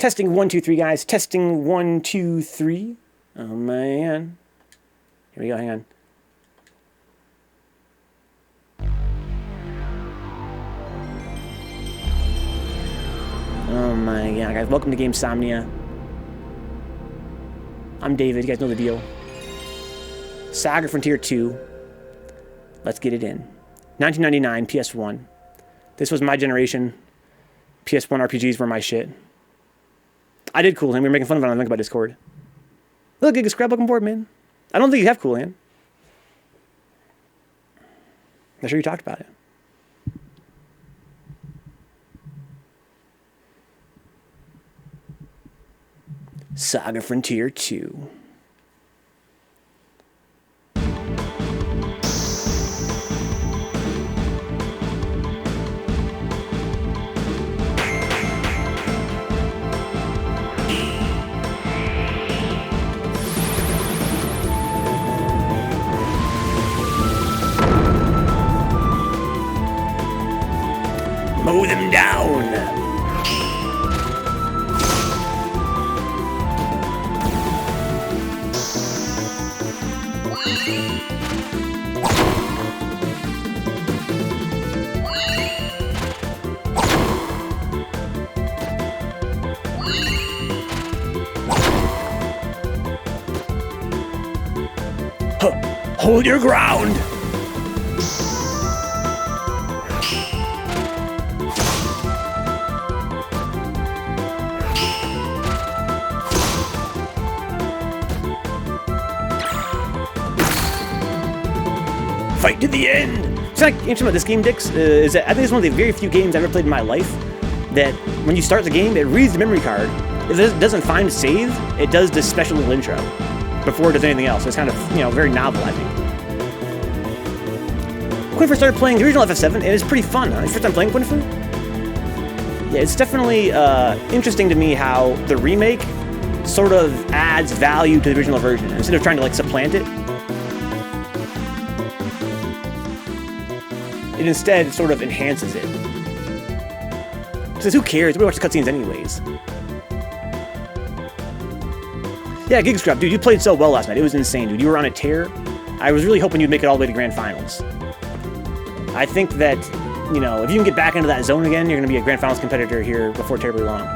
Testing 1, 2, 3, guys. Testing 1, 2, 3. Oh, man. Here we go, hang on. Oh my god, guys. Welcome to Game Somnia. I'm David. You guys know the deal. SaGa Frontier 2. Let's get it in. 1999, PS1. This was my generation. PS1 RPGs were my shit. I did Cool Hand. We were making fun of it on the Vencabot Discord. Look, Giga Scrap, welcome aboard, man. I don't think you have Cool Hand. I'm sure you talked about it. SaGa Frontier 2. Mow them down! Hold your ground! Fight to the end! It's like interesting about this game, Dix, is that I think it's one of the very few games I've ever played in my life that when you start the game, it reads the memory card. If it doesn't find a save, it does this special little intro before it does anything else. It's kind of, you know, very novel, I think. When I first started playing the original FF7, and it's pretty fun. Huh? First time playing Quinfu? Yeah, it's definitely interesting to me how the remake sort of adds value to the original version instead of trying to like supplant it. It instead sort of enhances it. Because who cares? We watch the cutscenes anyways. Yeah, Gigscrap, dude, you played so well last night. It was insane, dude. You were on a tear. I was really hoping you'd make it all the way to Grand Finals. I think that, you know, if you can get back into that zone again, you're going to be a Grand Finals competitor here before terribly long.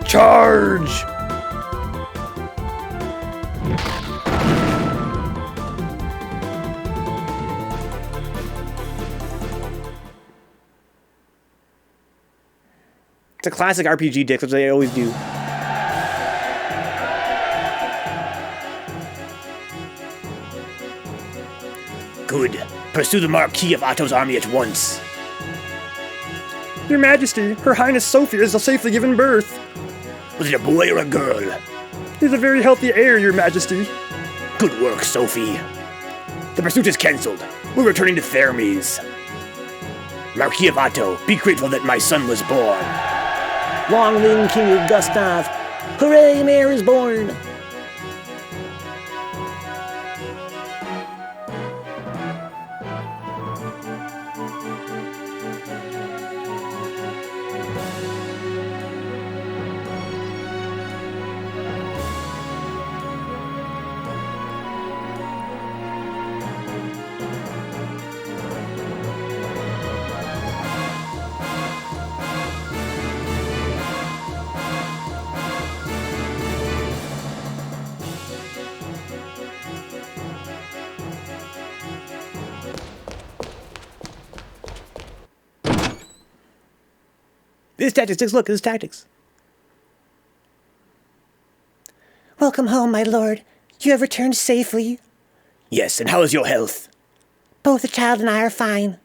Charge! It's a classic RPG, Dick, which they always do. Good. Pursue the Marquis of Otto's army at once. Your Majesty, Her Highness Sophia is safely given birth. Was it a boy or a girl? He's a very healthy heir, Your Majesty. Good work, Sophie. The pursuit is cancelled. We're returning to Thermes. Marquis of Otto, be grateful that my son was born. Long live King Gustav. Hooray, Mayor is born. This is tactics. Look, this is tactics. Welcome home, my lord. You have returned safely. Yes, and how is your health? Both the child and I are fine.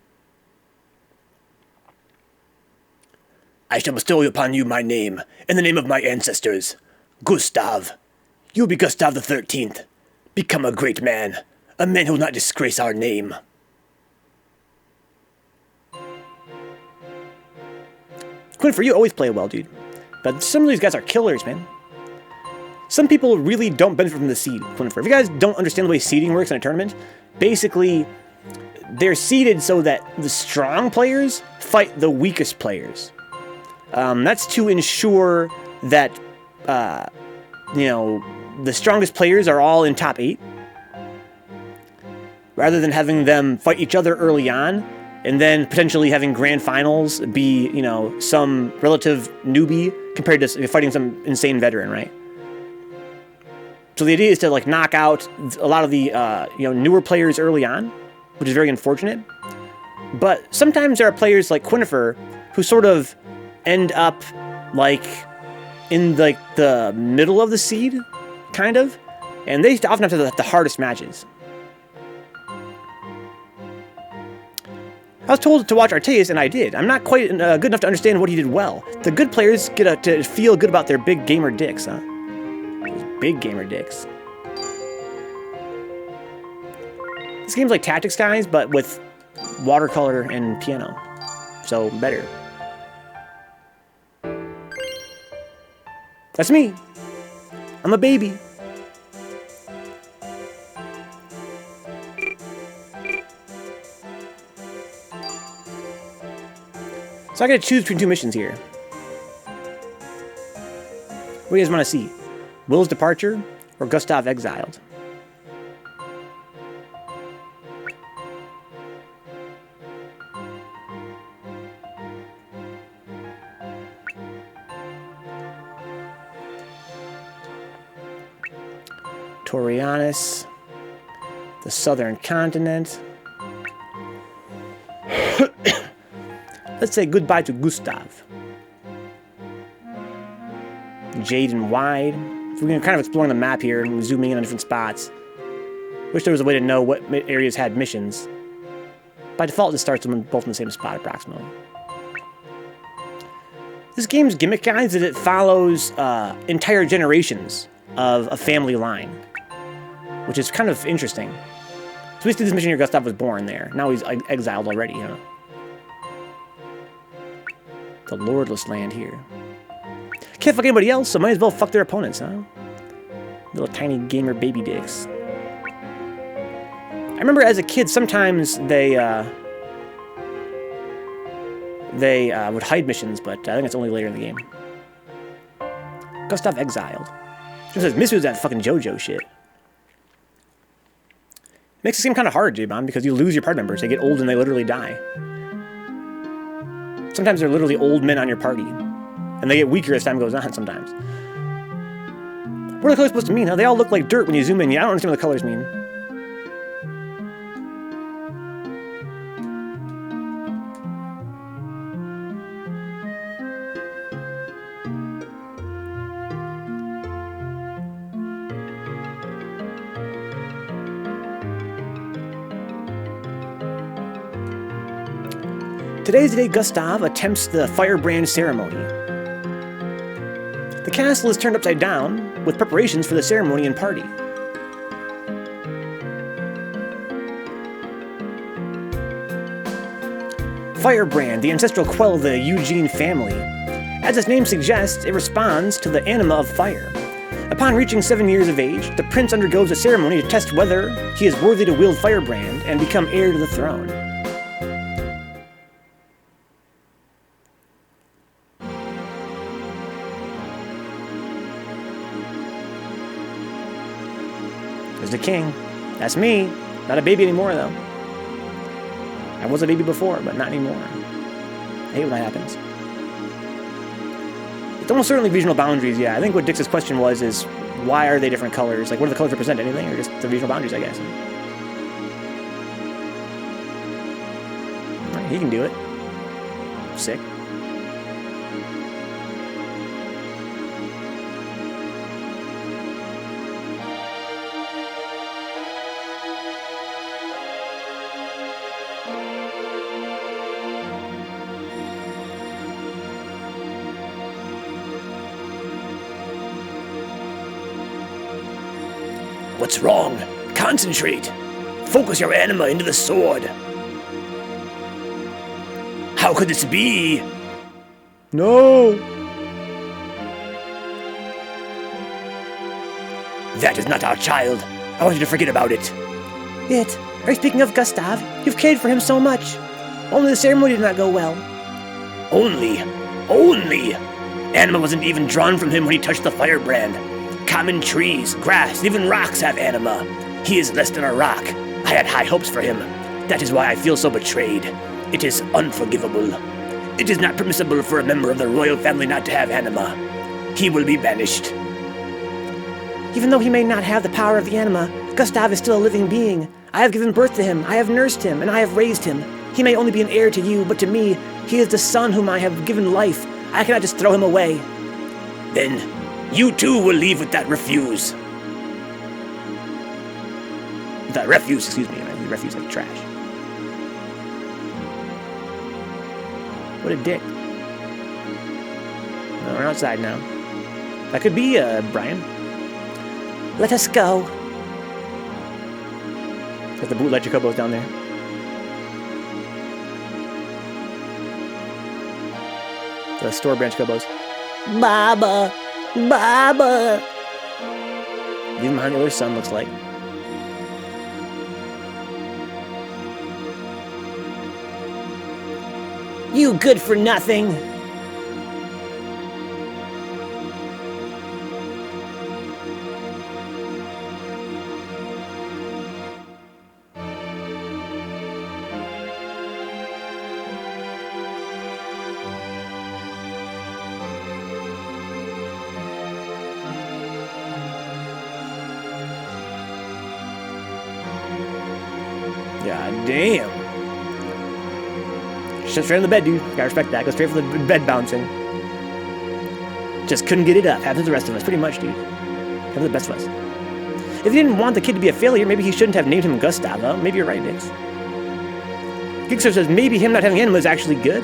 I shall bestow upon you my name, in the name of my ancestors. Gustav. You will be Gustav the 13th. Become a great man. A man who will not disgrace our name. Quinn, for you always play well, dude. But some of these guys are killers, man. Some people really don't benefit from the seed, Quinfer. If you guys don't understand the way seeding works in a tournament, basically, they're seeded so that the strong players fight the weakest players. That's to ensure that, the strongest players are all in top 8. Rather than having them fight each other early on, and then potentially having grand finals be, some relative newbie compared to fighting some insane veteran, right? So the idea is to knock out a lot of the newer players early on, which is very unfortunate. But sometimes there are players like Quinnifer who sort of end up in the middle of the seed, kind of, and they often have the hardest matches. I was told to watch Arteus, and I did. I'm not quite good enough to understand what he did well. The good players get to feel good about their big gamer dicks, huh? Those big gamer dicks. This game's like Tactics, guys, but with watercolor and piano. So, better. That's me. I'm a baby. So I gotta choose between 2 missions here. What do you guys want to see? Will's Departure or Gustav Exiled? Torianis, the Southern Continent. Let's say goodbye to Gustav. Jade and Wide. So we're kind of exploring the map here and zooming in on different spots. Wish there was a way to know what areas had missions. By default, it starts them both in the same spot, approximately. This game's gimmick, guys, is it follows entire generations of a family line, which is kind of interesting. So basically, this mission here, Gustav was born there. Now he's exiled already, The lordless land here. Can't fuck anybody else, so might as well fuck their opponents, huh? Little tiny gamer baby dicks. I remember as a kid, sometimes they would hide missions, but I think it's only later in the game. Gustav Exiled. It says misses that fucking JoJo shit. Makes it seem kind of hard, J-Bomb, because you lose your party members. They get old and they literally die. Sometimes they're literally old men on your party. And they get weaker as time goes on sometimes. What are the colors supposed to mean? Huh? They all look like dirt when you zoom in. Yeah, I don't understand what the colors mean. Today's the day Gustav attempts the firebrand ceremony. The castle is turned upside down, with preparations for the ceremony and party. Firebrand, the ancestral quell of the Eugene family. As its name suggests, it responds to the anima of fire. Upon reaching 7 years of age, the prince undergoes a ceremony to test whether he is worthy to wield Firebrand and become heir to the throne. There's the king. That's me. Not a baby anymore, though. I was a baby before, but not anymore. I hate when that happens. It's almost certainly regional boundaries, yeah. I think what Dix's question was is, why are they different colors? Like, what do the colors represent? Anything? Or just the regional boundaries, I guess? Right, he can do it. Sick. What's wrong? Concentrate. Focus your anima into the sword. How could this be? No. That is not our child. I want you to forget about it. It? Are you speaking of Gustav? You've cared for him so much. Only the ceremony did not go well. Only? Only! Anima wasn't even drawn from him when he touched the firebrand. Common trees, grass, even rocks have anima. He is less than a rock. I had high hopes for him. That is why I feel so betrayed. It is unforgivable. It is not permissible for a member of the royal family not to have anima. He will be banished. Even though he may not have the power of the anima, Gustav is still a living being. I have given birth to him, I have nursed him, and I have raised him. He may only be an heir to you, but to me, he is the son whom I have given life. I cannot just throw him away. Then, you too will leave with that refuse. That refuse, excuse me. Refuse like trash. What a dick. No, we're outside now. That could be, Brian. Let us go. Got the bootleg chocobos down there. The store branch chocobos. Baba! Baba! Leave him behind the other son, looks like. You good for nothing! God damn. Just straight on the bed, dude. Gotta respect that. Go straight for the bed bouncing. Just couldn't get it up. Happened to the rest of us, pretty much, dude. Happened to the best of us. If he didn't want the kid to be a failure, maybe he shouldn't have named him Gustav. Huh? Maybe you're right, Nix. Kickstarter says maybe him not having anima is actually good.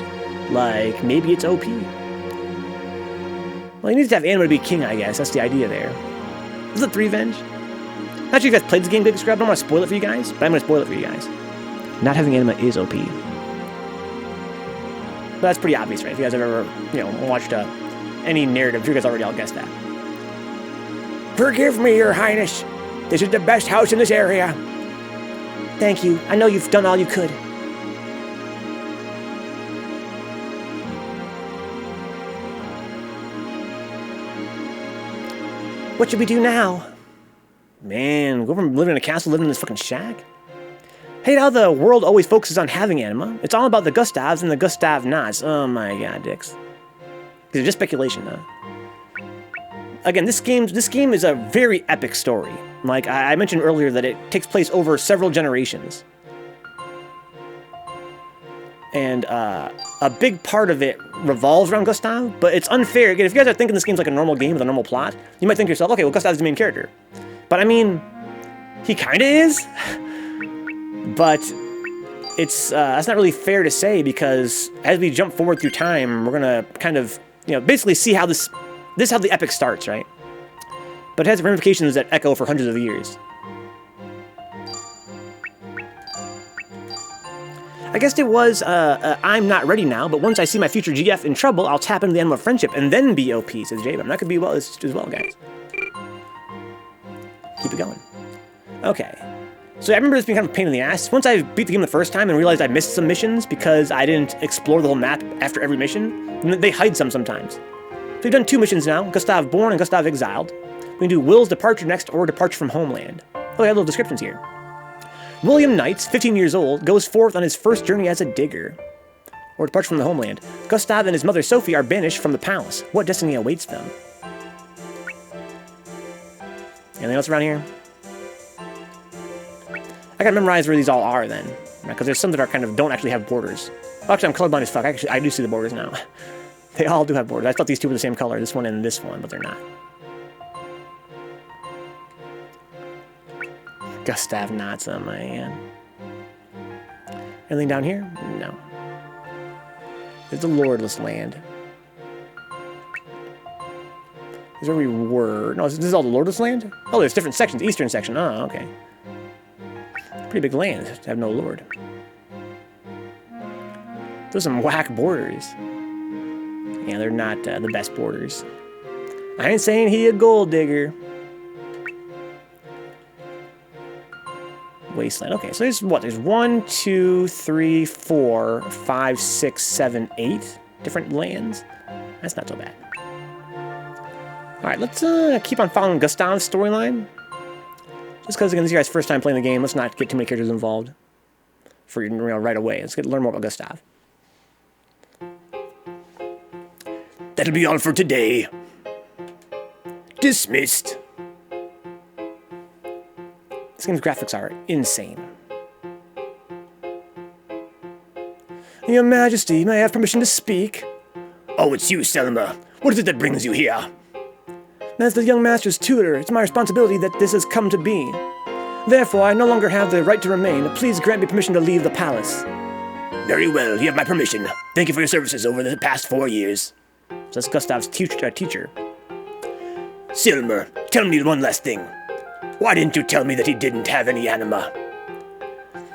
Like, maybe it's OP. Well, he needs to have anima to be king, I guess. That's the idea there. Is it 3 Venge? Not sure you guys played this game, Big Scrap. I don't want to spoil it for you guys, but I'm going to spoil it for you guys. Not having anima is OP. But that's pretty obvious, right? If you guys have ever, watched any narrative, you guys already all guessed that. Forgive me, Your Highness. This is the best house in this area. Thank you. I know you've done all you could. What should we do now? Man, go from living in a castle, living in this fucking shack? Hate how the world always focuses on having anima. It's all about the Gustavs and the Gustav nots. Oh my god, dicks. These are just speculation, though. Again, this game is a very epic story. Like I mentioned earlier, that it takes place over several generations. And a big part of it revolves around Gustav, but it's unfair. Again, if you guys are thinking this game's like a normal game with a normal plot, you might think to yourself, okay, well, Gustav's the main character. But I mean, he kinda is. But it's that's not really fair to say, because as we jump forward through time, we're gonna kind of, basically see how this is how the epic starts, right? But it has ramifications that echo for hundreds of years. I guess it was, I'm not ready now, but once I see my future GF in trouble, I'll tap into the anima of friendship and then be OP, says J-Bam. That could be well as well, guys. Keep it going. Okay. So I remember this being kind of a pain in the ass. Once I beat the game the first time and realized I missed some missions because I didn't explore the whole map after every mission, and they hide sometimes. So we've done 2 missions now, Gustav Born and Gustav Exiled. We can do Will's Departure next, or Departure from Homeland. Oh, I have little descriptions here. William Knights, 15 years old, goes forth on his first journey as a digger. Or Departure from the Homeland. Gustav and his mother Sophie are banished from the palace. What destiny awaits them? Anything else around here? I gotta memorize where these all are then, because there's some that are kind of don't actually have borders. Actually, I'm colorblind as fuck. Actually, I do see the borders now. They all do have borders. I thought these 2 were the same color, this one and this one, but they're not. Gustav Natsa, man. Anything down here? No. It's a lordless land. Is where we were. No, this is all the lordless land? Oh, there's different sections. Eastern section. Oh, okay. Pretty big land to have no lord. Those are some whack borders. Yeah, they're not the best borders. I ain't saying he a gold digger. Wasteland. Okay, so there's what? There's 1, 2, 3, 4, 5, 6, 7, 8 different lands. That's not so bad. Alright, let's keep on following Gustav's storyline. Just because, again, this is your guys' first time playing the game, let's not get too many characters involved for right away. Let's learn more about Gustav. That'll be all for today. Dismissed. This game's graphics are insane. Your Majesty, may I have permission to speak? Oh, it's you, Selma. What is it that brings you here? As the young master's tutor, it's my responsibility that this has come to be. Therefore, I no longer have the right to remain. Please grant me permission to leave the palace. Very well, you have my permission. Thank you for your services over the past 4 years. So that's Gustav's teacher. Silmer, tell me one last thing. Why didn't you tell me that he didn't have any anima?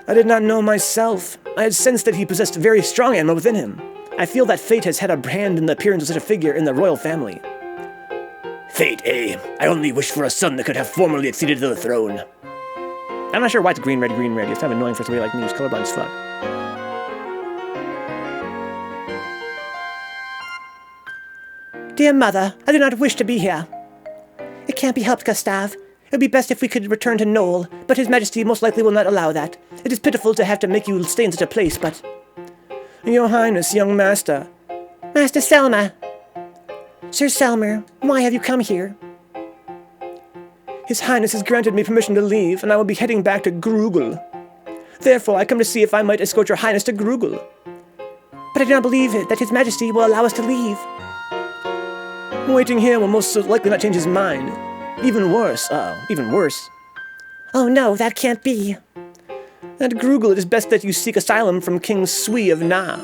I did not know myself. I had sensed that he possessed very strong anima within him. I feel that fate has had a hand in the appearance of such a figure in the royal family. Fate, eh? I only wish for a son that could have formally acceded to the throne. I'm not sure why it's green, red. It's kind of annoying for somebody like me who's colorblind as fuck. Dear mother, I do not wish to be here. It can't be helped, Gustav. It would be best if we could return to Knoll, but His Majesty most likely will not allow that. It is pitiful to have to make you stay in such a place, but... Your Highness, young master. Master Selma. Sir Selmer, why have you come here? His Highness has granted me permission to leave, and I will be heading back to Grugel. Therefore, I come to see if I might escort your Highness to Grugel. But I do not believe it, that His Majesty will allow us to leave. Waiting here will most likely not change his mind. Even worse. Even worse. Oh no, that can't be. At Grugel, it is best that you seek asylum from King Sui of Na.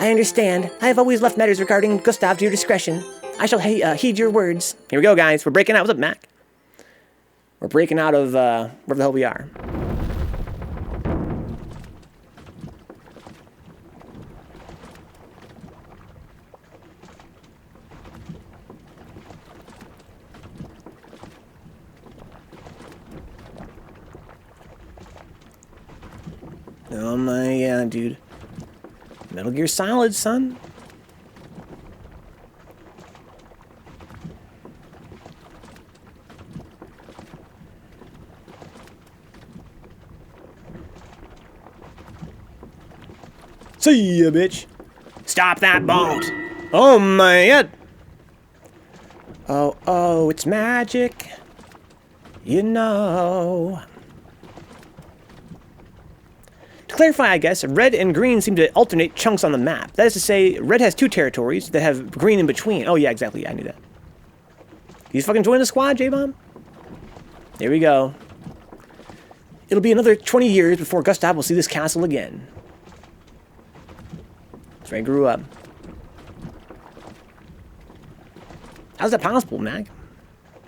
I understand. I have always left matters regarding Gustav to your discretion. I shall heed your words. Here we go, guys. We're breaking out. What's up, Mac? We're breaking out of wherever the hell we are. Oh my god, dude. Metal Gear Solid, son. See ya, bitch. Stop that boat. Oh my god. Oh, it's magic. You know. To clarify, I guess, red and green seem to alternate chunks on the map. That is to say, red has 2 territories that have green in between. Oh, yeah, exactly. Yeah, I knew that. You fucking join the squad, J-Bomb? There we go. It'll be another 20 years before Gustav will see this castle again. That's where I grew up. How's that possible, Mac?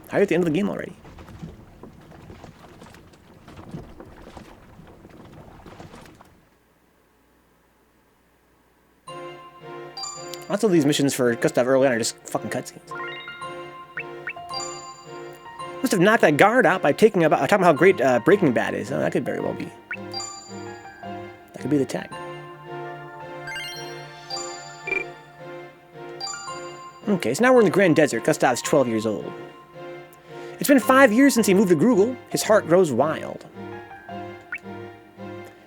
How are you at the end of the game already? Lots of these missions for Gustav early on are just fucking cutscenes. Must have knocked that guard out by talking about how great Breaking Bad is. Oh, that could very well be. That could be the tag. Okay, so now we're in the Grand Desert. Gustav's 12 years old. It's been 5 years since he moved to Grugel. His heart grows wild.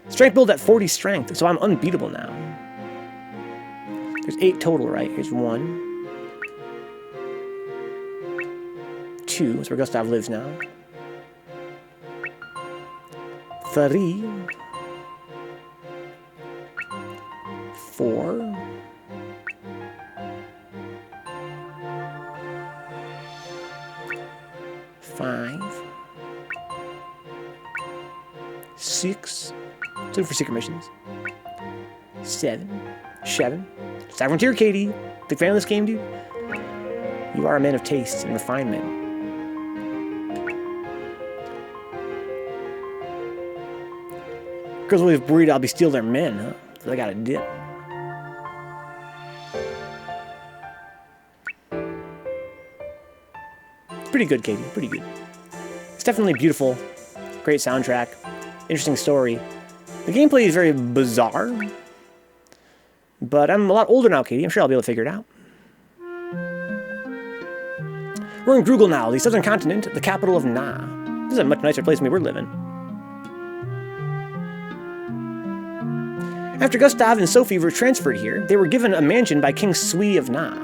Strength build at 40 strength, so I'm unbeatable now. There's 8 total, right? Here's 1. 2, that's where Gustav lives now. 3. 4. 5. 6. 2 for secret missions. 7. 7. SaGa Frontier, Katie. Big fan of this game, dude. You are a man of taste and refinement. Girls will be worried I'll be steal their men, huh? So I got a dip. Pretty good, Katie. Pretty good. It's definitely beautiful. Great soundtrack. Interesting story. The gameplay is very bizarre. But I'm a lot older now, Katie. I'm sure I'll be able to figure it out. We're in Grugel now, the southern continent, the capital of Na. This is a much nicer place than we were living. After Gustav and Sophie were transferred here, they were given a mansion by King Sui of Na.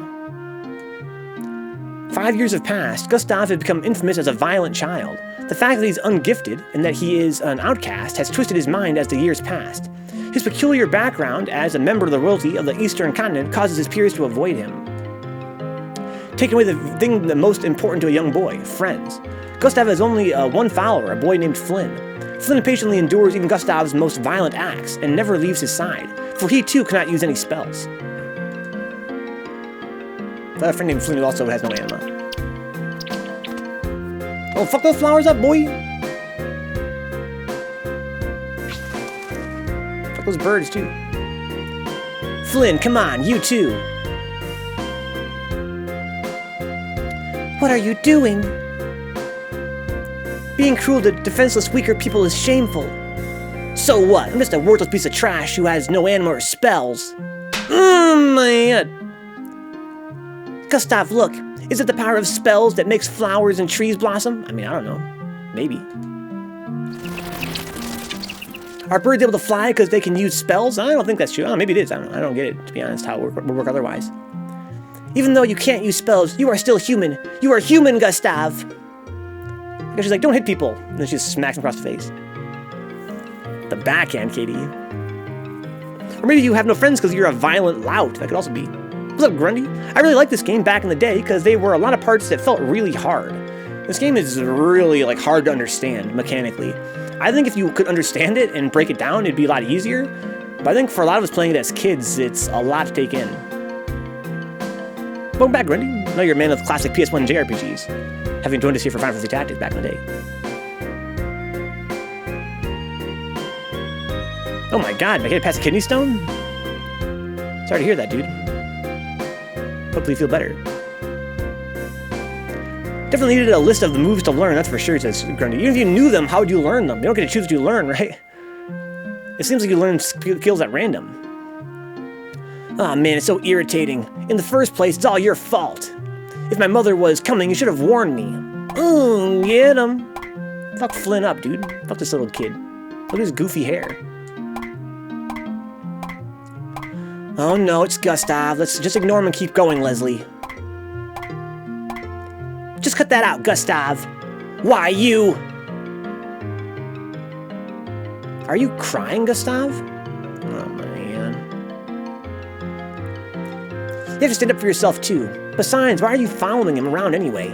5 years have passed. Gustav had become infamous as a violent child. The fact that he's ungifted and that he is an outcast has twisted his mind as the years passed. His peculiar background as a member of the royalty of the Eastern Continent causes his peers to avoid him. Taking away the thing the most important to a young boy, friends. Gustav has only one follower, a boy named Flynn. Flynn patiently endures even Gustav's most violent acts and never leaves his side, for he too cannot use any spells. I have a friend named Flynn who also has no anima. Oh, fuck those flowers up, boy! Fuck those birds, too. Flynn, come on, you too! What are you doing? Being cruel to defenseless, weaker people is shameful. So what? I'm just a worthless piece of trash who has no anima or spells. My head. Gustav, look. Is it the power of spells that makes flowers and trees blossom? I mean, I don't know. Maybe. Are birds able to fly because they can use spells? I don't think that's true. Oh, maybe it is. I don't get it, to be honest, how it would work otherwise. Even though you can't use spells, you are still human. You are human, Gustav. Because she's like, don't hit people. And then she just smacks him across the face. The backhand, Katie. Or maybe you have no friends because you're a violent lout. That could also be. What's up, Grundy? I really liked this game back in the day because there were a lot of parts that felt really hard. This game is really like hard to understand mechanically. I think if you could understand it and break it down, it'd be a lot easier. But I think for a lot of us playing it as kids, it's a lot to take in. Welcome back, Grundy. I know you're a man of classic PS1 JRPGs, having joined us here for Final Fantasy Tactics back in the day. Oh my god, did I get past a kidney stone? Sorry to hear that, dude. Hopefully you feel better. Definitely needed a list of the moves to learn, that's for sure, says Grundy. Even if you knew them, how would you learn them? You don't get to choose what you learn, right? It seems like you learn skills at random. Aw, man, it's so irritating. In the first place, it's all your fault. If my mother was coming, you should have warned me. Get him. Fuck Flynn up, dude. Fuck this little kid. Look at his goofy hair. Oh no, it's Gustav. Let's just ignore him and keep going, Leslie. Just cut that out, Gustav. Why, you? Are you crying, Gustav? Oh, man. You have to stand up for yourself, too. Besides, why are you following him around anyway?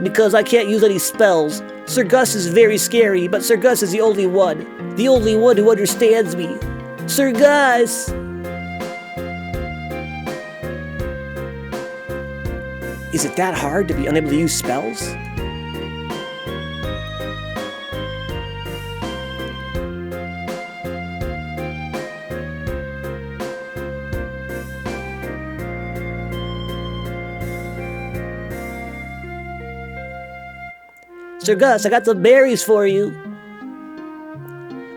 Because I can't use any spells. Sir Gus is very scary, but Sir Gus is the only one. The only one who understands me. Sir Gus! Is it that hard to be unable to use spells? Sir Gus, I got some berries for you.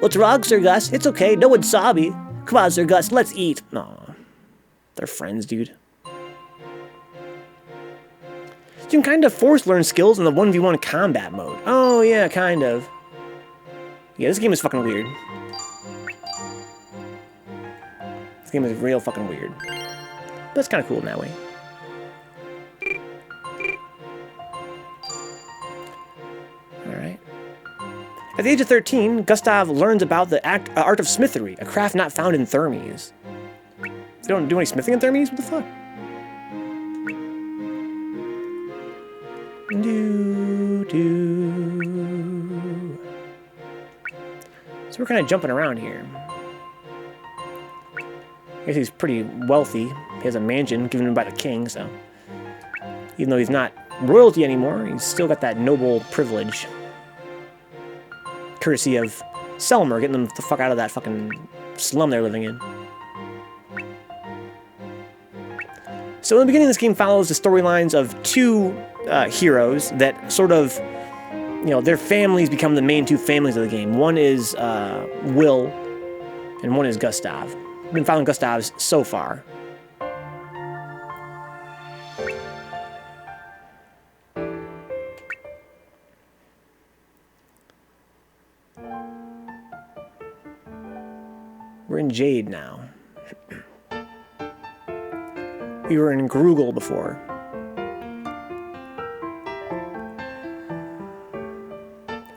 What's wrong, Sir Gus? It's okay, no one saw me. Come on, Sir Gus, let's eat. Aw, they're friends, dude. You can kind of force learn skills in the 1v1 combat mode. Oh, yeah, kind of. Yeah, this game is fucking weird. This game is real fucking weird. But it's kind of cool in that way. Alright. At the age of 13, Gustav learns about the art of smithery, a craft not found in Thermes. You don't do any smithing in Thermes? What the fuck? So we're kind of jumping around here. I guess he's pretty wealthy. He has a mansion given him by the king, so... Even though he's not royalty anymore, he's still got that noble privilege. Courtesy of Selmer, getting them the fuck out of that fucking slum they're living in. So in the beginning, this game follows the storylines of two heroes that sort of, you know, their families become the main two families of the game. One is Will, and one is Gustav. I've been following Gustav's so far. We're in Jade now. We were in Grugel before.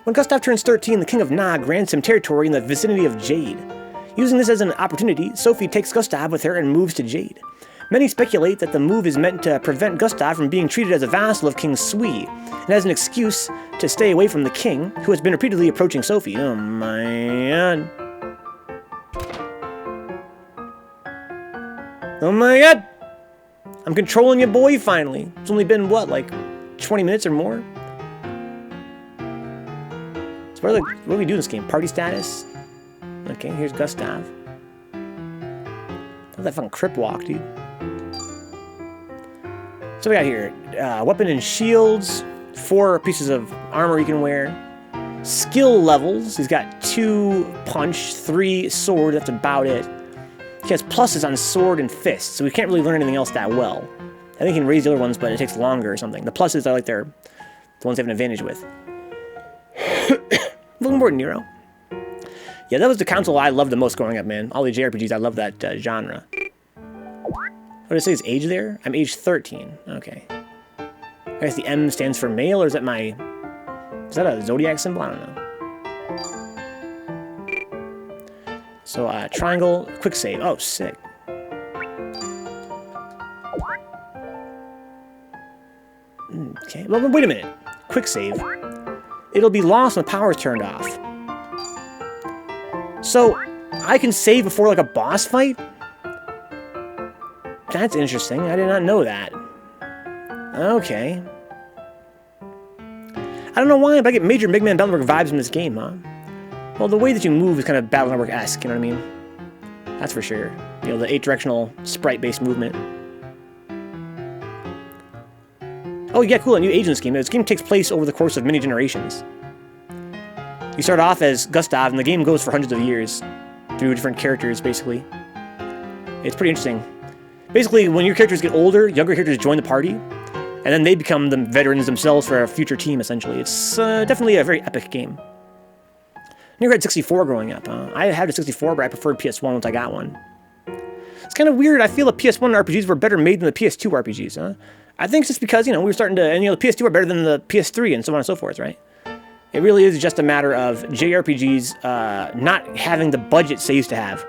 When Gustav turns 13, the King of Nog grants him territory in the vicinity of Jade. Using this as an opportunity, Sophie takes Gustav with her and moves to Jade. Many speculate that the move is meant to prevent Gustav from being treated as a vassal of King Sui, and as an excuse to stay away from the king, who has been repeatedly approaching Sophie. Oh my god. Oh my god! I'm controlling your boy finally. It's only been, what, like 20 minutes or more? So what do we do in this game? Party status? Okay, here's Gustav. Oh, that fucking crip walk, dude. So we got here, weapon and shields, 4 pieces of armor you can wear. Skill levels, he's got 2 punch, 3 sword, that's about it. He has pluses on sword and fist, so we can't really learn anything else that well. I think he can raise the other ones, but it takes longer or something. The pluses are like the ones they have an advantage with. Looking more Nero. Yeah, that was the console I loved the most growing up, man. All the JRPGs, I love that genre. What did it say his age there? I'm age 13. Okay. I guess the M stands for male, or is that is that a zodiac symbol? I don't know. So, triangle, quick save. Oh, sick. Okay, well, wait a minute. Quick save. It'll be lost when the power is turned off. So, I can save before, like, a boss fight? That's interesting. I did not know that. Okay. I don't know why, but I get major Mega Man Battle Network vibes in this game, huh? Well, the way that you move is kind of Battle Network-esque, you know what I mean? That's for sure. You know, the 8-directional sprite-based movement. Oh, yeah, cool, a new age in this game. This game takes place over the course of many generations. You start off as Gustav, and the game goes for hundreds of years through different characters, basically. It's pretty interesting. Basically, when your characters get older, younger characters join the party, and then they become the veterans themselves for a future team, essentially. It's definitely a very epic game. I never had 64 growing up. I had a 64, but I preferred PS1 once I got one. It's kind of weird. I feel the PS1 RPGs were better made than the PS2 RPGs, huh? I think it's just because, you know, we were starting to, and, you know, the PS2 are better than the PS3 and so on and so forth, right? It really is just a matter of JRPGs not having the budgets they used to have.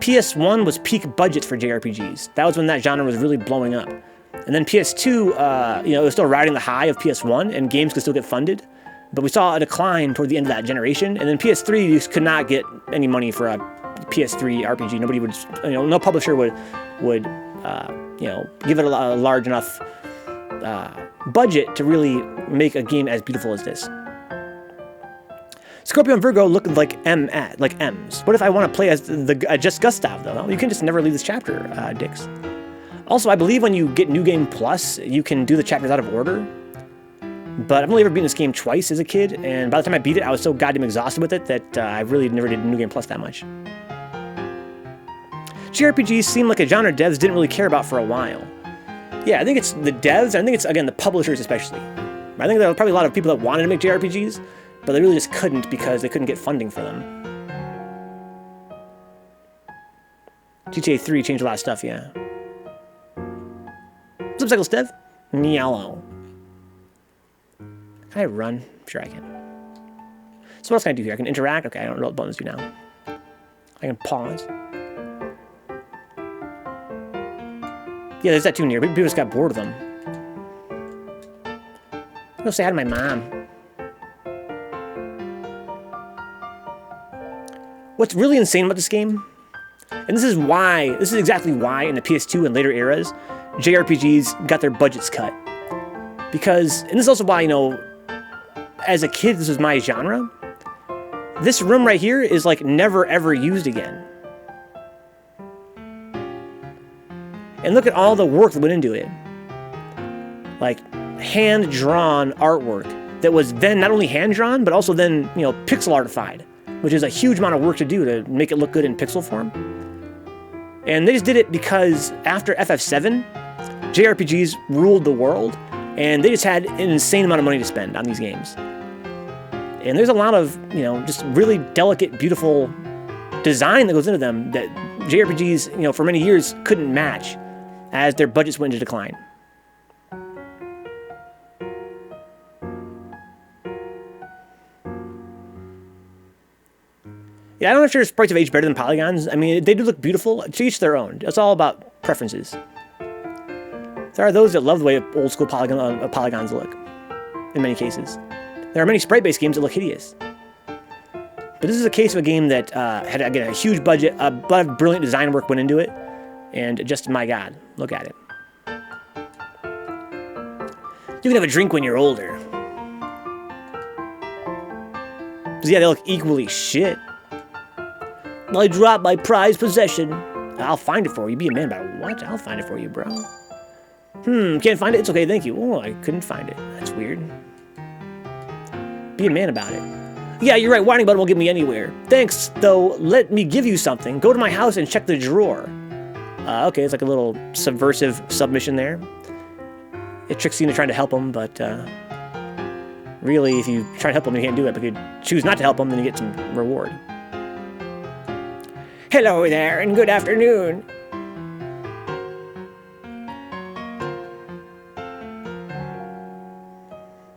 PS1 was peak budgets for JRPGs. That was when that genre was really blowing up. And then PS2, you know, it was still riding the high of PS1, and games could still get funded. But we saw a decline toward the end of that generation. And then PS3, you could not get any money for a PS3 RPG. Nobody would, you know, no publisher would you know, give it a large enough budget to really make a game as beautiful as this. Scorpio and Virgo look like M's. What if I want to play as just Gustav, though? You can just never leave this chapter, dicks. Also, I believe when you get New Game Plus, you can do the chapters out of order. But I've only ever beaten this game twice as a kid, and by the time I beat it, I was so goddamn exhausted with it that I really never did New Game Plus that much. JRPGs seem like a genre devs didn't really care about for a while. Yeah, I think it's the devs, I think it's, again, the publishers especially. I think there are probably a lot of people that wanted to make JRPGs, but they really just couldn't because they couldn't get funding for them. GTA 3 changed a lot of stuff, yeah. What's up, Cycle Stev? Meow. Can I run? Sure I can. So what else can I do here? I can interact? Okay, I don't know what buttons do now. I can pause. Yeah, there's that too near. People just got bored of them. I'll go say hi to my mom. What's really insane about this game, and this is exactly why in the PS2 and later eras, JRPGs got their budgets cut. Because, and this is also why, you know, as a kid, this was my genre. This room right here is like never ever used again. And look at all the work that went into it. Like, hand-drawn artwork that was then not only hand-drawn, but also then, you know, pixel artified, which is a huge amount of work to do to make it look good in pixel form. And they just did it because after FF7, JRPGs ruled the world, and they just had an insane amount of money to spend on these games. And there's a lot of, you know, just really delicate, beautiful design that goes into them that JRPGs, you know, for many years couldn't match as their budgets went into decline. Yeah, I don't know if your sprites have aged better than polygons. I mean, they do look beautiful. To each their own. It's all about preferences. There are those that love the way old school polygons look, in many cases. There are many sprite-based games that look hideous. But this is a case of a game that had, again, a huge budget, a lot of brilliant design work went into it, and just, my God, look at it. You can have a drink when you're older. Because, yeah, they look equally shit. I dropped my prized possession. I'll find it for you. Be a man about it. What? I'll find it for you, bro. Can't find it? It's okay, thank you. Oh, I couldn't find it. That's weird. Be a man about it. Yeah, you're right. Whining about it won't get me anywhere. Thanks, though. Let me give you something. Go to my house and check the drawer. Okay, it's like a little subversive submission there. It tricks you into trying to help him, but really, if you try to help him, you can't do it. But if you choose not to help him, then you get some reward. Hello there, and good afternoon.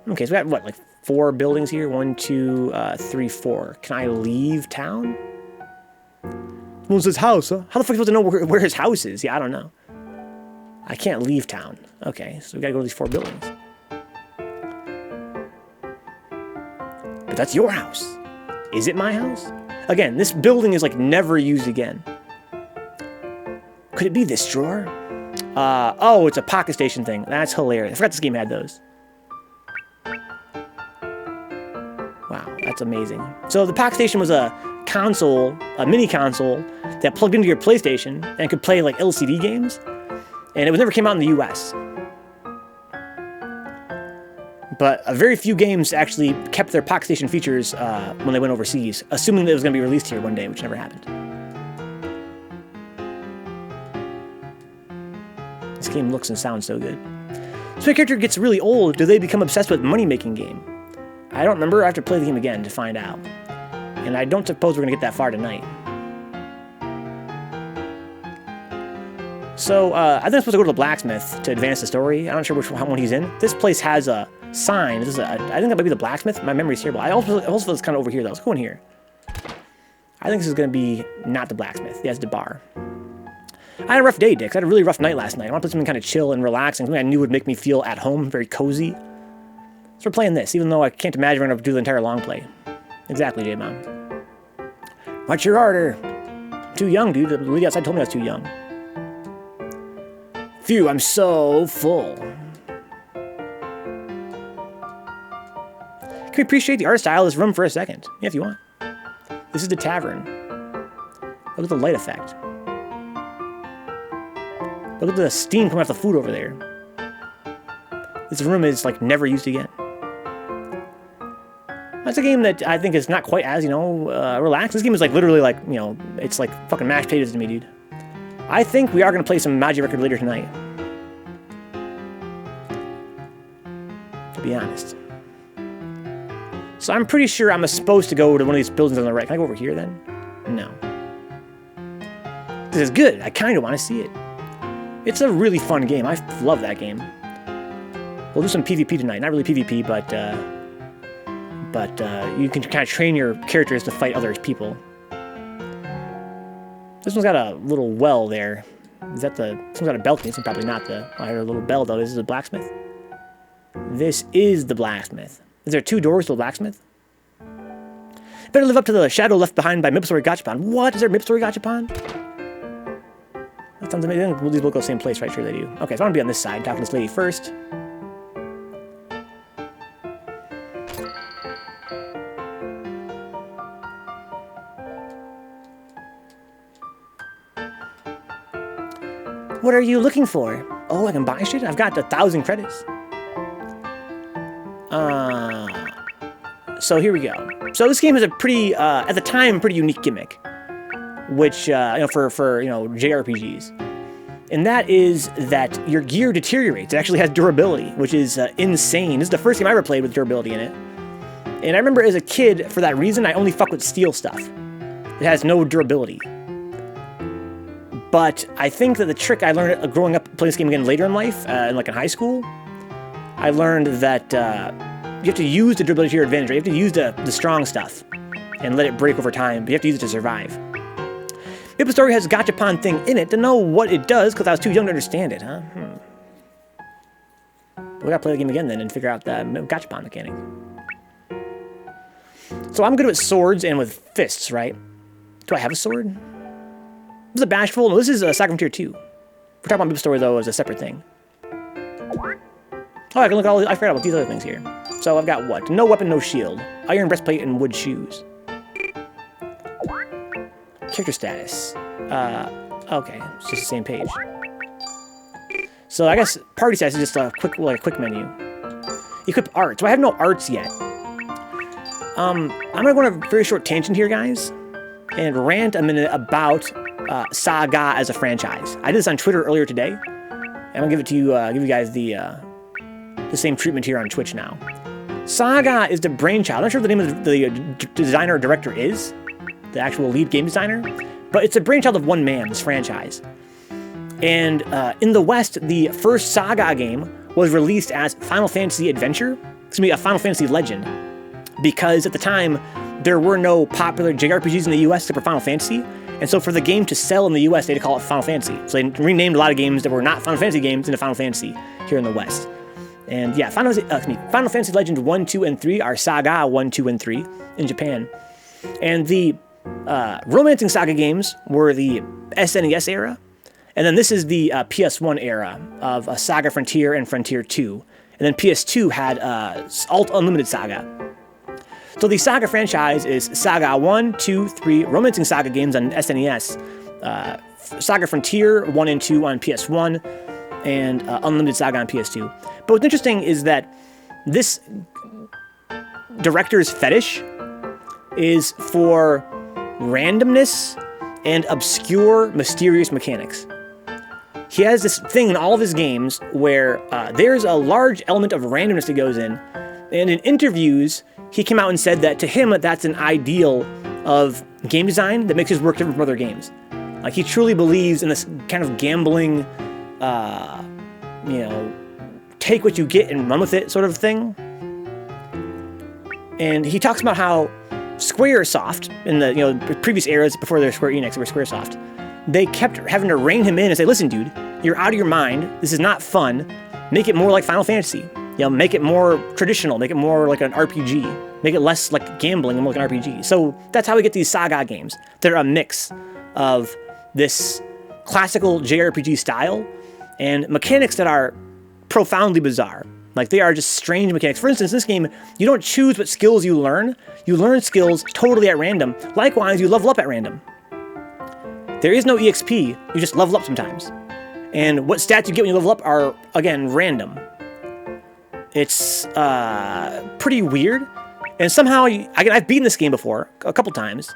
Okay, so we got, what, like 4 buildings here? 1, 2, 3, 4. Can I leave town? What's his house, huh? How the fuck are you supposed to know where his house is? Yeah, I don't know. I can't leave town. Okay, so we gotta go to these 4 buildings. But that's your house. Is it my house? Again, this building is like never used again. Could it be this drawer? Oh, it's a pocket station thing. That's hilarious. I forgot this game had those. Wow, that's amazing. So the pocket station was a console, a mini console that plugged into your PlayStation and could play like LCD games. And it never came out in the US. But a very few games actually kept their pocket station features when they went overseas, assuming that it was going to be released here one day, which never happened. This game looks and sounds so good. So my character gets really old. Do they become obsessed with money-making game? I don't remember. I have to play the game again to find out. And I don't suppose we're going to get that far tonight. So, I think I'm supposed to go to the blacksmith to advance the story. I'm not sure which one he's in. This place has a sign. I think that might be the blacksmith. My memory's terrible. I also feel it's kind of over here, though. Let's go in here. I think this is going to be not the blacksmith. Yeah, it's the bar. I had a rough day, Dix. I had a really rough night last night. I want to play something kind of chill and relaxing, something I knew would make me feel at home, very cozy. So we're playing this, even though I can't imagine we're going to do the entire long play. Exactly, J-Mom. What's your order? Too young, dude. The lady outside told me I was too young. Phew, I'm so full. Can we appreciate the art style of this room for a second? Yeah, if you want. This is the tavern. Look at the light effect. Look at the steam coming off the food over there. This room is like never used again. That's a game that I think is not quite as, relaxed. This game is like literally like, it's like fucking mashed potatoes to me, dude. I think we are going to play some Magi record later tonight. To be honest. So I'm pretty sure I'm supposed to go to one of these buildings on the right. Can I go over here then? No. This is good. I kind of want to see it. It's a really fun game. I love that game. We'll do some PvP tonight. Not really PvP, but you can kind of train your characters to fight other people. This one's got a little well there. Is that this one's got a balcony. This one's probably not I heard a little bell, though. This is the blacksmith. This is the blacksmith. Is there 2 doors to the blacksmith? Better live up to the shadow left behind by Mipstory Gachapon. What? Is there Mipstory Gachapon? That sounds amazing. These will go to the same place, right? Sure they do. Okay, so I want to be on this side. Talk to this lady first. What are you looking for? Oh, I can buy shit? I've got 1,000 credits. So here we go. So this game is a pretty, at the time, pretty unique gimmick, which, for JRPGs. And that is that your gear deteriorates. It actually has durability, which is insane. This is the first game I ever played with durability in it. And I remember as a kid, for that reason, I only fuck with steel stuff. It has no durability. But I think that the trick I learned growing up playing this game again later in life, like in high school, I learned that you have to use the durability to your advantage. Right? You have to use the strong stuff and let it break over time, but you have to use it to survive. Maple Story has a gachapon thing in it to know what it does, because I was too young to understand it, huh? We gotta play the game again then and figure out the gachapon mechanic. So I'm good with swords and with fists, right? Do I have a sword? This is a Bashful. No, this is a SaGa from Tier 2. We're talking about Maple Story, though, as a separate thing. Oh, I can look at all these. I forgot about these other things here. So I've got what? No weapon, no shield. Iron breastplate and wood shoes. Character status. Okay, it's just the same page. So I guess party status is just a quick menu. Equip arts. So I have no arts yet. I'm gonna go on a very short tangent here, guys, and rant a minute about SaGa as a franchise. I did this on Twitter earlier today, and I'm gonna give it to you, give you guys the same treatment here on Twitch now. SaGa is the brainchild. I'm not sure what the name of the designer or director is, the actual lead game designer, but it's a brainchild of one man, this franchise. And in the West, the first SaGa game was released as Final Fantasy Adventure, a Final Fantasy Legend, because at the time, there were no popular JRPGs in the US except for Final Fantasy, and so for the game to sell in the US, they had to call it Final Fantasy. So they renamed a lot of games that were not Final Fantasy games into Final Fantasy here in the West. And yeah, Final Fantasy Legend 1, 2, and 3 are SaGa 1, 2, and 3 in Japan. And the Romancing SaGa games were the SNES era, and then this is the PS1 era of SaGa Frontier and Frontier 2. And then PS2 had Alt Unlimited SaGa. So the SaGa franchise is SaGa 1, 2, 3 Romancing SaGa games on SNES, SaGa Frontier 1 and 2 on PS1, and Unlimited SaGa on PS2. But what's interesting is that this director's fetish is for randomness and obscure, mysterious mechanics. He has this thing in all of his games where there's a large element of randomness that goes in, and in interviews, he came out and said that to him, that's an ideal of game design that makes his work different from other games. Like, he truly believes in this kind of gambling, take what you get and run with it sort of thing. And he talks about how Squaresoft, in the previous eras before they were Square Enix, they were Squaresoft, they kept having to rein him in and say, listen, dude, you're out of your mind. This is not fun. Make it more like Final Fantasy. Make it more traditional. Make it more like an RPG. Make it less like gambling and more like an RPG. So that's how we get these SaGa games. They're a mix of this classical JRPG style and mechanics that are profoundly bizarre. Like, they are just strange mechanics. For instance, in this game, you don't choose what skills you learn. You learn skills totally at random. Likewise, you level up at random. There is no EXP. You just level up sometimes. And what stats you get when you level up are, again, random. It's pretty weird. And somehow, I've beaten this game before, a couple times.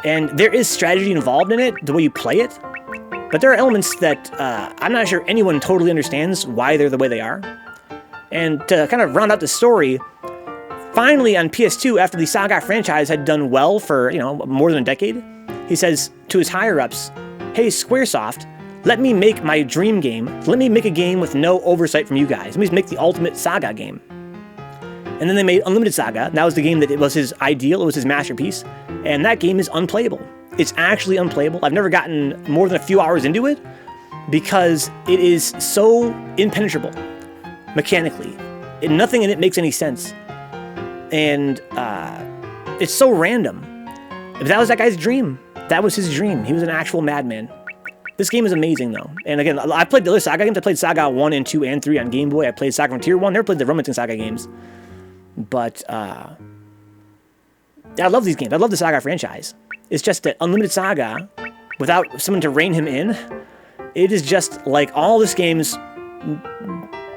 And there is strategy involved in it, the way you play it. But there are elements that I'm not sure anyone totally understands why they're the way they are. And to kind of round out the story, finally on PS2, after the SaGa franchise had done well for, more than a decade, he says to his higher-ups, hey, Squaresoft, let me make my dream game. Let me make a game with no oversight from you guys. Let me just make the ultimate SaGa game. And then they made Unlimited SaGa. That was the game that it was his ideal. It was his masterpiece. And that game is unplayable. It's actually unplayable. I've never gotten more than a few hours into it because it is so impenetrable mechanically. Nothing in it makes any sense. And it's so random. If that was that guy's dream, that was his dream. He was an actual madman. This game is amazing, though. And again, I played the other SaGa games. I played SaGa 1 and 2 and 3 on Game Boy. I played SaGa Frontier 1. Never played the Romancing SaGa games. But I love these games. I love the SaGa franchise. It's just that Unlimited SaGa, without someone to rein him in, it is just like all this game's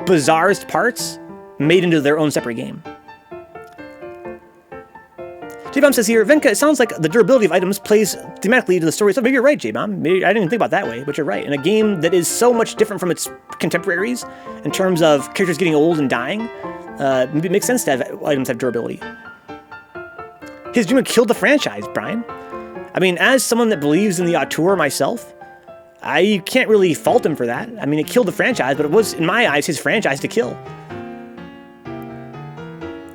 bizarrest parts made into their own separate game. J-Bomb says here, Venka, it sounds like the durability of items plays thematically to the story. So maybe you're right, J-Bomb. Maybe I didn't even think about that way, but you're right. In a game that is so much different from its contemporaries in terms of characters getting old and dying, maybe it makes sense to have items have durability. His dream killed the franchise, Brian. I mean, as someone that believes in the auteur myself, I can't really fault him for that. I mean, it killed the franchise, but it was, in my eyes, his franchise to kill.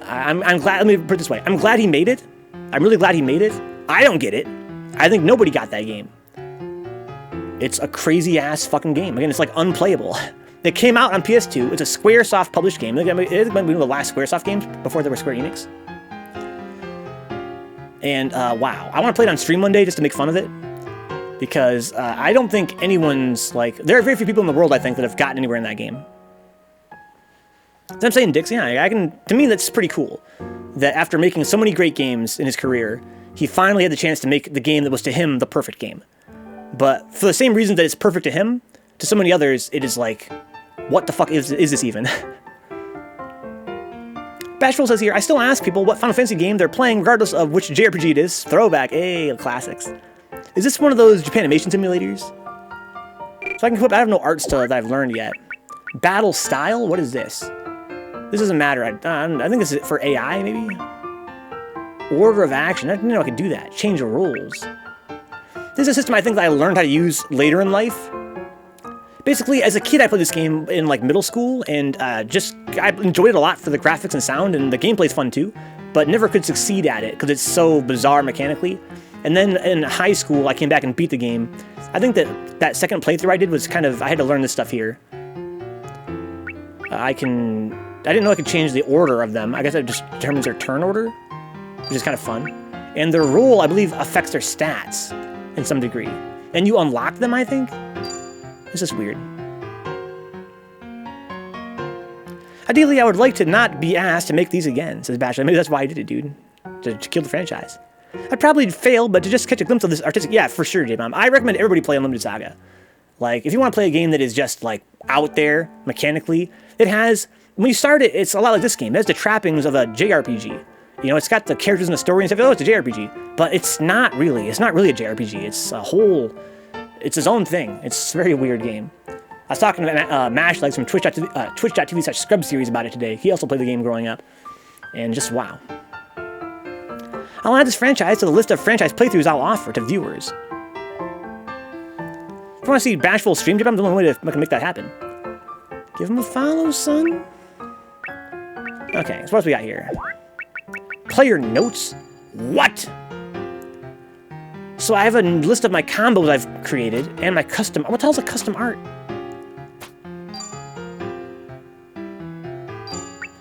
I'm glad, let me put it this way. I'm glad he made it. I'm really glad he made it. I don't get it. I think nobody got that game. It's a crazy-ass fucking game. Again, it's like unplayable. It came out on PS2. It's a Squaresoft published game. It might be one of the last Squaresoft games before there were Square Enix. And wow, I want to play it on stream one day just to make fun of it. Because I don't think anyone's like... There are very few people in the world, I think, that have gotten anywhere in that game. So I'm saying, Dix, yeah, I can... To me, that's pretty cool. That after making so many great games in his career, he finally had the chance to make the game that was to him the perfect game. But for the same reason that it's perfect to him, to so many others, it is like, what the fuck is this even? Bashful says here, I still ask people what Final Fantasy game they're playing, regardless of which JRPG it is. Throwback, hey, classics. Is this one of those Japanimation simulators? So I can put, I have no art style that I've learned yet. Battle style? What is this? This doesn't matter. I think this is for AI, maybe? Order of action. I didn't know I could do that. Change the rules. This is a system I think that I learned how to use later in life. Basically, as a kid, I played this game in like middle school, and I enjoyed it a lot for the graphics and sound, and the gameplay's fun too, but never could succeed at it because it's so bizarre mechanically. And then in high school, I came back and beat the game. I think that second playthrough I did was kind of, I had to learn this stuff here. I didn't know I could change the order of them. I guess it just determines their turn order, which is kind of fun. And their role, I believe, affects their stats in some degree. And you unlock them, I think? This is weird. Ideally, I would like to not be asked to make these again, says Bachelor. Maybe that's why I did it, dude. To kill the franchise. I'd probably fail, but to just catch a glimpse of this artistic... Yeah, for sure, J-Mom. I recommend everybody play Unlimited Saga. Like, if you want to play a game that is just, like, out there, mechanically, it has... When you start it, it's a lot like this game. It has the trappings of a JRPG. You know, it's got the characters in the story and stuff. Oh, it's a JRPG. But it's not really. It's not really a JRPG. It's a whole... It's his own thing. It's a very weird game. I was talking to Mashlegs from twitch.tv/scrub series about it today. He also played the game growing up. And just wow. I'll add this franchise to the list of franchise playthroughs I'll offer to viewers. If you want to see Bashful stream, I'm the only way to make that happen. Give him a follow, son. Okay, so what else we got here? Player notes? What? So I have a list of my combos I've created and my custom... What the hell's a custom art?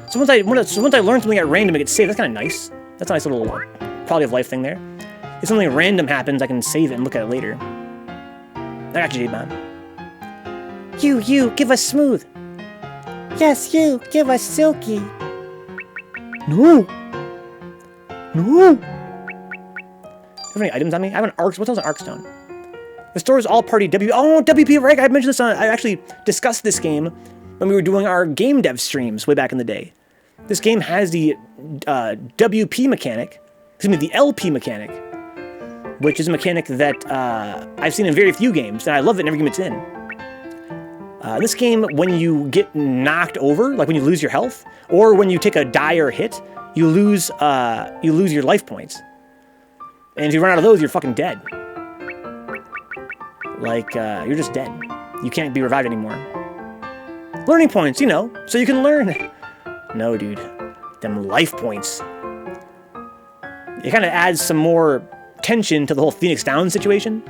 So once I learn something at random, it gets saved. That's kind of nice. That's a nice little quality of life thing there. If something random happens, I can save it and look at it later. I got you, J-Man. You, give us smooth. Yes, you, give us silky. No. Have any items on me? I have an arc. What else is an arc stone? The store is all party WP Reg. I mentioned this I actually discussed this game when we were doing our game dev streams way back in the day. This game has the WP mechanic, the LP mechanic, which is a mechanic that I've seen in very few games, and I love it in every game it's in. This game, when you get knocked over, like when you lose your health, or when you take a dire hit, you lose your life points. And if you run out of those, you're fucking dead. Like, you're just dead. You can't be revived anymore. Learning points, you know, so you can learn. No, dude. Them life points. It kind of adds some more tension to the whole Phoenix Down situation.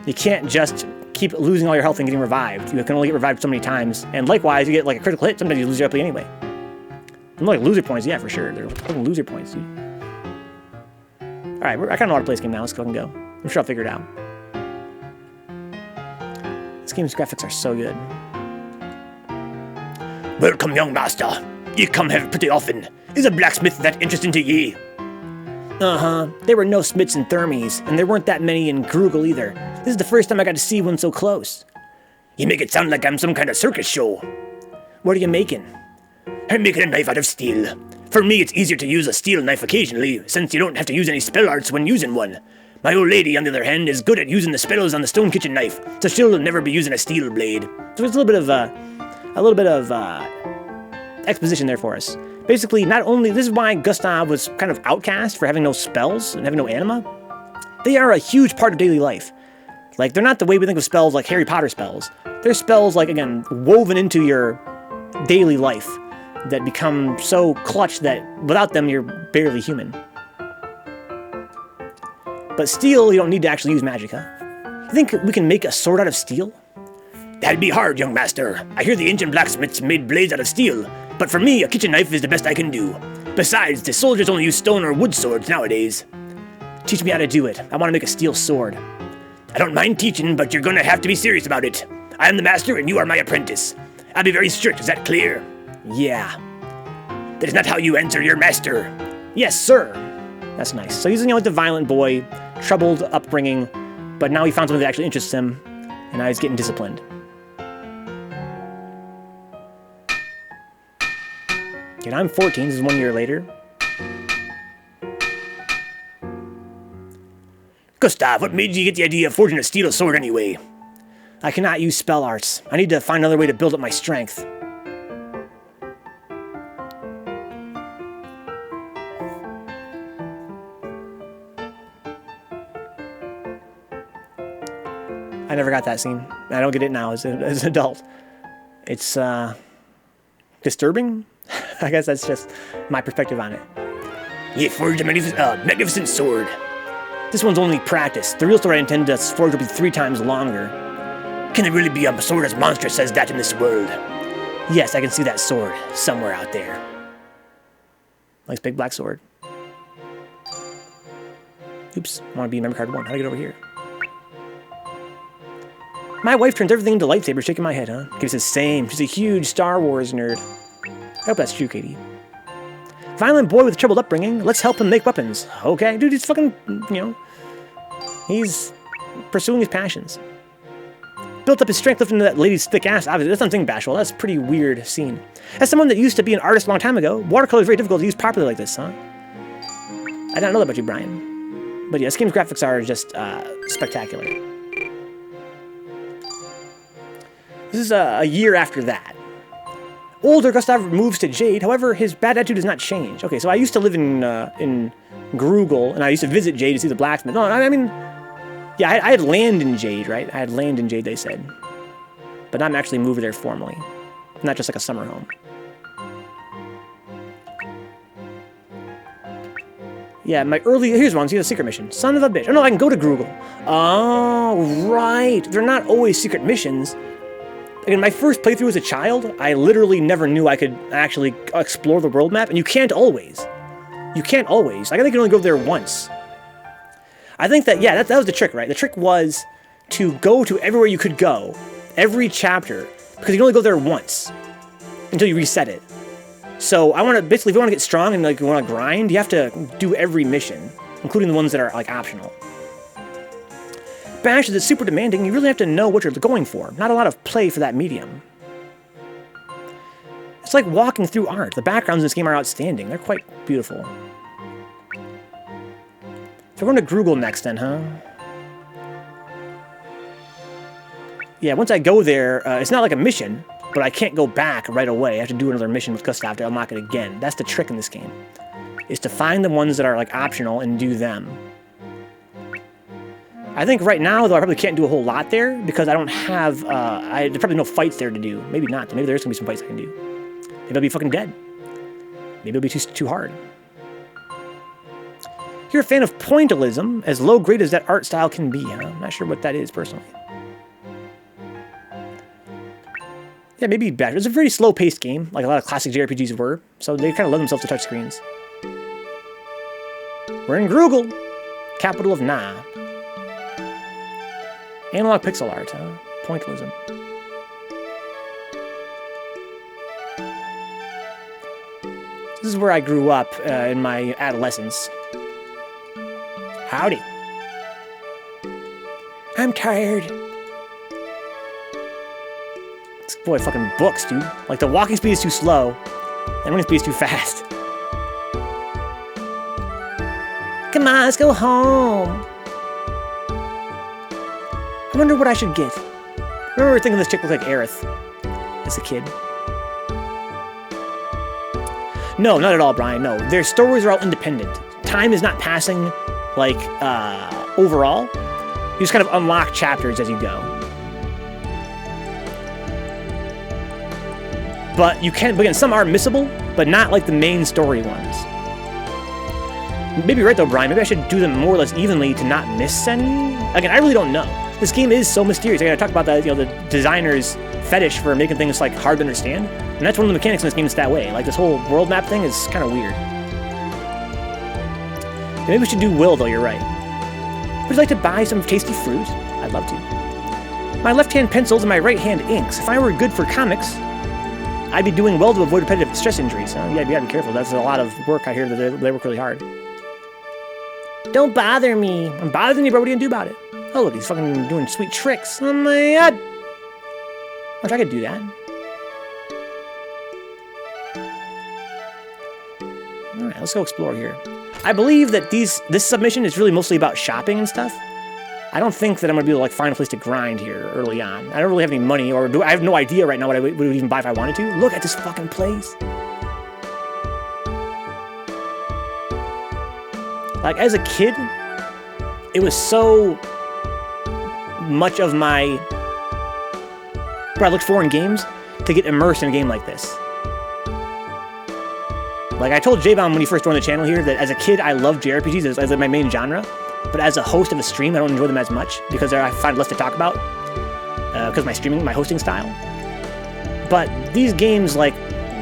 You can't just keep losing all your health and getting revived. You can only get revived so many times. And likewise, you get like a critical hit, sometimes you lose your up anyway. And like loser points, yeah, for sure. They're fucking loser points, dude. Alright, I kind of know how to play this game now. Let's fucking go. I'm sure I'll figure it out. This game's graphics are so good. Welcome, young master. Ye come here pretty often. Is a blacksmith that interesting to ye? Uh-huh. There were no Smiths in Thermes, and there weren't that many in Grugel either. This is the first time I got to see one so close. You make it sound like I'm some kind of circus show. What are you making? I'm making a knife out of steel. For me, it's easier to use a steel knife occasionally, since you don't have to use any spell arts when using one. My old lady, on the other hand, is good at using the spells on the stone kitchen knife, so she'll never be using a steel blade. So there's a little bit of exposition there for us. Basically, not only this is why Gustav was kind of outcast for having no spells and having no anima. They are a huge part of daily life. Like, they're not the way we think of spells like Harry Potter spells. They're spells, like, again, woven into your daily life that become so clutch that without them, you're barely human. But steel, you don't need to actually use magic, huh? You think we can make a sword out of steel? That'd be hard, young master. I hear the ancient blacksmiths made blades out of steel, but for me, a kitchen knife is the best I can do. Besides, the soldiers only use stone or wood swords nowadays. Teach me how to do it. I want to make a steel sword. I don't mind teaching, but you're gonna have to be serious about it. I am the master and you are my apprentice. I'll be very strict, is that clear? Yeah. That is not how you answer your master. Yes, sir. That's nice. So he's, like the violent boy, troubled upbringing, but now he found something that actually interests him, and now he's getting disciplined. And I'm 14, this is 1 year later. Gustav, what made you get the idea of forging a steel sword anyway? I cannot use spell arts. I need to find another way to build up my strength. I never got that scene. I don't get it now as an adult. It's disturbing. I guess that's just my perspective on it. You forged a magnificent sword. This one's only practice. The real sword I intend to forge will be 3 times longer. Can there really be a sword as monstrous as that in this world? Yes, I can see that sword somewhere out there. Nice big black sword. Oops, I want to be memory card 1. How do I get over here? My wife turns everything into lightsabers, shaking my head, huh? Gives the same. She's a huge Star Wars nerd. I hope that's true, Katie. Violent boy with troubled upbringing. Let's help him make weapons. Okay, dude, he's fucking, he's pursuing his passions. Built up his strength lifting that lady's thick ass. Obviously, that's nothing bashful. That's a pretty weird scene. As someone that used to be an artist a long time ago, watercolor is very difficult to use properly like this, huh? I didn't know that about you, Brian. But yeah, this game's graphics are just spectacular. This is a year after that. Older Gustav moves to Jade, however, his bad attitude does not change. Okay, so I used to live in Grugel, and I used to visit Jade to see the blacksmith. No, I mean, yeah, I had land in Jade, right? I had land in Jade, they said. But I'm actually moved there formally. Not just like a summer home. Yeah, here's one, see the secret mission. Son of a bitch. Oh no, I can go to Grugel. Oh, right. They're not always secret missions. In my first playthrough as a child, I literally never knew I could actually explore the world map, and you can't always. You can't always. I think you can only go there once. I think that, yeah, that was the trick, right? The trick was to go to everywhere you could go, every chapter, because you can only go there once until you reset it. So I want to, basically, if you want to get strong and like you want to grind, you have to do every mission, including the ones that are like optional. Bash is super demanding, you really have to know what you're going for. Not a lot of play for that medium. It's like walking through art. The backgrounds in this game are outstanding. They're quite beautiful. So we're going to Grugel next then, huh? Yeah, once I go there, it's not like a mission, but I can't go back right away. I have to do another mission with Gustav to unlock it again. That's the trick in this game, is to find the ones that are like optional and do them. I think right now, though, I probably can't do a whole lot there because I don't have, there's probably no fights there to do. Maybe not. Maybe there's going to be some fights I can do. Maybe I'll be fucking dead. Maybe it'll be too hard. You're a fan of pointillism, as low-grade as that art style can be, huh? I'm not sure what that is, personally. Yeah, maybe better. It's a very slow-paced game, like a lot of classic JRPGs were, so they kind of lend themselves to touchscreens. We're in Grugel, capital of Na. Analog pixel art, huh? Pointillism. This is where I grew up in my adolescence. Howdy. I'm tired. This boy fucking books, dude. Like, the walking speed is too slow, and running speed is too fast. Come on, let's go home. I wonder what I should get. I remember thinking this chick looked like Aerith as a kid. No, not at all, Brian. No, their stories are all independent. Time is not passing like overall. You just kind of unlock chapters as you go. But you can, again, some are missable, but not like the main story ones. Maybe you're right though, Brian. Maybe I should do them more or less evenly to not miss any. Again, I really don't know. This game is so mysterious. I gotta talk about that, the designer's fetish for making things like hard to understand. And that's one of the mechanics in this game that's that way. Like this whole world map thing is kind of weird. Maybe we should do Will though, you're right. Would you like to buy some tasty fruit? I'd love to. My left hand pencils and my right hand inks. If I were good for comics, I'd be doing well to avoid repetitive stress injuries. Yeah, you gotta be careful. That's a lot of work. I hear that they work really hard. Don't bother me. I'm bothering you, bro. What are you gonna do about it? Oh, look, he's fucking doing sweet tricks. Oh my god. I wish I could do that. Alright, let's go explore here. I believe that this submission is really mostly about shopping and stuff. I don't think that I'm gonna be able to like find a place to grind here early on. I don't really have any money, or I have no idea right now what I would even buy if I wanted to. Look at this fucking place. Like, as a kid, it was so much of what I looked for in games to get immersed in a game like this. Like, I told J-Bomb when he first joined the channel here that as a kid, I loved JRPGs as my main genre, but as a host of a stream, I don't enjoy them as much because I find less to talk about because my hosting style. But these games, like,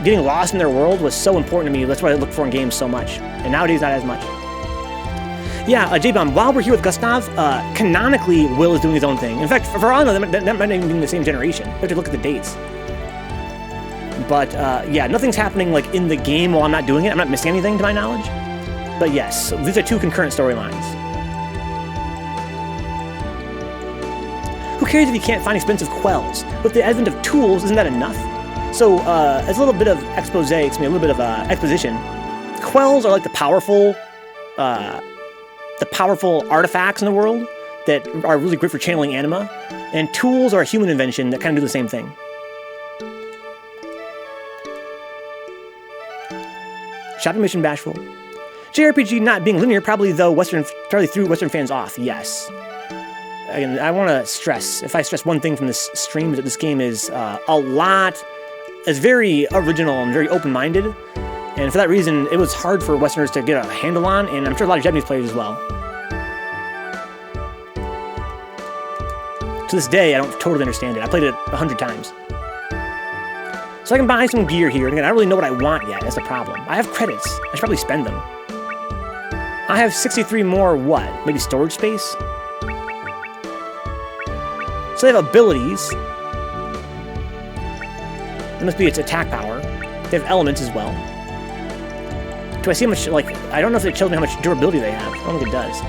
getting lost in their world was so important to me. That's what I look for in games so much. And nowadays, not as much. Yeah, J-Bomb, while we're here with Gustav, canonically, Will is doing his own thing. In fact, for all I know, that might not even be in the same generation. You have to look at the dates. But, yeah, nothing's happening, like, in the game while I'm not doing it. I'm not missing anything, to my knowledge. But yes, these are two concurrent storylines. Who cares if you can't find expensive quells? With the advent of tools, isn't that enough? So, as a little bit of expose, a little bit of exposition, quells are like the powerful artifacts in the world that are really great for channeling anima, and tools are a human invention that kind of do the same thing. Shopping mission bashful. JRPG not being linear probably threw Western fans off, yes. Again, I want to stress, if I stress one thing from this stream, is that this game is is very original and very open-minded. And for that reason, it was hard for Westerners to get a handle on, and I'm sure a lot of Japanese players as well. To this day, I don't totally understand it. I played it 100 times. So I can buy some gear here, and again, I don't really know what I want yet. That's the problem. I have credits. I should probably spend them. I have 63 more what? Maybe storage space? So they have abilities. It must be its attack power. They have elements as well. Do I see how much, like, I don't know if it tells me how much durability they have. I don't think it does.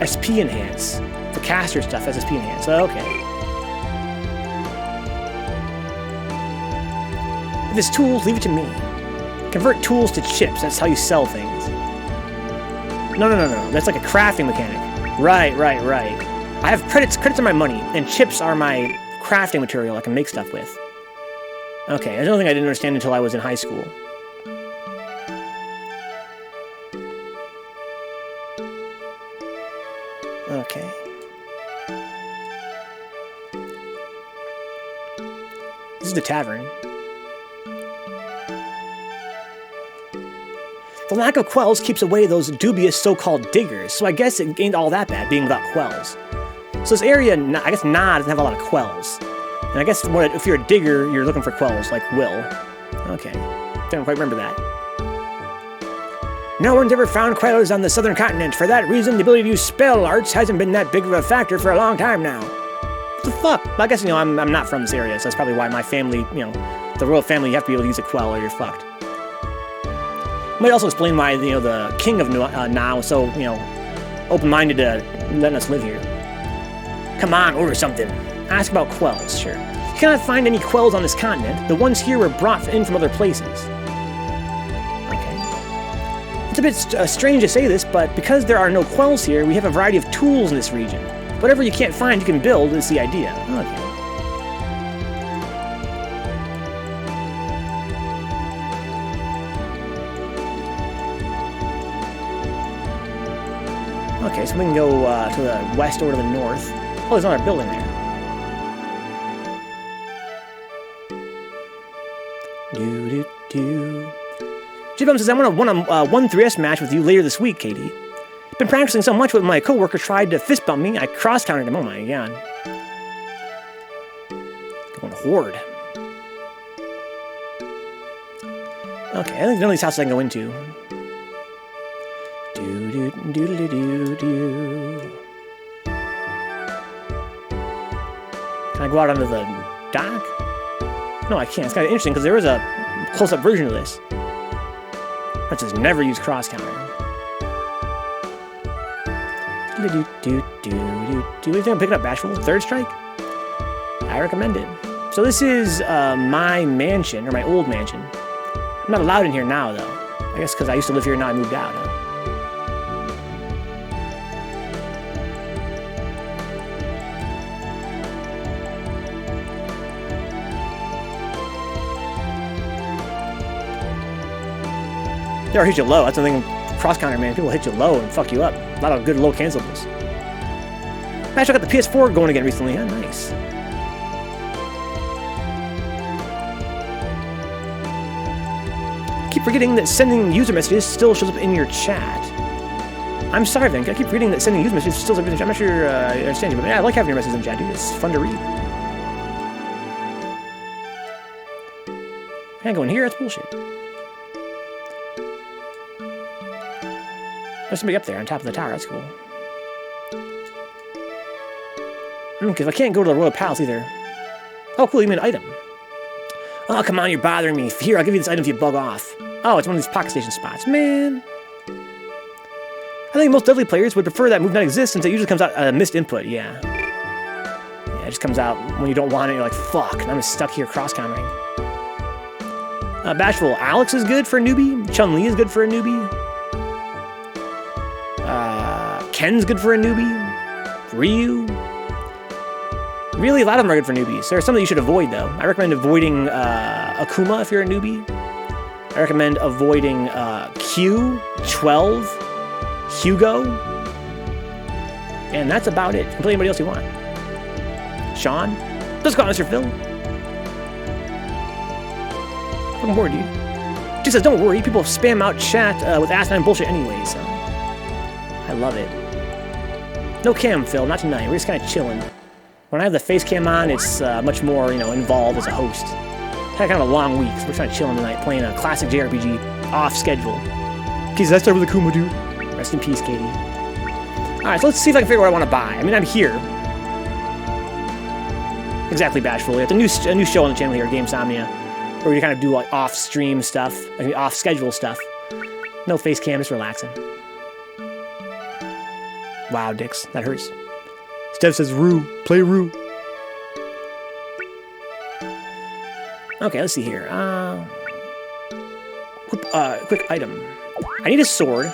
SP enhance. The caster stuff has SP enhance. Okay. If it's tools, leave it to me. Convert tools to chips. That's how you sell things. No. That's like a crafting mechanic. Right. I have credits. Credits are my money, and chips are my crafting material I can make stuff with. Okay, that's another thing I didn't understand until I was in high school. Okay. This is the tavern. The lack of quells keeps away those dubious so-called diggers, so I guess it ain't all that bad being without quells. So this area, I guess Nah doesn't have a lot of quells. And I guess if you're a digger, you're looking for quells, like Will. Okay, didn't quite remember that. No one's ever found quells on the southern continent. For that reason, the ability to use spell arts hasn't been that big of a factor for a long time now. What the fuck? I guess, I'm not from this area, so that's probably why my family, the royal family, you have to be able to use a quell or you're fucked. Might also explain why, the king of now is so, open-minded to letting us live here. Come on, order something. Ask about quells, sure. You cannot find any quells on this continent. The ones here were brought in from other places. Okay. It's a bit strange to say this, but because there are no quells here, we have a variety of tools in this region. Whatever you can't find, you can build is the idea. Okay. Okay, so we can go to the west or to the north. Oh, there's another building there. J-Bum says, I want a 1-3S match with you later this week, Katie. Been practicing so much when my coworker tried to fist bump me, I cross-countered him. Oh my god. Going horde. Okay, I think none of these houses I can go into. Can I go out onto the dock? No, I can't. It's kind of interesting because there is a close-up version of this. That says never use cross-counter. What do you think I'm picking up, Bashful? Third strike? I recommend it. So this is my mansion, or my old mansion. I'm not allowed in here now, though. I guess because I used to live here and now I moved out, huh? They hit you low. That's the thing. Cross counter, man. People hit you low and fuck you up. A lot of good low cancelables. Actually, I got the PS4 going again recently. Huh? Nice. I keep forgetting that sending user messages still shows up in your chat. I'm sorry, Vink. I keep forgetting that sending user messages still shows up in your chat. I'm not sure I understand you, but yeah, I like having your messages in chat, dude. It's fun to read. Can't go in here. That's bullshit. There's somebody up there on top of the tower. That's cool. Because I can't go to the Royal Palace either. Oh, cool. You mean an item. Oh, come on. You're bothering me. Here, I'll give you this item if you bug off. Oh, it's one of these pocket station spots. Man. I think most Dudley players would prefer that move not exist since it usually comes out missed input. Yeah. Yeah, it just comes out when you don't want it. You're like, fuck. And I'm just stuck here cross-countering. Bashful. Alex is good for a newbie. Chun-Li is good for a newbie. Ken's good for a newbie. Ryu. Really, a lot of them are good for newbies. There are some that you should avoid, though. I recommend avoiding Akuma if you're a newbie. I recommend avoiding Q, 12, Hugo. And that's about it. You can play anybody else you want. Sean? Let's go on, Mr. Phil. I'm bored, dude. She says, don't worry. People spam out chat with asinine bullshit anyway, so... I love it. No cam, Phil. Not tonight. We're just kind of chilling. When I have the face cam on, it's much more, involved as a host. Had kind of a long week, so we're trying to chill tonight, playing a classic JRPG off schedule. Keys, I start with Akuma, dude. Rest in peace, Katie. Alright, so let's see if I can figure out what I want to buy. I mean, I'm here. Exactly, Bashful. It's a new show on the channel here, Gamesomnia, where we kind of do like off-stream stuff, like off-schedule stuff. No face cam, just relaxing. Wow, Dix, that hurts. Steph says, Rue, play Rue. Okay, let's see here. Quick item. I need a sword.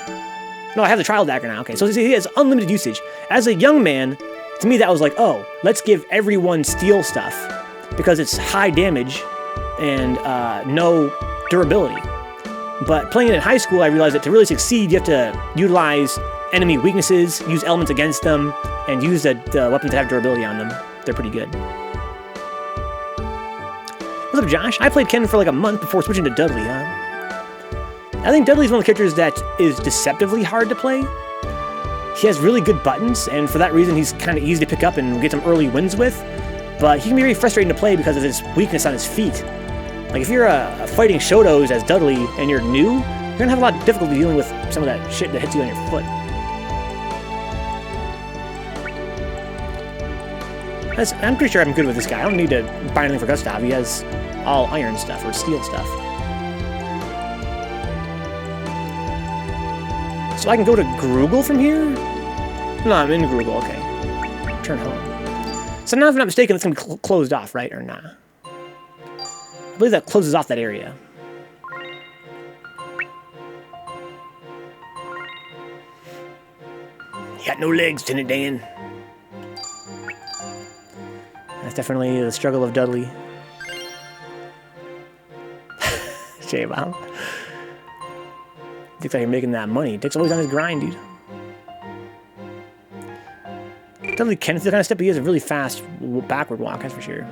No, I have the trial dagger now. Okay, so he has unlimited usage. As a young man, to me that was like, oh, let's give everyone steel stuff because it's high damage and no durability. But playing it in high school, I realized that to really succeed, you have to utilize enemy weaknesses, use elements against them, and use the weapons that have durability on them. They're pretty good. What's up, Josh? I played Ken for like a month before switching to Dudley, huh? I think Dudley's one of the characters that is deceptively hard to play. He has really good buttons, and for that reason, he's kind of easy to pick up and get some early wins with. But he can be very frustrating to play because of his weakness on his feet. Like, if you're fighting Shotos as Dudley and you're new, you're gonna have a lot of difficulty dealing with some of that shit that hits you on your foot. I'm pretty sure I'm good with this guy. I don't need to buy anything for Gustav. He has all iron stuff or steel stuff. So I can go to Grugel from here? No, I'm in Grugel. Okay. Turn home. So now, if I'm not mistaken, it's going to be closed off, right? Or not? I believe that closes off that area. You got no legs, Lieutenant Dan. That's definitely the struggle of Dudley. J-Bomb. Looks like you're making that money. Dick's always on his grind, dude. Definitely can feel kind of step, but he has a really fast backward walk, that's for sure.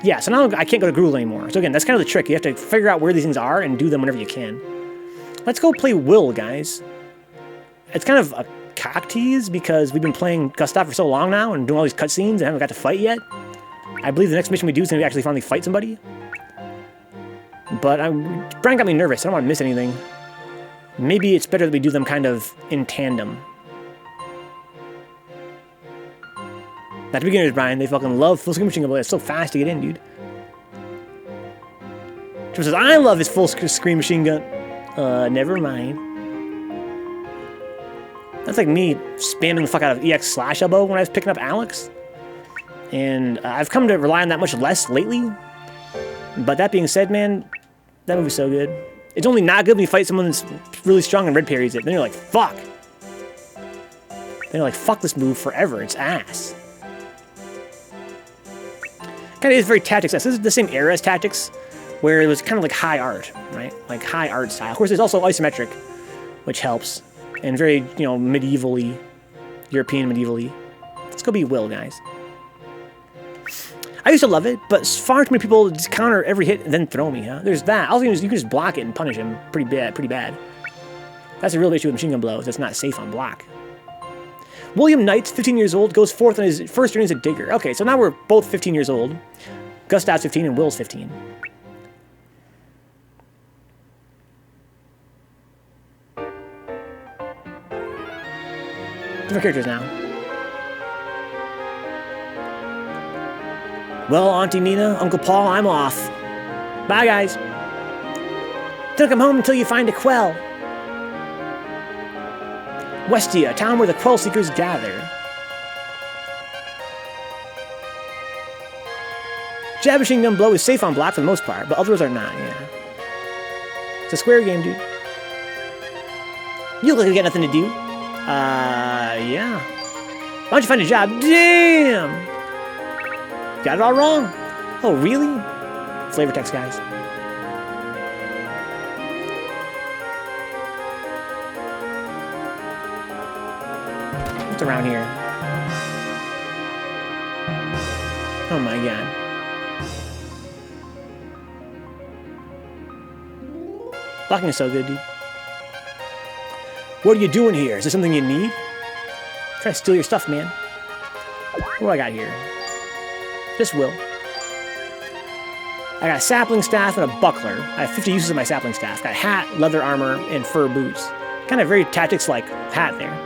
Yeah, so now I can't go to Gruul anymore. So again, that's kind of the trick. You have to figure out where these things are and do them whenever you can. Let's go play Will, guys. It's kind of a cock tease because we've been playing Gustav for so long now and doing all these cutscenes and haven't got to fight yet. I believe the next mission we do is going to actually finally fight somebody. But Brian got me nervous. I don't want to miss anything. Maybe it's better that we do them kind of in tandem. Not to beginners, Brian. They fucking love full screen machine gun. It's so fast to get in, dude. Trevor says, I love his full screen machine gun. Never mind. That's like me spamming the fuck out of EX/elbow when I was picking up Alex. And I've come to rely on that much less lately. But that being said, man, that movie's so good. It's only not good when you fight someone that's really strong and red parries it. Then you're like, fuck. Then you're like, fuck this move forever. It's ass. Kind of is very Tactics. This is the same era as Tactics, where it was kind of like high art, right? Like high art style. Of course, there's also isometric, which helps, and very, you know, medievally, European medievally. Let's go be Will, guys. I used to love it, but far too many people just counter every hit and then throw me, huh? There's that. Also, you can just block it and punish him pretty bad. That's a real issue with machine gun blows. It's not safe on block. William Knight, 15 years old, goes forth on his first journey as a digger. Okay, so now we're both 15 years old. Gustav's 15 and Will's 15. Different characters now. Well, Auntie Nina, Uncle Paul, I'm off. Bye, guys. Don't come home until you find a quell. Westia, a town where the Quell Seekers gather. Jab Machine Gun Blow is safe on block for the most part, but others are not, yeah. It's a Square game, dude. You look like you got nothing to do. Yeah. Why don't you find a job? Damn! Got it all wrong. Oh, really? Flavor text, guys. What's around here? Oh my god. Blocking is so good, dude. What are you doing here? Is this something you need? I'm trying to steal your stuff, man. What do I got here? Just Will. I got a sapling staff and a buckler. I have 50 uses of my sapling staff. Got a hat, leather armor, and fur boots. Kind of very Tactics-like hat there.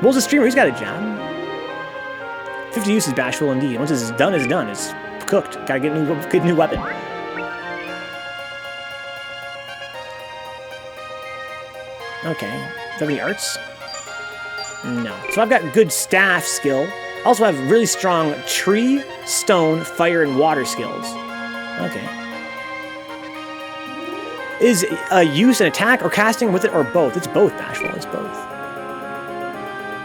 Will's a streamer. He's got a job. 50 uses bashful indeed. Once it's done, it's done. It's cooked. Gotta get a new weapon. Okay. Do I have any arts? No. So I've got good staff skill. I also have really strong tree, stone, fire, and water skills. Okay. Is use an attack or casting with it or both? It's both, Bashful. It's both.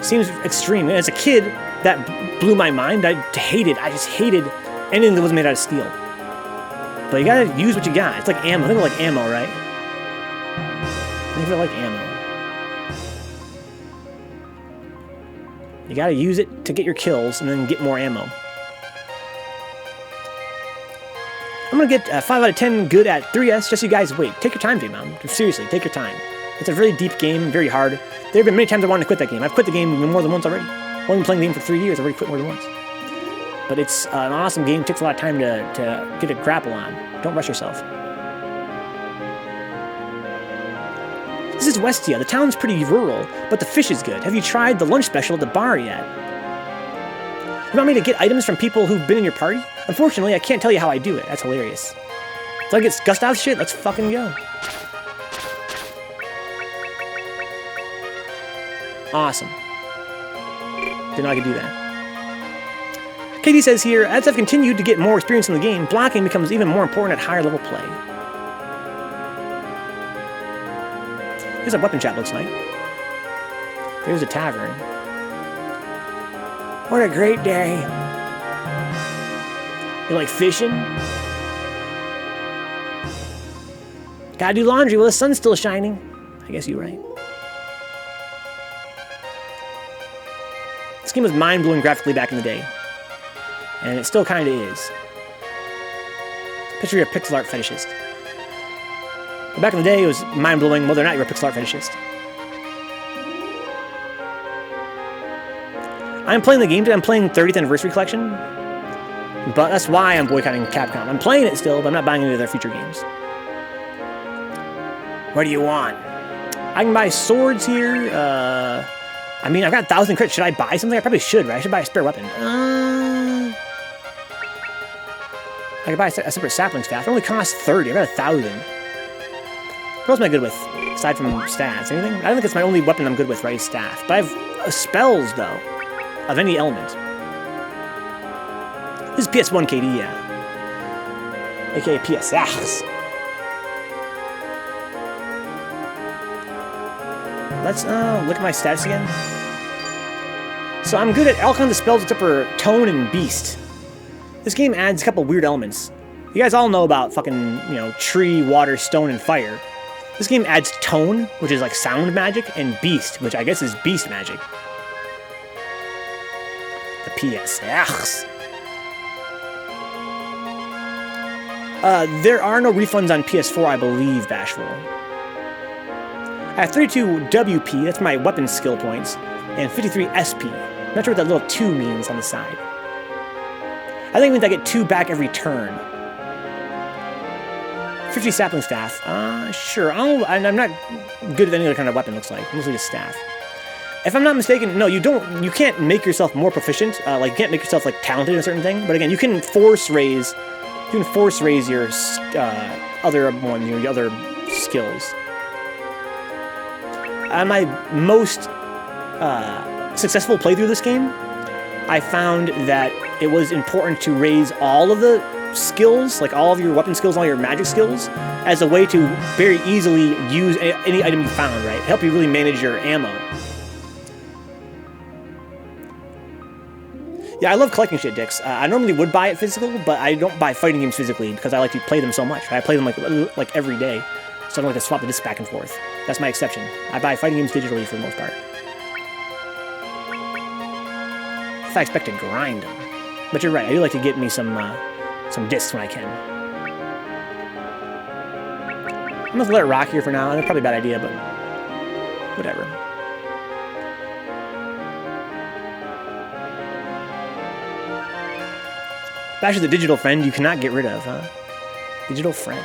Seems extreme. As a kid, that blew my mind. I just hated anything that wasn't made out of steel. But you gotta use what you got. It's like ammo. Think of like ammo, right? Think of it like ammo. You gotta use it to get your kills and then get more ammo. I'm gonna get 5 out of 10 good at 3S, just so you guys wait. Take your time, J-Mom. Seriously, take your time. It's a really deep game, very hard. There have been many times I wanted to quit that game. I've quit the game more than once already. I've only been playing the game for 3 years, I've already quit more than once. But it's an awesome game, it takes a lot of time to get a grapple on. Don't rush yourself. This is Westia. The town's pretty rural, but the fish is good. Have you tried the lunch special at the bar yet? You want me to get items from people who've been in your party? Unfortunately, I can't tell you how I do it. That's hilarious. So I get Gustav's shit? Let's fucking go. Awesome. Didn't know I could do that. Katie says here, as I've continued to get more experience in the game, blocking becomes even more important at higher level play. Here's what weapon chat looks like. There's a tavern. What a great day. You like fishing? Gotta do laundry while the sun's still shining. I guess you're right. game was mind-blowing graphically back in the day. And it still kind of is. Picture you're a pixel art fetishist. But back in the day, it was mind-blowing whether or not you're a pixel art fetishist. I'm playing the game today. I'm playing 30th Anniversary Collection. But that's why I'm boycotting Capcom. I'm playing it still, but I'm not buying any of their future games. What do you want? I can buy swords here. I mean, I've got 1,000 crits. Should I buy something? I probably should, right? I should buy a spare weapon. I could buy a separate sapling staff. It only costs 30. I've got 1,000. What else am I good with? Aside from stats. Anything? I don't think it's my only weapon I'm good with, right? Staff. But I have spells, though. Of any element. This is PS1 KD, yeah. AKA PSX. Let's look at my stats again. So I'm good at all kinds of spells except for Tone and Beast. This game adds a couple weird elements. You guys all know about fucking, you know, tree, water, stone, and fire. This game adds Tone, which is like sound magic, and Beast, which I guess is beast magic. The PSX. There are no refunds on PS4, I believe, Bashful. I have 32 WP, that's my weapon skill points, and 53 SP. I'm not sure what that little 2 means on the side. I think it means I get 2 back every turn. 50 sapling staff. Sure. I'm not good at any other kind of weapon, looks like. Mostly just staff. If I'm not mistaken, no, you can't make yourself more proficient. Like, you can't make yourself, like, talented in a certain thing. But again, you can force raise your other skills. On my most successful playthrough of this game, I found that it was important to raise all of the skills, like all of your weapon skills, all your magic skills, as a way to very easily use any item you found, right? Help you really manage your ammo. Yeah, I love collecting shit, Dix. I normally would buy it physical, but I don't buy fighting games physically because I like to play them so much. Right? I play them like every day, so I don't like to swap the discs back and forth. That's my exception. I buy fighting games digitally for the most part. If I expect to grind them. But you're right, I do like to get me some discs when I can. I'm gonna let it rock here for now. That's probably a bad idea, but whatever. Bash is the digital friend you cannot get rid of, huh? Digital friend.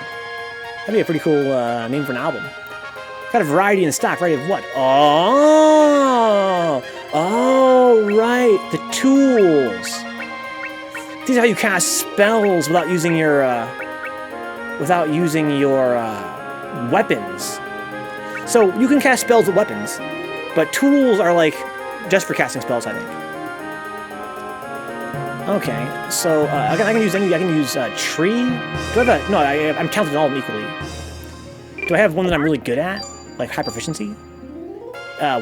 That'd be a pretty cool name for an album. Got a variety in stock. Variety of what? Oh, right. The tools. These are how you cast spells without using your weapons. So you can cast spells with weapons, but tools are like just for casting spells, I think. Okay, so I can use any. I can use tree. Do I have a? No, I'm talented in all of them equally. Do I have one that I'm really good at, like high proficiency?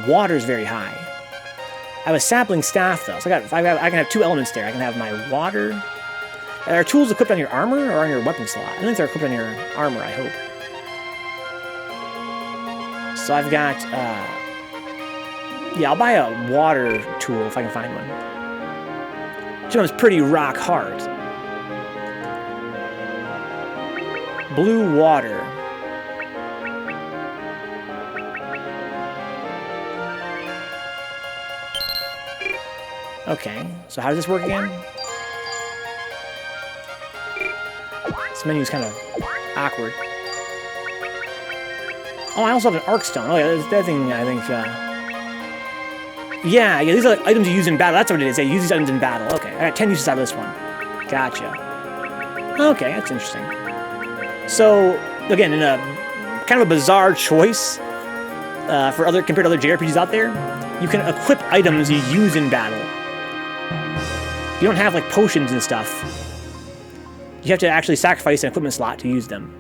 Water is very high. I have a sapling staff though, so I can have 2 elements there. I can have my water. Are tools equipped on your armor or on your weapon slot? I think they're equipped on your armor. I hope. So I've got. Yeah, I'll buy a water tool if I can find one. This one's pretty rock hard. Blue water. Okay, so how does this work again? This menu's kind of awkward. Oh, I also have an arc stone. Oh yeah, that thing, I think, Yeah, these are items you use in battle. That's what it is. Yeah, you use these items in battle. Okay, I got 10 uses out of this one. Gotcha. Okay, that's interesting. So, again, in a kind of a bizarre choice compared to other JRPGs out there, you can equip items you use in battle. You don't have, like, potions and stuff. You have to actually sacrifice an equipment slot to use them.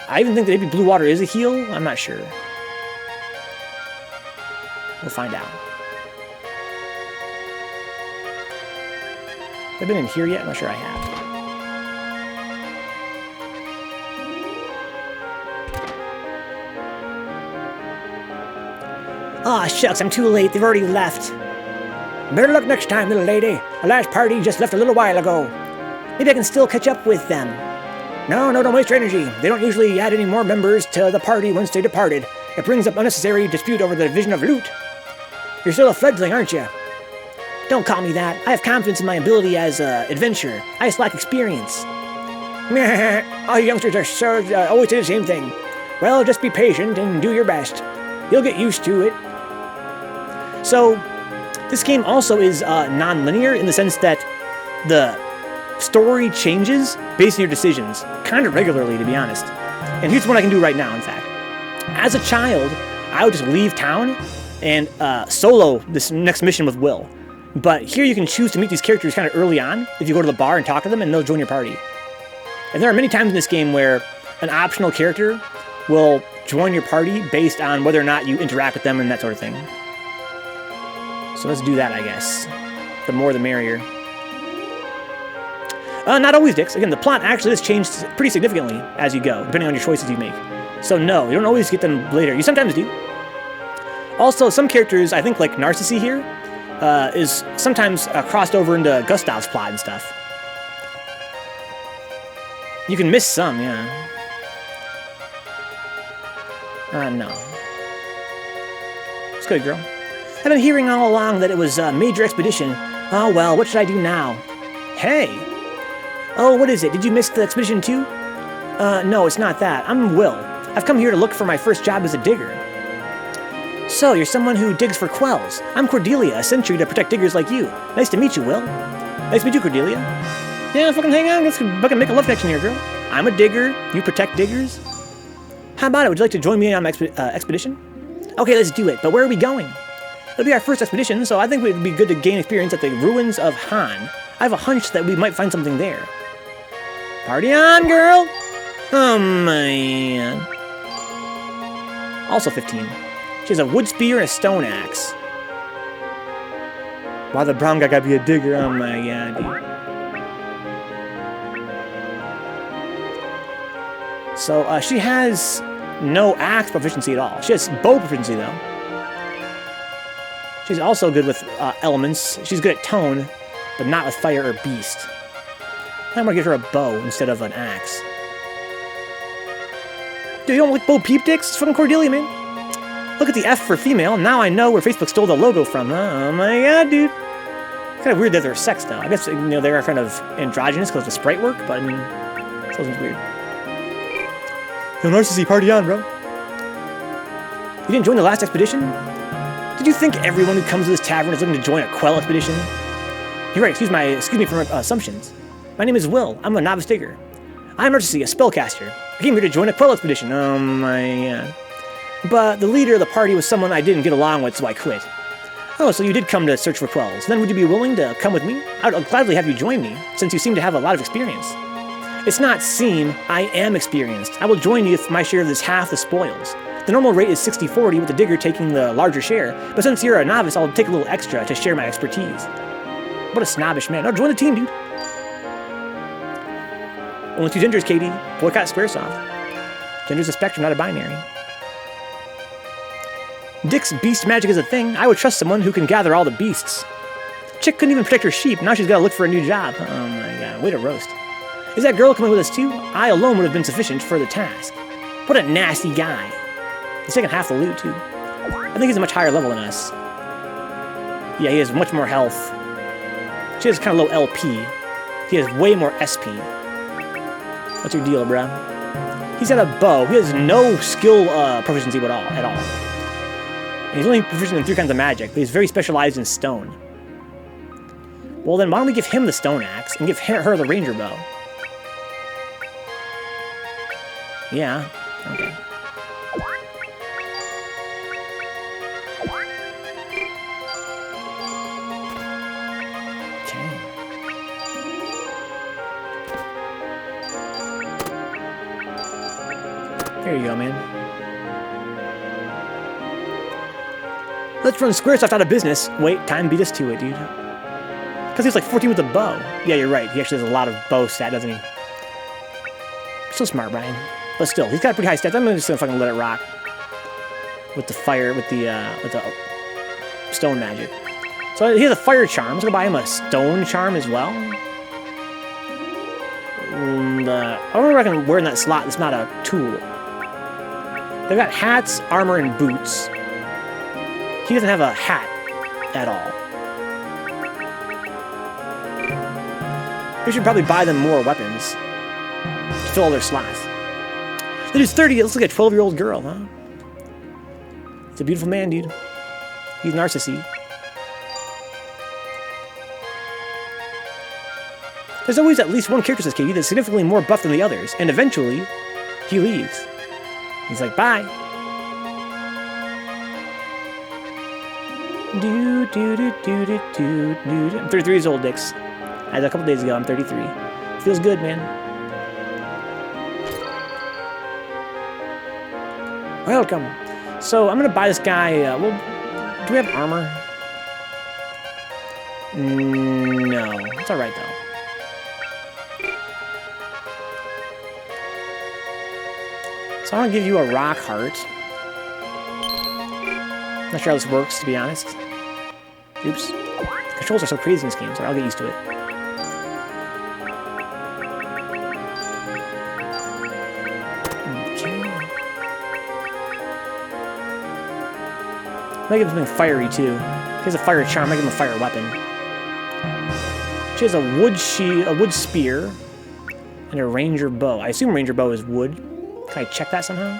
I even think that maybe blue water is a heal. I'm not sure. We'll find out. Have I been in here yet? I'm not sure I have. Aw, shucks, I'm too late. They've already left. Better luck next time, little lady. The last party just left a little while ago. Maybe I can still catch up with them. No, don't waste your energy. They don't usually add any more members to the party once they departed. It brings up unnecessary dispute over the division of loot. You're still a fledgling, aren't you? Don't call me that. I have confidence in my ability as an adventurer. I just lack experience. All you youngsters are so always do the same thing. Well, just be patient and do your best. You'll get used to it. So, this game also is non-linear in the sense that the story changes based on your decisions, kind of regularly, to be honest. And here's what I can do right now, in fact. As a child, I would just leave town and solo this next mission with Will. But here you can choose to meet these characters kind of early on, if you go to the bar and talk to them, and they'll join your party. And there are many times in this game where an optional character will join your party based on whether or not you interact with them and that sort of thing. So let's do that, I guess. The more the merrier. Not always, Dix. Again, the plot actually has changed pretty significantly as you go, depending on your choices you make. So no, you don't always get them later. You sometimes do. Also, some characters, I think like Narcissi here, is sometimes crossed over into Gustav's plot and stuff. You can miss some, yeah. No. It's good, girl. I've been hearing all along that it was a major expedition. Oh well, what should I do now? Hey! Oh, what is it? Did you miss the expedition too? No, it's not that. I'm Will. I've come here to look for my first job as a digger. So, you're someone who digs for quells. I'm Cordelia, a sentry to protect diggers like you. Nice to meet you, Will. Nice to meet you, Cordelia. Yeah, fucking hang on. Let's fucking make a love connection here, girl. I'm a digger. You protect diggers. How about it? Would you like to join me on my expedition? Okay, let's do it. But where are we going? It'll be our first expedition, so I think it would be good to gain experience at the ruins of Han. I have a hunch that we might find something there. Party on, girl! Oh, man. Also 15. She has a wood spear and a stone axe. Why the brown guy gotta be a digger? Oh my god, dude. So, she has no axe proficiency at all. She has bow proficiency, though. She's also good with elements. She's good at tone, but not with fire or beast. I'm gonna give her a bow instead of an axe. Dude, you don't like Bo Peep Dicks? It's fucking Cordelia, man. Look at the F for female. Now I know where Facebook stole the logo from. Oh my god, dude. It's kind of weird that they're sex, though. I guess, you know, they are kind of androgynous because of the sprite work, but I mean, it still seems weird. Yo, Narcissi, party on, bro. You didn't join the last expedition? Did you think everyone who comes to this tavern is looking to join a quell expedition? You're right, excuse me for my assumptions. My name is Will. I'm a novice digger. I'm Narcissi, a spellcaster. I came here to join a quell expedition. Oh my god. But the leader of the party was someone I didn't get along with, so I quit. Oh, so you did come to search for quells. Then would you be willing to come with me? I'd gladly have you join me, since you seem to have a lot of experience. It's not seem, I am experienced. I will join you with my share of this half the spoils. The normal rate is 60-40 with the digger taking the larger share, but since you're a novice, I'll take a little extra to share my expertise. What a snobbish man. No, join the team, dude. Only two genders, Katie. Boycott Squaresoft. Gender's a spectrum, not a binary. Dick's beast magic is a thing. I would trust someone who can gather all the beasts. Chick couldn't even protect her sheep. Now she's got to look for a new job. Oh my god, way to roast. Is that girl coming with us too? I alone would have been sufficient for the task. What a nasty guy. He's taking half the loot too. I think he's a much higher level than us. Yeah, he has much more health. She has kind of low LP. He has way more SP. What's your deal, bruh? He's got a bow. He has no skill proficiency at all. And he's only proficient in 3 kinds of magic, but he's very specialized in stone. Well then, why don't we give him the stone axe and give her the ranger bow? Yeah, okay. There you go, man. Let's run Squaresoft out of business. Wait, time beat us to it, dude. Because he's like 14 with a bow. Yeah, you're right. He actually has a lot of bow stat, doesn't he? So smart, Brian. But still, he's got pretty high stats. I'm just gonna fucking let it rock. with the fire, with the stone magic. So he has a fire charm. Let's go buy him a stone charm as well. And, I don't know if I can wear in that slot. It's not a tool. They've got hats, armor, and boots. He doesn't have a hat at all. We should probably buy them more weapons to fill all their slots. The dude's 30. It looks like a 12-year-old girl, huh? It's a beautiful man, dude. He's narcissy. There's always at least one character in this KD that's significantly more buff than the others, and eventually, he leaves. He's like, bye. I'm 33 years old, Dix. As a couple days ago, I'm 33. Feels good, man. Welcome. So, I'm gonna buy this guy, well, do we have armor? No. It's alright, though. So I'm gonna give you a rock heart. Not sure how this works, to be honest. Oops. The controls are so crazy in this game, so I'll get used to it. Okay. I might give him something fiery too. He has a fire charm, I might give him a fire weapon. She has a wood spear, and a ranger bow. I assume ranger bow is wood. Can I check that somehow?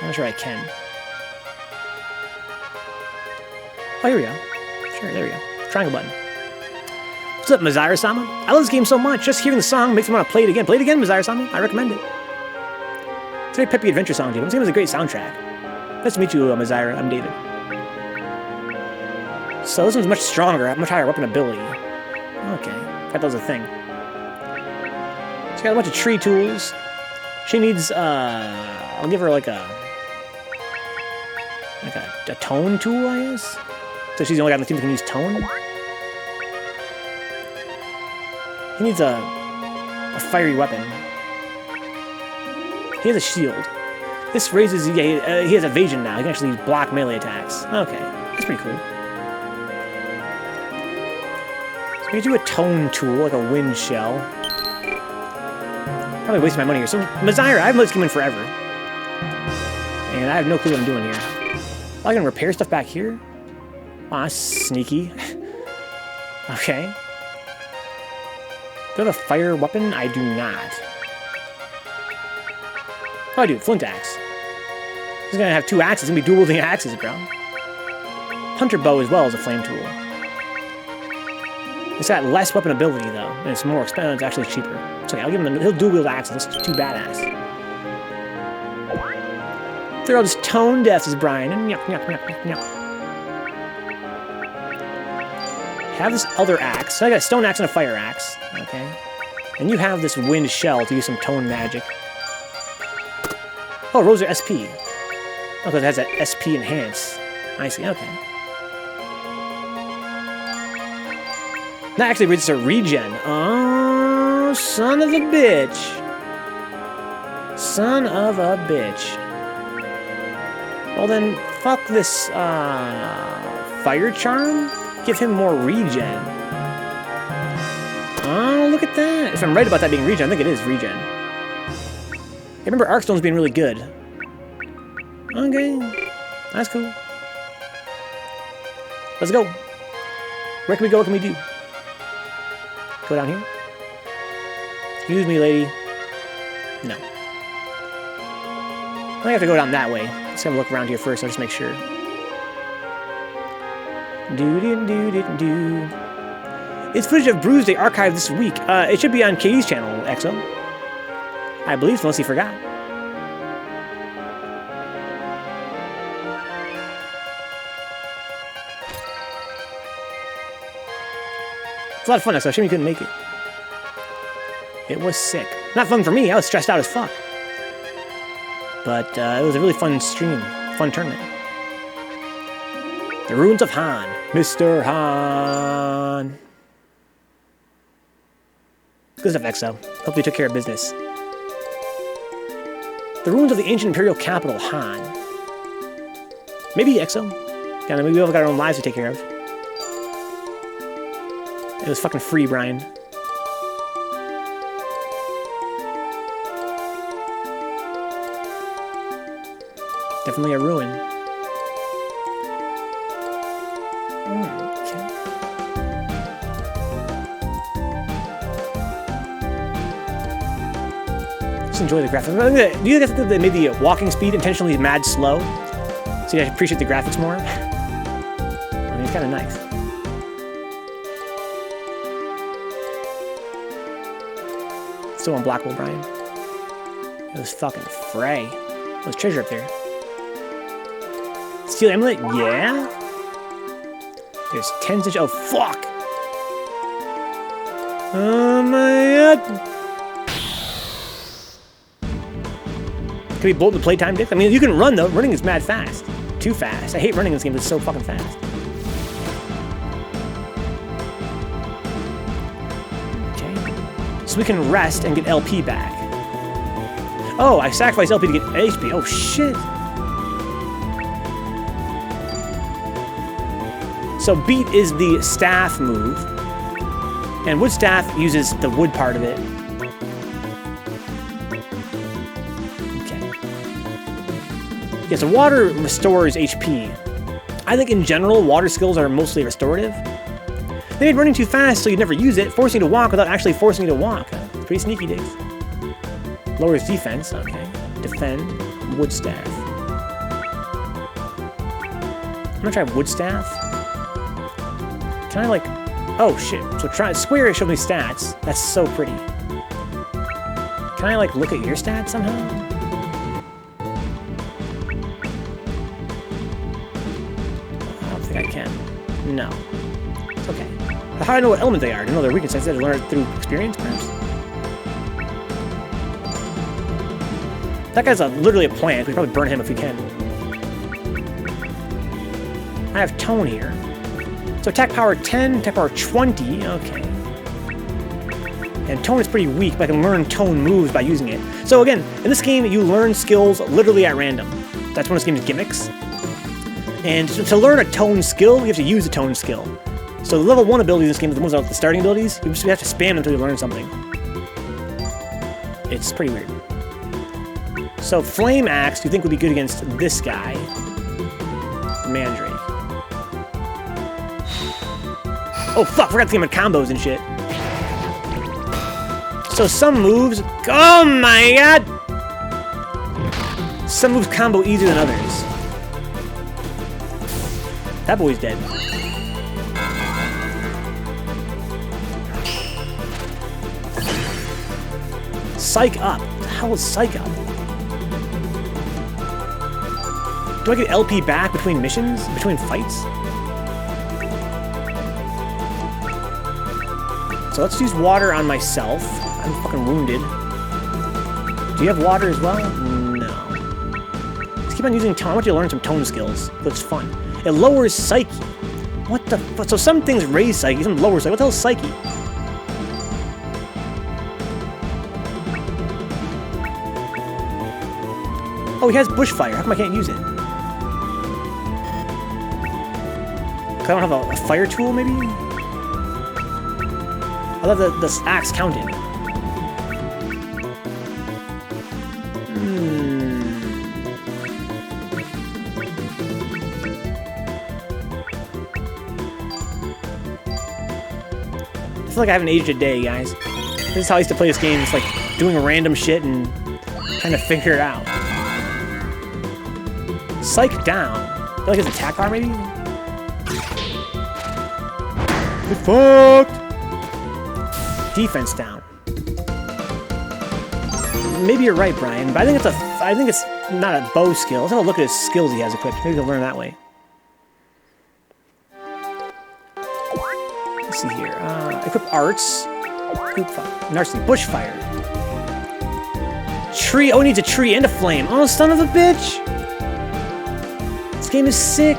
I'm not sure I can. Oh, here we go. Sure, there we go. Triangle button. What's up, Mazira-sama? I love this game so much. Just hearing the song makes me want to play it again. Play it again, Mazira-sama. I recommend it. It's a very peppy adventure song, dude. This game has a great soundtrack. Nice to meet you, Mazira. I'm David. So this one's much stronger, much higher weapon ability. Okay. I thought that was a thing. She's got a bunch of tree tools. She needs, I'll give her like a tone tool, I guess? So she's the only guy on the team that can use tone? He needs a fiery weapon. He has a shield. This raises, yeah, he has evasion now. He can actually block melee attacks. Okay, that's pretty cool. So we can do a tone tool, like a wind shell. Probably wasting my money here. So, Mazira, I haven't played this game in forever. And I have no clue what I'm doing here. Oh, I can repair stuff back here? Aw, that's sneaky. Okay. Do I have a fire weapon? I do not. Oh, I do. Flint axe. He's gonna have two axes. It's gonna be dual-wielding axes, bro. Hunter bow as well as a flame tool. It's got less weapon ability, though. And it's more expensive. It's actually cheaper. So, yeah, I'll give him he'll dual-wield axes. That's too badass. They're all just tone deaths, says Brian. And yup, yup, yup, yup, yup. Have this other axe. So I got a stone axe and a fire axe. Okay. And you have this wind shell to use some tone magic. Oh, Rose are SP. Oh, because it has that SP enhance. I see, okay. That actually raises a regen. Oh, son of a bitch. Son of a bitch. Well then, fuck this, fire charm? Give him more regen. Oh, look at that. If I'm right about that being regen, I think it is regen. I remember Arcstone's being really good. Okay, that's cool. Let's go. Where can we go? What can we do? Go down here? Excuse me, lady. No. I think I have to go down that way. Let's have a look around here first. I'll just make sure. Do. It's footage of Bruise they archived this week. It should be on Katie's channel, Exo. I believe, unless he forgot. It's a lot of fun, Exo. Shame you couldn't make it. It was sick. Not fun for me. I was stressed out as fuck. But it was a really fun stream. Fun tournament. The Ruins of Han. Mr. Han. Good stuff, Exo. Hope you took care of business. The ruins of the ancient imperial capital, Han. Maybe Exo. Yeah, maybe we've got our own lives to take care of. It was fucking free, Brian. Definitely a ruin. Okay. Just enjoy the graphics. Do you guys think that they made the walking speed intentionally mad slow? So you guys appreciate the graphics more? I mean, it's kind of nice. Still on Blackwell, Brian. It was fucking fray. There's treasure up there. Steel amulet? Yeah? There's 10 stitch. Oh, fuck! Oh my god! Can we blow up the playtime dick? I mean, you can run though. Running is mad fast. Too fast. I hate running in this game, but it's so fucking fast. Okay. So we can rest and get LP back. Oh, I sacrificed LP to get HP. Oh, shit. So beat is the staff move, and wood staff uses the wood part of it. Okay. Yeah, so water restores HP. I think in general, water skills are mostly restorative. They made running too fast so you'd never use it, forcing you to walk without actually forcing you to walk. It's pretty sneaky, digs. Lowers defense, okay. Defend, wood staff. I'm gonna try wood staff. Can I, like... Oh, shit. So Square showed me stats. That's so pretty. Can I, like, look at your stats somehow? I don't think I can. No. It's okay. How do I know what element they are? I know their weaknesses. I had to learn it through experience, perhaps? That guy's literally a plant. We should probably burn him if we can. I have tone here. So attack power 10, attack power 20, okay. And tone is pretty weak, but I can learn tone moves by using it. So again, in this game, you learn skills literally at random. That's one of this game's gimmicks. And to learn a tone skill, you have to use a tone skill. So the level 1 abilities in this game are the ones that are the starting abilities. You just have to spam until you learn something. It's pretty weird. So Flame Axe, do you think would be good against this guy? The Mandrake. Oh fuck, forgot to get my combos and shit. So some moves... Oh my god! Some moves combo easier than others. That boy's dead. Psych up. What the hell is Psych up? Do I get LP back between missions? Between fights? So let's use water on myself. I'm fucking wounded. Do you have water as well? No. Let's keep on using tone. I want you to learn some tone skills. Looks fun. It lowers Psyche. What the fuck? So some things raise Psyche, some lower Psyche. What the hell is Psyche? Oh, he has Bushfire. How come I can't use it? 'Cause I don't have a fire tool, maybe? I love the axe counted. I feel like I haven't aged a day, guys. This is how I used to play this game. It's like doing random shit and trying to figure it out. Psych down. I feel like his attack power, maybe? Get fucked! Defense down. Maybe you're right, Brian, but I think it's not a bow skill. Let's have a look at his skills he has equipped. Maybe we'll learn that way. Let's see here. Equip arts. Narcy, bushfire. Tree. Oh, it needs a tree and a flame. Oh, son of a bitch! This game is sick.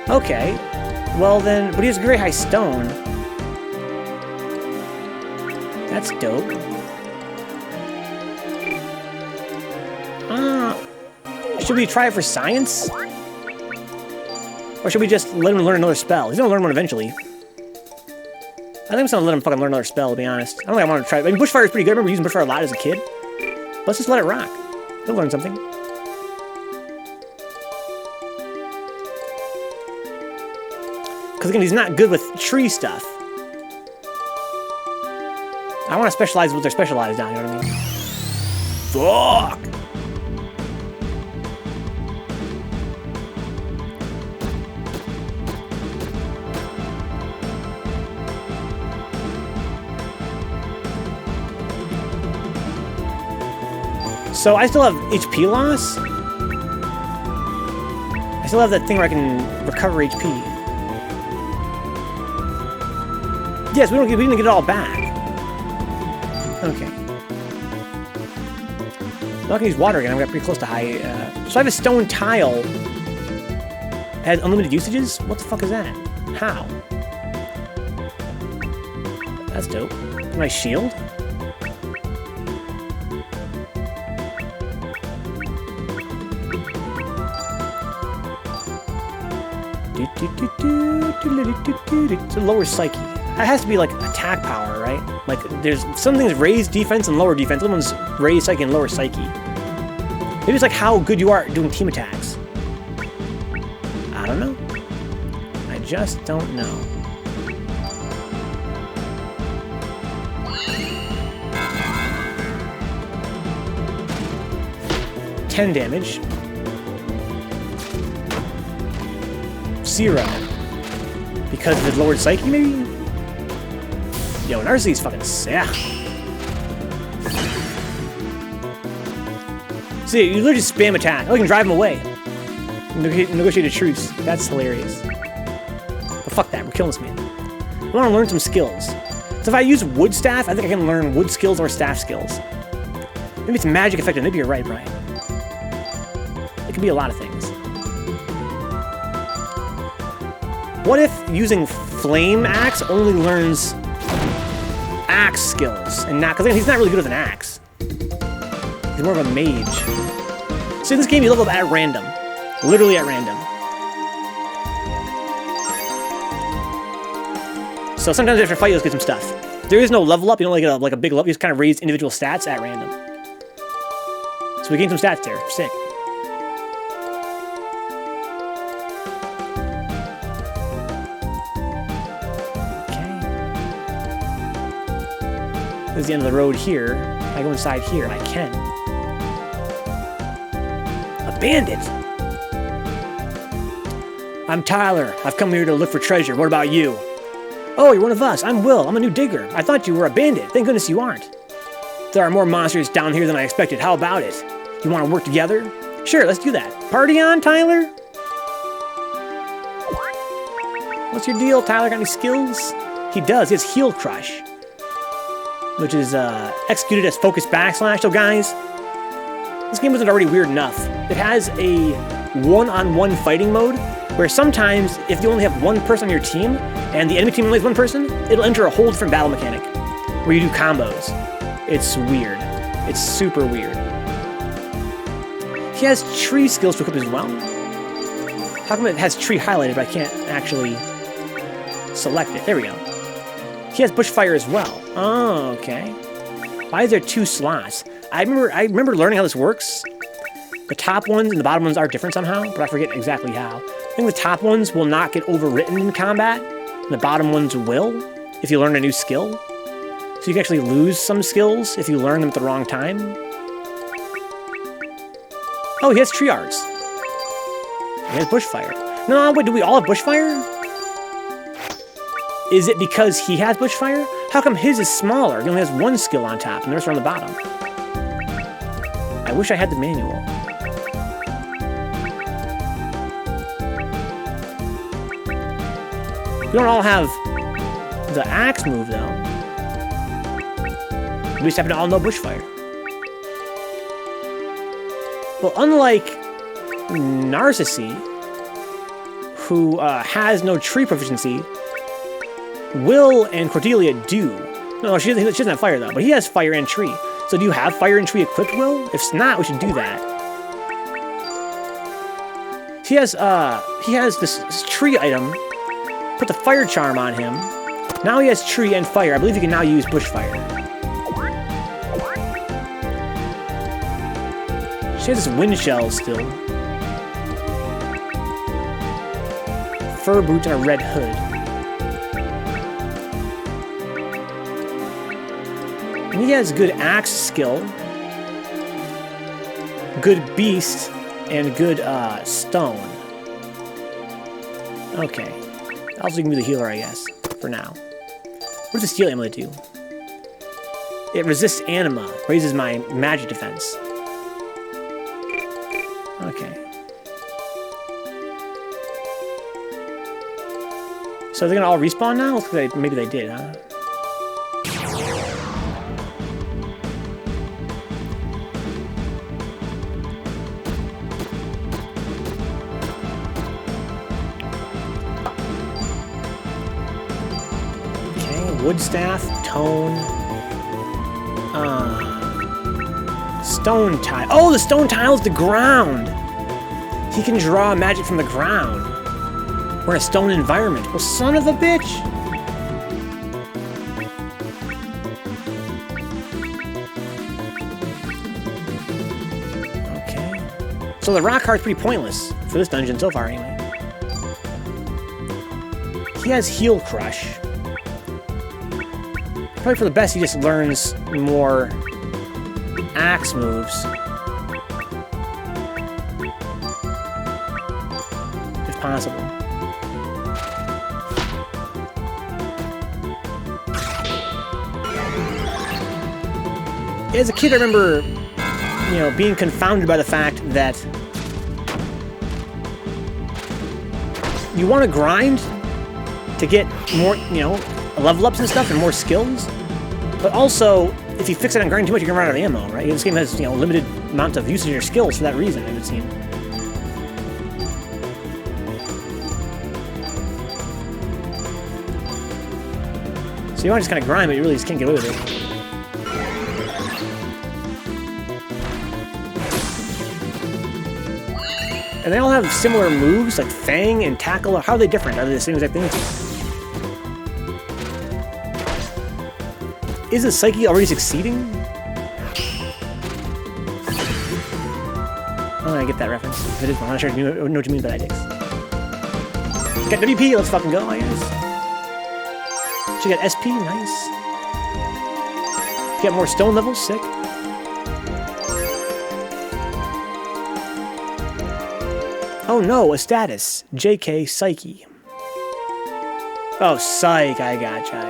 Okay. Well then, but he has a very high stone. That's dope. Should we try it for science? Or should we just let him learn another spell? He's gonna learn one eventually. I think I'm just gonna let him fucking learn another spell, to be honest. I don't think I want to try it. I mean, Bushfire is pretty good. I remember using Bushfire a lot as a kid. Let's just let it rock. He'll learn something. Because again, he's not good with tree stuff. I want to specialize what they're specialized on, you know what I mean? Fuck! So I still have HP loss. I still have that thing where I can recover HP. Yes, we didn't get it all back. Okay. Now I can use water again. I got pretty close to high. So I have a stone tile. It has unlimited usages? What the fuck is that? How? That's dope. My shield? It's a lower psyche. That has to be like attack power, right? Like there's some things raise defense and lower defense. Other ones raise psyche and lower psyche. Maybe it's like how good you are at doing team attacks. I don't know. I just don't know. $10 damage. 0. Because of his lowered psyche, maybe? Yo, Narcis's fucking sick. See, you literally just spam attack. Oh, you can drive him away. Negotiate a truce. That's hilarious. But fuck that, we're killing this man. I want to learn some skills. So if I use wood staff, I think I can learn wood skills or staff skills. Maybe it's magic effective. Maybe you're right, Brian. It could be a lot of things. What if using flame axe only learns axe skills and not? Because he's not really good with an axe. He's more of a mage. So in this game, you level up at random, literally at random. So sometimes after a fight, you'll get some stuff. There is no level up. You don't like a big level. You just kind of raise individual stats at random. So we gained some stats there. Sick. This is the end of the road here. I go inside here, and I can. A bandit! I'm Tyler. I've come here to look for treasure. What about you? Oh, you're one of us. I'm Will. I'm a new digger. I thought you were a bandit. Thank goodness you aren't. There are more monsters down here than I expected. How about it? You want to work together? Sure, let's do that. Party on, Tyler? What's your deal, Tyler? Got any skills? He does. He has Heal Crush, which is executed as focus backslash. So guys, this game wasn't already weird enough. It has a one-on-one fighting mode where sometimes if you only have one person on your team and the enemy team only has one person, it'll enter a whole different battle mechanic where you do combos. It's weird. It's super weird. He has tree skills to equip as well. How come it has tree highlighted but I can't actually select it? There we go. He has Bushfire as well. Oh, okay. Why is there 2 slots? I remember learning how this works. The top ones and the bottom ones are different somehow, but I forget exactly how. I think the top ones will not get overwritten in combat, and the bottom ones will, if you learn a new skill. So you can actually lose some skills if you learn them at the wrong time. Oh, he has tree arts. He has Bushfire. No, wait, do we all have Bushfire? Is it because he has Bushfire? How come his is smaller? He only has 1 skill on top, and the rest are on the bottom. I wish I had the manual. We don't all have the axe move, though. We just happen to all know Bushfire. Well, unlike Narcissi, who has no tree proficiency, Will and Cordelia do. No, she doesn't have fire, though, but he has fire and tree. So do you have fire and tree equipped, Will? If not, we should do that. He has this tree item. Put the fire charm on him. Now he has tree and fire. I believe he can now use bushfire. She has this wind shell still. Fur boots and a red hood. And he has good axe skill. Good beast. And good stone. Okay. Also, you can be the healer, I guess, for now. What does the steel amulet do? It resists anima, raises my magic defense. Okay. So they're gonna all respawn now? Maybe they did, huh? Wood staff, tone, stone tile. Oh, the stone tile's the ground. He can draw magic from the ground. We're in a stone environment. Well, son of a bitch. Okay. So the rock heart's pretty pointless for this dungeon so far, anyway. He has Heal Crush. Probably for the best, he just learns more axe moves. If possible. As a kid, I remember, being confounded by the fact that you want to grind to get more, level ups and stuff and more skills, but also if you fix it on grinding too much, you're gonna run out of ammo, right? This game has limited amount of usage of your skills for that reason, it would seem. So you want to just kind of grind, but you really just can't get away with it. And they all have similar moves, like Fang and Tackle. How are they different? Are they the same exact things? Isn't Psyche already succeeding? Oh, I get that reference. If it is, I'm not sure if you know what you mean by that, Dix. Got WP, let's fucking go, I guess. She got SP, nice. Get more stone levels, sick. Oh no, a status. JK Psyche. Oh, Psych, I gotcha.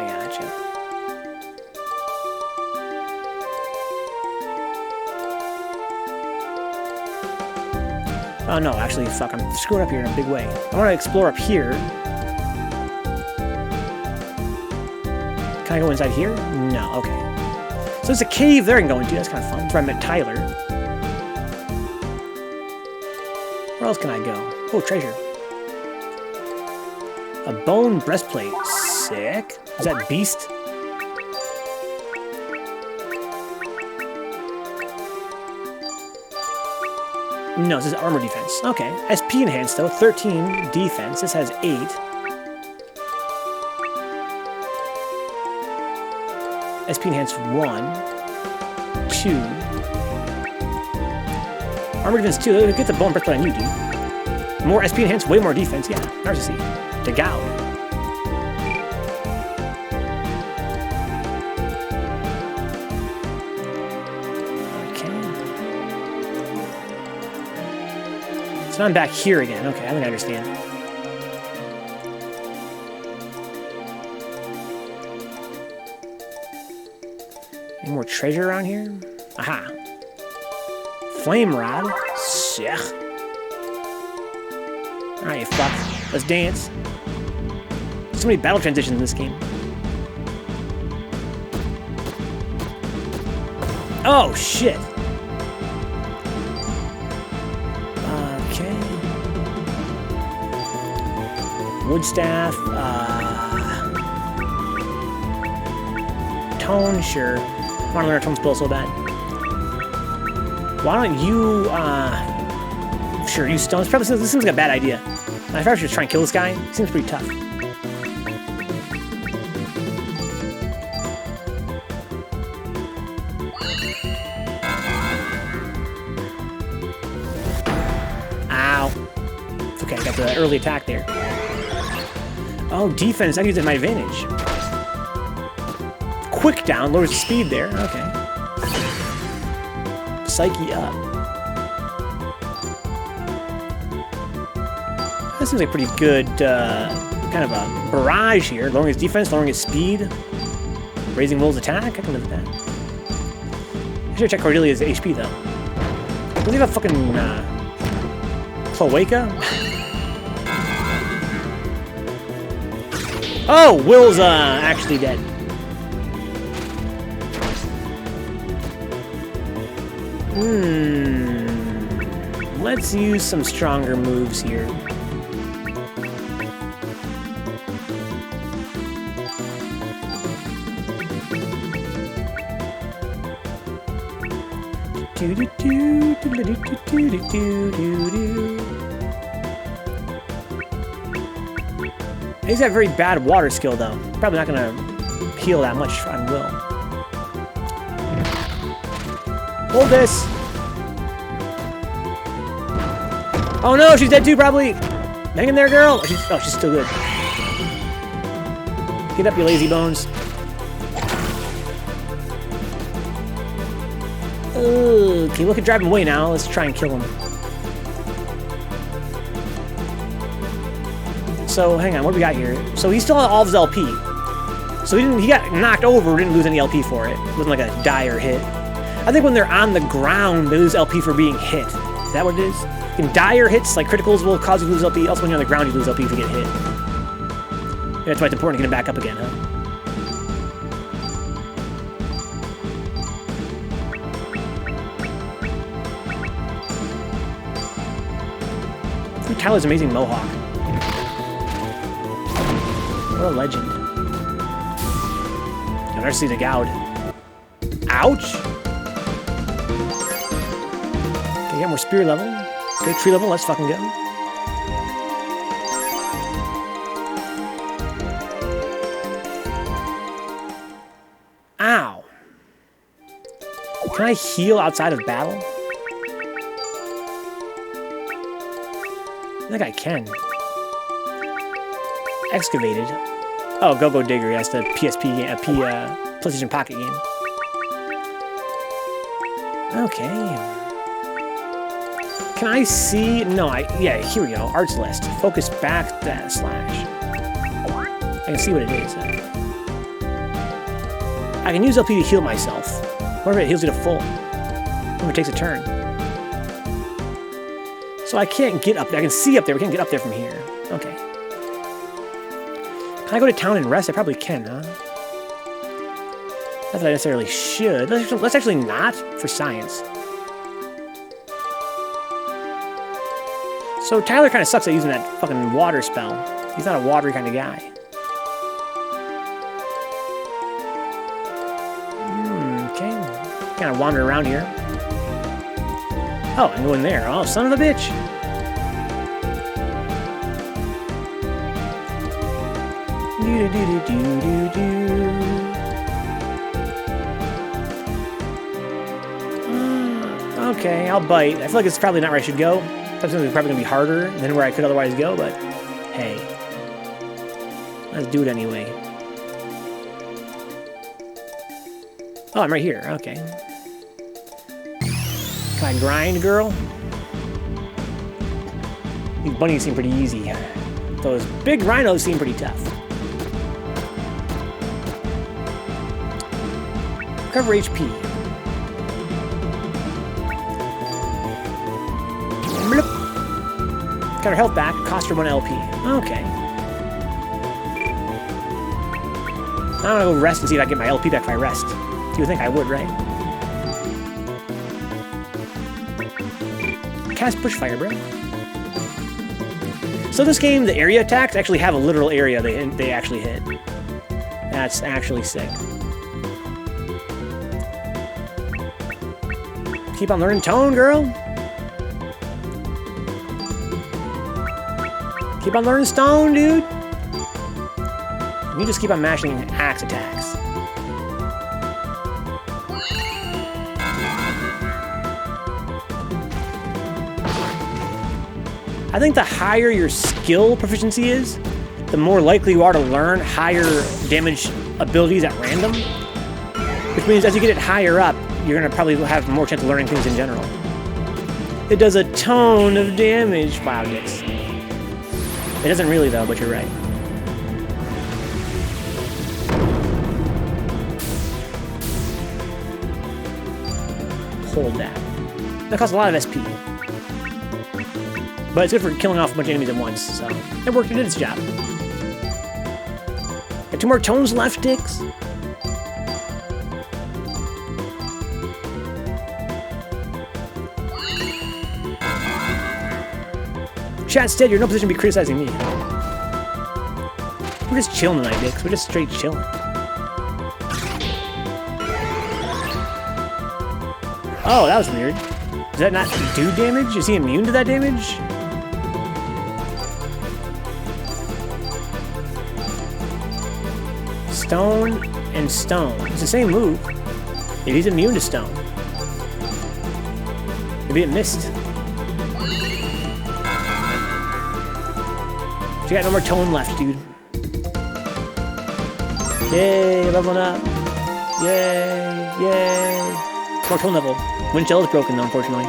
Oh no, actually, fuck, I'm screwing up here in a big way. I want to explore up here. Can I go inside here? No, okay. So there's a cave there I can go into, that's kind of fun. That's where I met Tyler. Where else can I go? Oh, treasure. A bone breastplate. Sick. Is that beast? No, this is armor defense. Okay. SP enhanced though, 13 defense. This has 8. SP enhanced 1. 2. Armor defense 2. Get the bone breastplate on you, dude. More SP enhanced, way more defense. Yeah, Narcissi. Degao. So I'm back here again. Okay, I think I understand. Any more treasure around here? Aha. Flame rod. Sick. Alright, you fuck. Let's dance. So many battle transitions in this game. Oh, shit. Wood staff, tone, sure. I want to learn a tone spell so bad. Why don't you Sure, use stones. Probably this seems like a bad idea. I probably should just try and kill this guy. He seems pretty tough. Ow. It's okay, I got the early attack there. Oh, defense. I can use it to my advantage. Quick down lowers the speed there. Okay. Psyche up. That seems like a pretty good kind of a barrage here. Lowering his defense, lowering his speed, raising Will's attack. I can live with that. I should check Cordelia's HP though. Does he have a fucking cloaca? Oh, Will's actually dead. Let's use some stronger moves here. He's got very bad water skill though. Probably not gonna heal that much on Will. Hold this! Oh no, she's dead too, probably! Hang in there, girl! Oh, she's still good. Get up, you lazy bones. Okay, look at drive him away now. Let's try and kill him. So, hang on, what do we got here? So he still had all of his LP. So he got knocked over, didn't lose any LP for it. It wasn't like a dire hit. I think when they're on the ground, they lose LP for being hit. Is that what it is? In dire hits, like criticals will cause you to lose LP. Also, when you're on the ground, you lose LP if you get hit. Yeah, that's why it's important to get him back up again, huh? Look at Tyler's amazing mohawk. What a legend. I've never seen a goud. Ouch! Okay, got more spear level. Okay, tree level, let's fucking go. Ow! Can I heal outside of battle? I think I can. Excavated. Oh, Go-Go Digger, that's the PSP game, PlayStation Pocket game. Okay. Can I see? No, yeah, here we go. Arts list. Focus back that slash. I can see what it is. I can use LP to heal myself. What if it heals you to full? What if it takes a turn? So I can't get up there. I can see up there. We can't get up there from here. Okay. Can I go to town and rest? I probably can, huh? Not that I necessarily should. Let's actually not for science. So Tyler kind of sucks at using that fucking water spell. He's not a watery kind of guy. Okay. Kind of wandering around here. Oh, I can go in there. Oh, son of a bitch. Okay, I'll bite. I feel like it's probably not where I should go. It's probably going to be harder than where I could otherwise go, but hey. Let's do it anyway. Oh, I'm right here. Okay. Can I grind, girl? These bunnies seem pretty easy. Those big rhinos seem pretty tough. Recover HP. Got her health back. Cost her 1 LP. Okay. I'm gonna go rest and see if I get my LP back if I rest. You would think I would, right? Cast Bushfire, bro. So this game, the area attacks actually have a literal area they actually hit. That's actually sick. Keep on learning tone, girl. Keep on learning stone, dude. You just keep on mashing axe attacks. I think the higher your skill proficiency is, the more likely you are to learn higher damage abilities at random. Which means as you get it higher up, you're going to probably have more chance of learning things in general. It does a ton of damage. Wow, Dix. It doesn't really, though, but you're right. Hold that. That costs a lot of SP. But it's good for killing off a bunch of enemies at once, so it worked. It did its job. Got 2 more tones left, Dix. Chat said you're in no position to be criticizing me. We're just chilling tonight, Dix. We're just straight chilling. Oh, that was weird. Does that not do damage? Is he immune to that damage? Stone and stone. It's the same move. Maybe he's immune to stone. Maybe it missed. You got no more tone left, dude. Yay, leveling up. Yay, yay. More tone level. Wind shell is broken, though, unfortunately.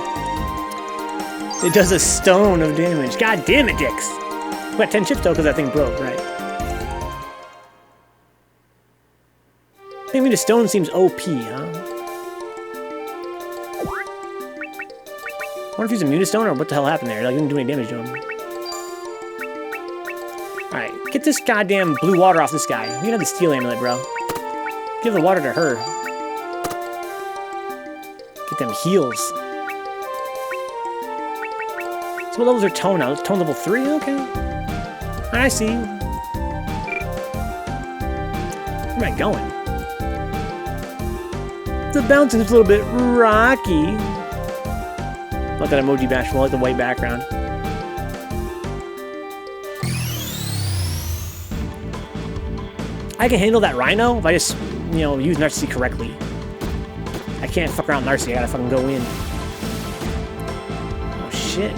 It does a stone of damage. God damn it, Dix. We got 10 chips, though, because that thing broke, right? Maybe the stone seems OP, huh? I wonder if he's immune to stone, or what the hell happened there. Like, he didn't do any damage to him. Alright, get this goddamn blue water off this guy. You can have the steel amulet, bro. Give the water to her. Get them heals. So what levels are tone now? Tone level 3? Okay. I see. Where am I going? The bouncing's a little bit rocky. Not that emoji bashful, I like the white background. I can handle that rhino if I just, you know, use Narcissi correctly. I can't fuck around with Narcissi, I gotta fucking go in. Oh shit.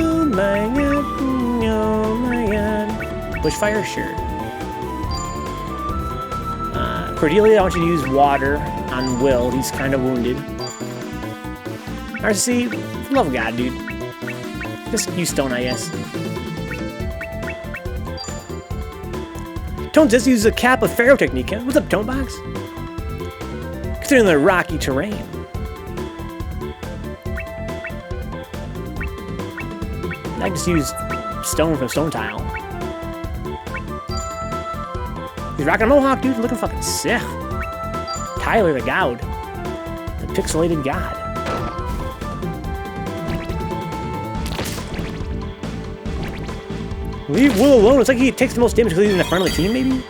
Oh my god, oh my god. Bushfire, sure. Cordelia, I want you to use water on Will, he's kind of wounded. Narcissi, for love of God, dude. Just use stone, I guess. Tone just uses a cap of Pharaoh technique. What's up, Tone Box? Considering the rocky terrain. I just use stone from stone tile. He's rocking a mohawk, dude. Looking fucking sick. Tyler the God. The pixelated God. Leave Will alone. It's like he takes the most damage because he's in the front of the team, maybe?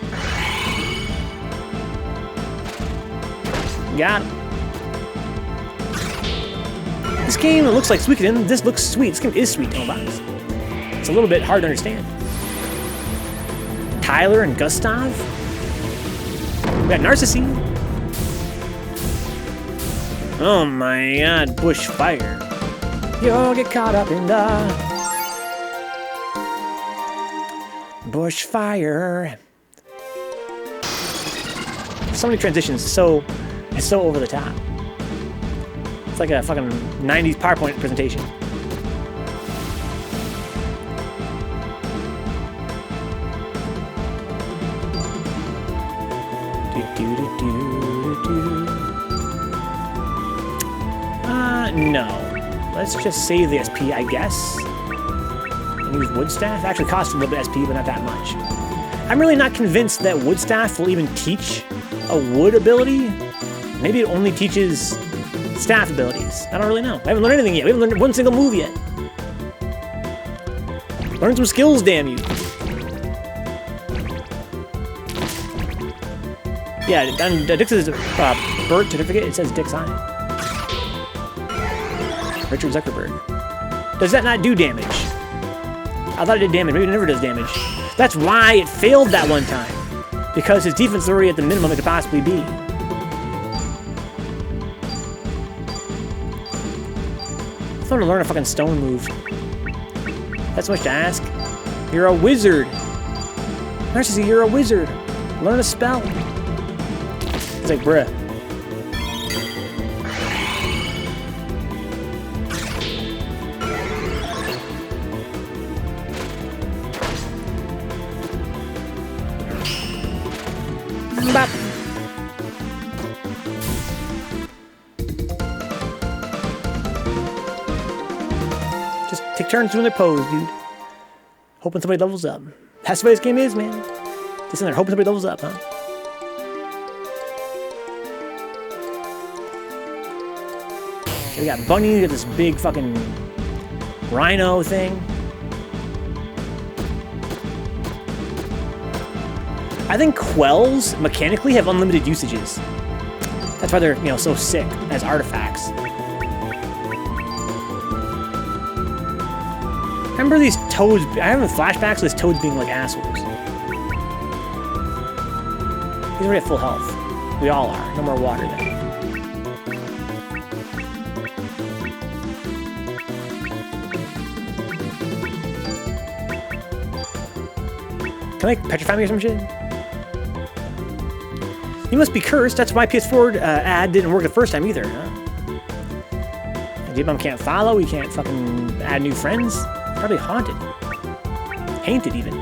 Got him. This game looks like Suikoden. This looks sweet. This game is sweet, Box. It's a little bit hard to understand. Tyler and Gustav. We got Narcissi. Oh my god, Bushfire. You'll get caught up in the Bushfire. So many transitions, it's so over the top. It's like a fucking 90s PowerPoint presentation. No. Let's just save the SP, I guess. And use Wood Staff. Actually costs a little bit SP, but not that much. I'm really not convinced that Wood Staff will even teach a wood ability. Maybe it only teaches staff abilities. I don't really know. I haven't learned anything yet. We haven't learned one single move yet. Learn some skills, damn you. Yeah, on Dix's birth certificate, it says Dix on it. Richard Zuckerberg. Does that not do damage? I thought it did damage. Maybe it never does damage. That's why it failed that one time. Because his defense is already at the minimum it could possibly be. I want to learn a fucking stone move. That's much to ask. You're a wizard. Narcissy, you're a wizard. Learn a spell. He's like, bruh. Bop. Just take turns doing their pose, dude. Hoping somebody levels up. That's the way this game is, man. Just in there hoping somebody levels up, huh? Okay, we got Bunny, we got this big fucking rhino thing. I think quells mechanically have unlimited usages. That's why they're, you know, so sick as artifacts. Remember these toads? I have flashbacks of these toads being like assholes. He's already at full health. We all are. No more water then. Can I petrify me or some shit? You must be cursed. That's why PS4 ad didn't work the first time either, huh? J-Bum can't follow. He can't fucking add new friends. Probably haunted. Painted even.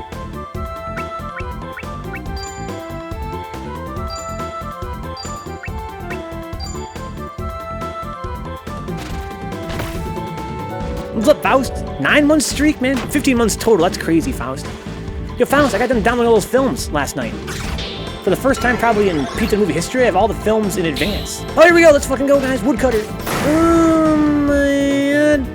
What's up, Faust? 9 months streak, man. 15 months total. That's crazy, Faust. Yo, Faust, I got them downloading all those films last night. For the first time probably in pizza movie history, I have all the films in advance. Oh, here we go. Let's fucking go, guys. Woodcutter. Oh, man.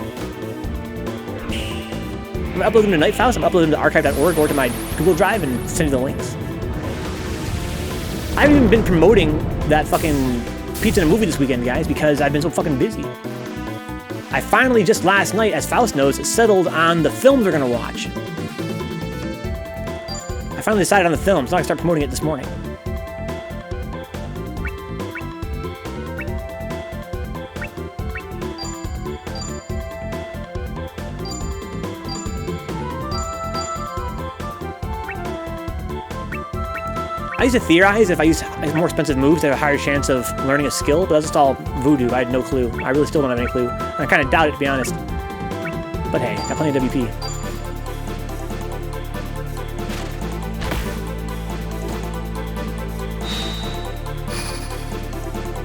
I'm uploading them to Night Faust. I'm uploading them to archive.org or to my Google Drive and sending the links. I haven't even been promoting that fucking pizza and a movie this weekend, guys, because I've been so fucking busy. I finally, just last night, as Faust knows, settled on the films we're gonna watch. I finally decided on the film, so I can start promoting it this morning. I used to theorize if I used more expensive moves, I have a higher chance of learning a skill, but that's just all voodoo. I had no clue. I really still don't have any clue. I kind of doubt it, to be honest. But hey, got plenty of WP.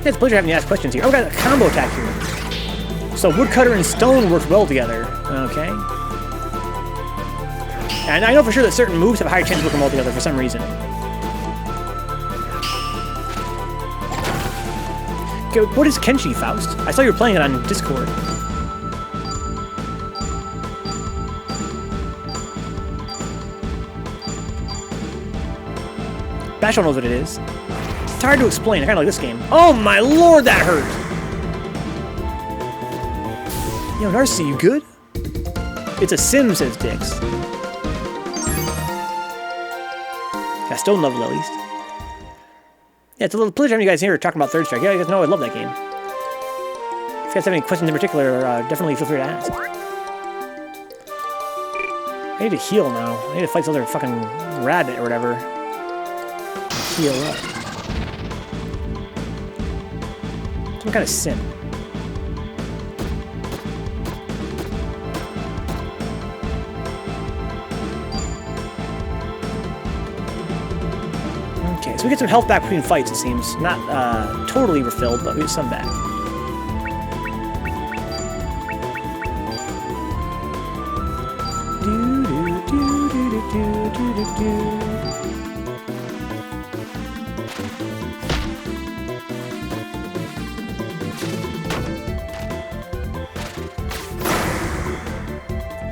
Yeah, it's a pleasure having you ask questions here. Oh, we got a combo attack here. So woodcutter and stone work well together. Okay. And I know for sure that certain moves have a higher chance of working well together for some reason. Okay, what is Kenshi, Faust? I saw you were playing it on Discord. Bashal knows what it is. It's hard to explain. I kind of like this game. Oh my lord, that hurt! Yo, Narcy, you good? It's a sim, says Dix. Got stone level at least. Yeah, it's a little pleasure having you guys here talking about Third Strike. Yeah, you guys know I love that game. If you guys have any questions in particular, definitely feel free to ask. I need to heal now. I need to fight this other fucking rabbit or whatever. Heal up. Some kind of sim. Okay, so we get some health back between fights, it seems. Not totally refilled, but we get some back.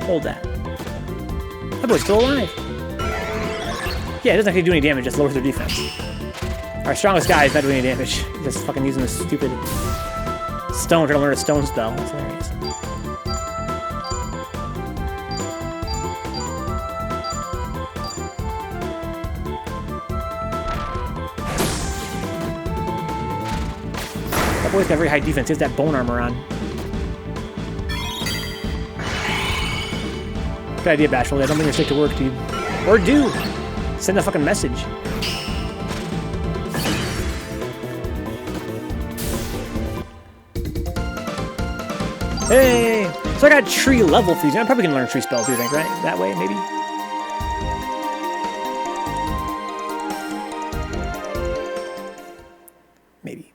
Hold that. That boy's still alive. Yeah, it doesn't actually do any damage, just lowers their defense. Our strongest guy is not doing any damage. Just fucking using this stupid stone, trying to learn a stone spell. That's hilarious. That boy's got very high defense. He has that bone armor on. Good idea, Bashful. I don't think you're stick to work, dude. Or do. Send a fucking message. Hey! So I got tree level freezing. I'm probably gonna learn tree spells, do you think, right? That way, maybe? Maybe.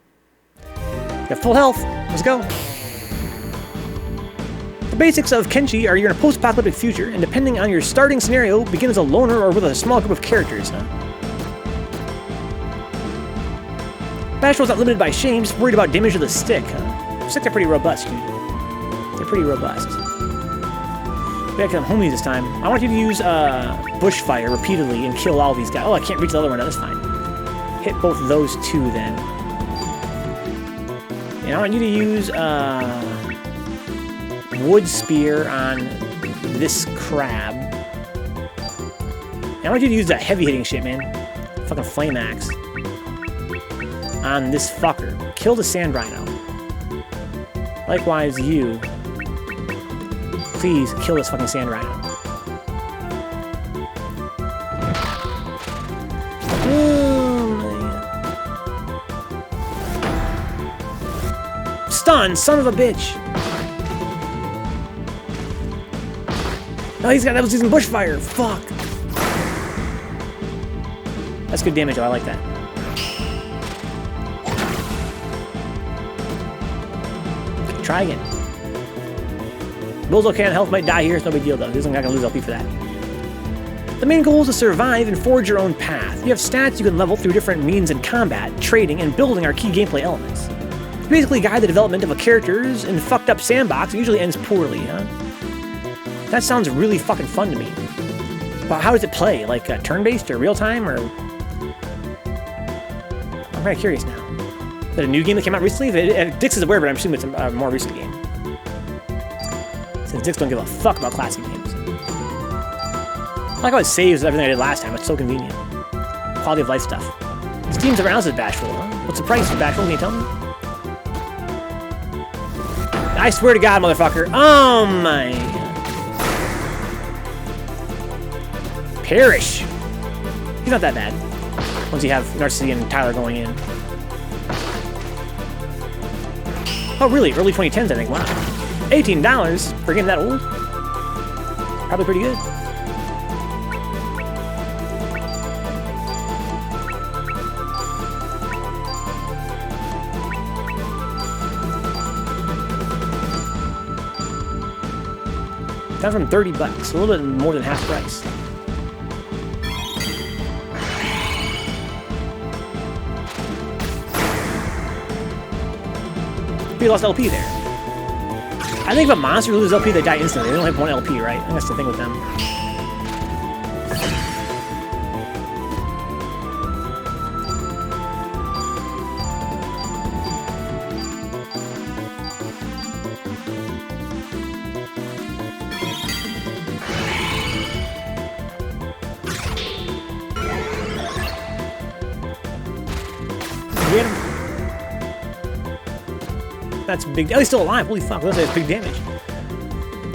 You have full health. Let's go. The basics of Kenshi are you're in a post-apocalyptic future, and depending on your starting scenario, begin as a loner or with a small group of characters, huh? Bashful's not limited by shame, just worried about damage to the stick, huh? Sticks are pretty robust, dude. They're pretty robust. We got some homies this time. I want you to use Bushfire repeatedly and kill all these guys. Oh, I can't reach the other one. No, that's fine. Hit both of those two then. And I want you to use Wood Spear on this crab. And I want you to use that heavy hitting shit, man. Fucking Flame Axe. On this fucker. Kill the Sand Rhino. Likewise, you. Please kill this fucking Sand Rhino. Oh, man. Stun, son of a bitch. Oh, that was using Bushfire. Fuck. That's good damage, though. I like that. Okay, try again. Bull's okay on health, might die here, it's no big deal though. He isn't gonna lose LP for that. The main goal is to survive and forge your own path. You have stats you can level through different means in combat, trading, and building are key gameplay elements. You basically guide the development of a character's in fucked up sandbox. It usually ends poorly, huh? That sounds really fucking fun to me. But how does it play? Like turn-based or real-time or? I'm very curious now. Is it a new game that came out recently? Dix is aware, but I'm assuming it's a more recent game. Since Dix don't give a fuck about classic games. I like how it saves everything I did last time. It's so convenient. Quality of life stuff. Steam's around as Bashful, huh? What's the price of Bashful? Can you tell me? I swear to God, motherfucker. Oh my. Perish. He's not that bad. Once you have Narcissi and Tyler going in. Oh, really? Early 2010s, I think. Wow. $18 for a game that old? Probably pretty good. Down from $30, a little bit more than half price. We lost LP there. I think if a monster loses LP, they die instantly. They only have one LP, right? I think that's the thing with them. Get him. That's big. Oh, he's still alive. Holy fuck. That's big damage.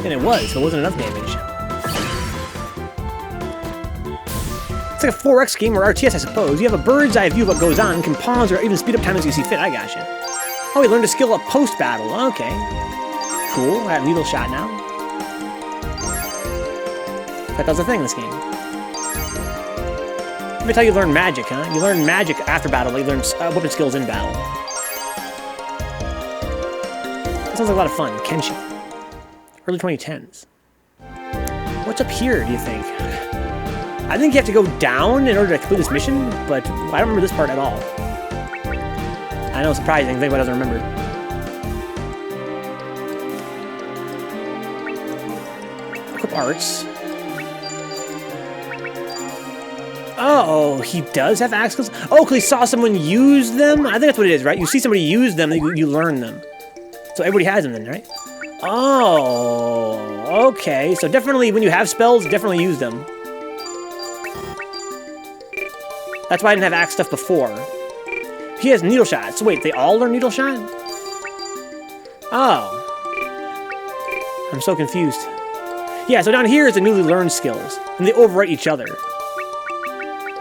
And it was, so it wasn't enough damage. It's like a 4X game or RTS, I suppose. You have a bird's eye view of what goes on, can pause or even speed up time as you see fit. I gotcha. Oh, we learned a skill up post-battle. Okay. Cool. I have needle shot now. That does a thing in this game. Let me tell you, learn magic, huh? You learn magic after battle, but you learn weapon skills in battle. That sounds like a lot of fun. Kenshi. Early 2010s. What's up here, do you think? I think you have to go down in order to complete this mission, but I don't remember this part at all. I know, surprising. If anybody doesn't remember. Equip arts. Oh, he does have axe skills? Oh, because he saw someone use them? I think that's what it is, right? You see somebody use them, you learn them. So everybody has them then, right? Oh, okay. So definitely, when you have spells, definitely use them. That's why I didn't have axe stuff before. He has needle shot. So wait, they all learn needle shot? Oh. I'm so confused. Yeah, so down here is the newly learned skills, and they overwrite each other.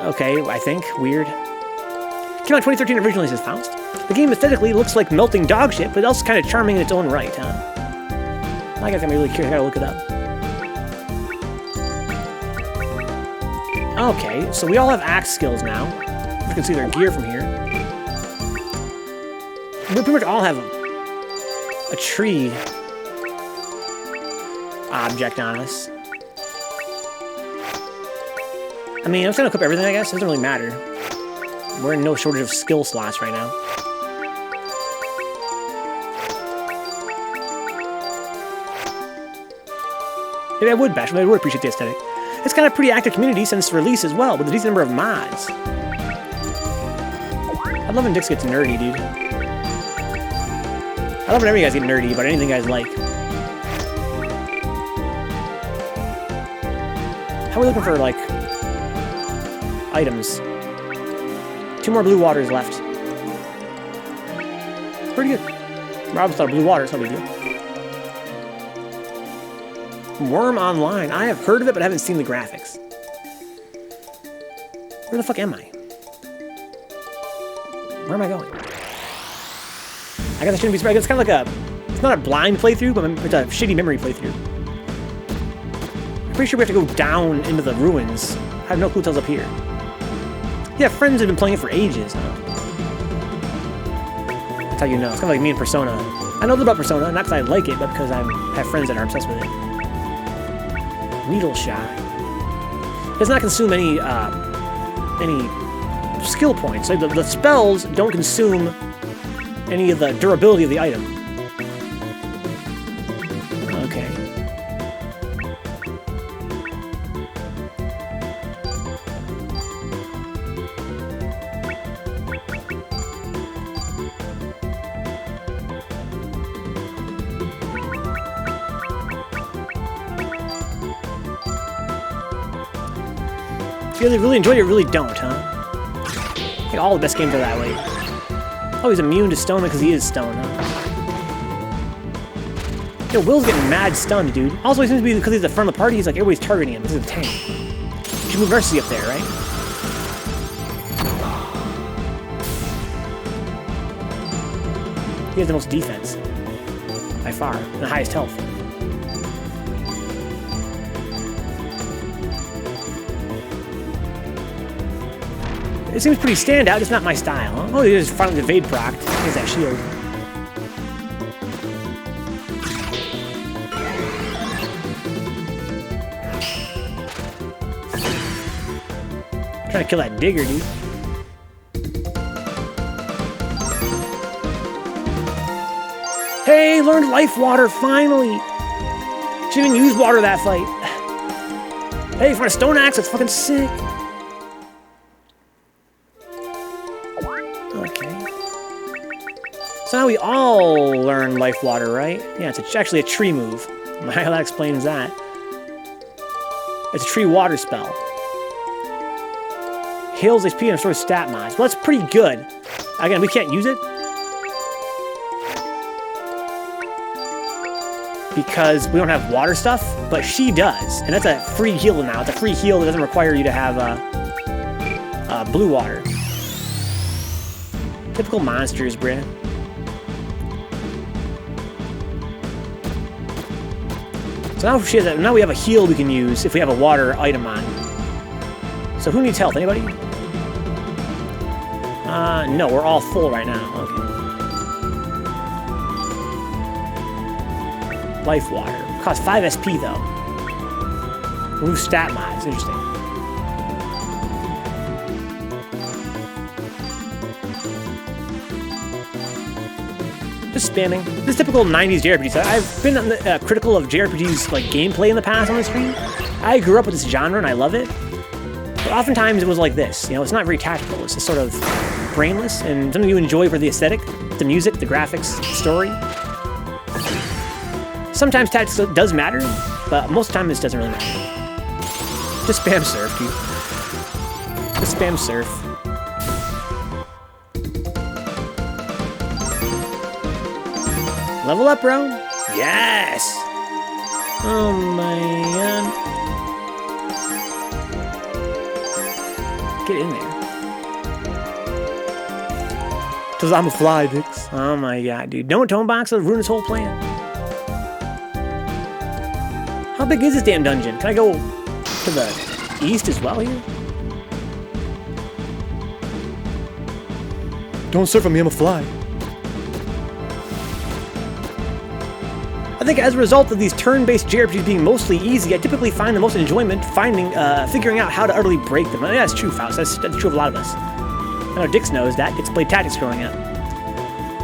Okay, I think. Weird. Came out in 2013 originally, says Faust. The game aesthetically looks like melting dog shit, but also kind of charming in its own right, huh? I guess I'm really curious. I gotta look it up. Okay, so we all have axe skills now. You can see their gear from here. We pretty much all have a tree object on us. I mean, I'm just gonna equip everything, I guess. It doesn't really matter. We're in no shortage of skill slots right now. Maybe I would bash, but I would appreciate the aesthetic. It's kind of a pretty active community since release as well, with a decent number of mods. I love when Dix gets nerdy, dude. I love whenever you guys get nerdy about anything you guys like. How are we looking for, like, items? 2 more blue waters left. Pretty good. Rob's thought blue water, it's no big deal. Worm Online. I have heard of it, but I haven't seen the graphics. Where the fuck am I? Where am I going? I guess I shouldn't be surprised. It's kind of like a... It's not a blind playthrough, but it's a shitty memory playthrough. I'm pretty sure we have to go down into the ruins. I have no clue what's up here. Yeah, friends have been playing it for ages now. That's how you know. It's kind of like me and Persona. I know about Persona, not because I like it, but because I have friends that are obsessed with it. Needle shot. It does not consume any skill points. Like the spells don't consume any of the durability of the item. Okay. You either really enjoy it or really don't, huh? I think all the best games are that way. Oh, he's immune to stone because he is stone, huh? Yo, Will's getting mad stunned, dude. Also, he seems to be, because he's the front of the party, he's like, everybody's targeting him. This is a tank. You should move Mercy up there, right? He has the most defense. By far. And the highest health. It seems pretty standout, it's not my style, huh? Oh, he just finally evade procced. Here's that shield. Trying to kill that digger, dude. Hey, learned life water, finally! She didn't even use water that fight. Hey, for a stone axe, that's fucking sick. So now we all learn Life Water, right? Yeah, it's actually a tree move. How that explains that. It's a tree water spell. Heals HP and restores stat mods. Well, that's pretty good. Again, we can't use it because we don't have water stuff, but she does. And that's a free heal now. It's a free heal that doesn't require you to have blue water. Typical monsters, bruh. So now we have a heal we can use if we have a water item on. So who needs health? Anybody? No, we're all full right now. Okay. Life water. Costs 5 SP though. Remove stat mods. Interesting. Just spamming. This is typical 90s JRPG. So I've been critical of JRPGs like gameplay in the past on the stream. I grew up with this genre and I love it. But oftentimes it was like this. You know, it's not very tactical. It's just sort of brainless and something you enjoy for the aesthetic, the music, the graphics, the story. Sometimes tactics does matter, but most of the time this doesn't really matter. Just spam surf, dude. Just spam surf. Level up, bro. Yes! Oh, man. Get in there. Cause I'm a fly, Dix. Oh my god, dude. Don't tone box, it'll ruin his whole plan. How big is this damn dungeon? Can I go to the east as well here? Don't surf on me, I'm a fly. I think as a result of these turn-based JRPGs being mostly easy, I typically find the most enjoyment figuring out how to utterly break them. I mean, that's true, Faust. That's true of a lot of us. I know Dix knows that. Dix played Tactics growing up.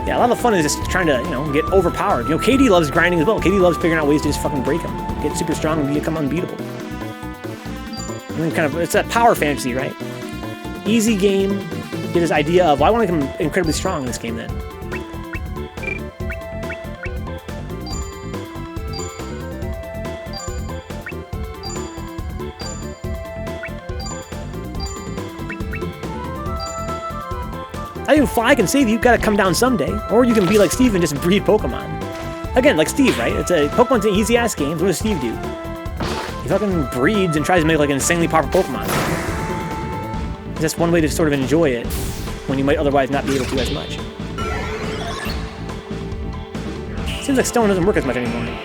Yeah, a lot of the fun is just trying to, get overpowered. KD loves grinding as well. KD loves figuring out ways to just fucking break them. Get super strong and become unbeatable. I mean, it's a power fantasy, right? Easy game. Get this idea of, well, I want to become incredibly strong in this game then. I think Fly can save you, gotta come down someday. Or you can be like Steve and just breed Pokemon. Again, like Steve, right? Pokemon's an easy-ass game. What does Steve do? He fucking breeds and tries to make like an insanely powerful Pokemon. That's one way to sort of enjoy it, when you might otherwise not be able to as much. Seems like stone doesn't work as much anymore.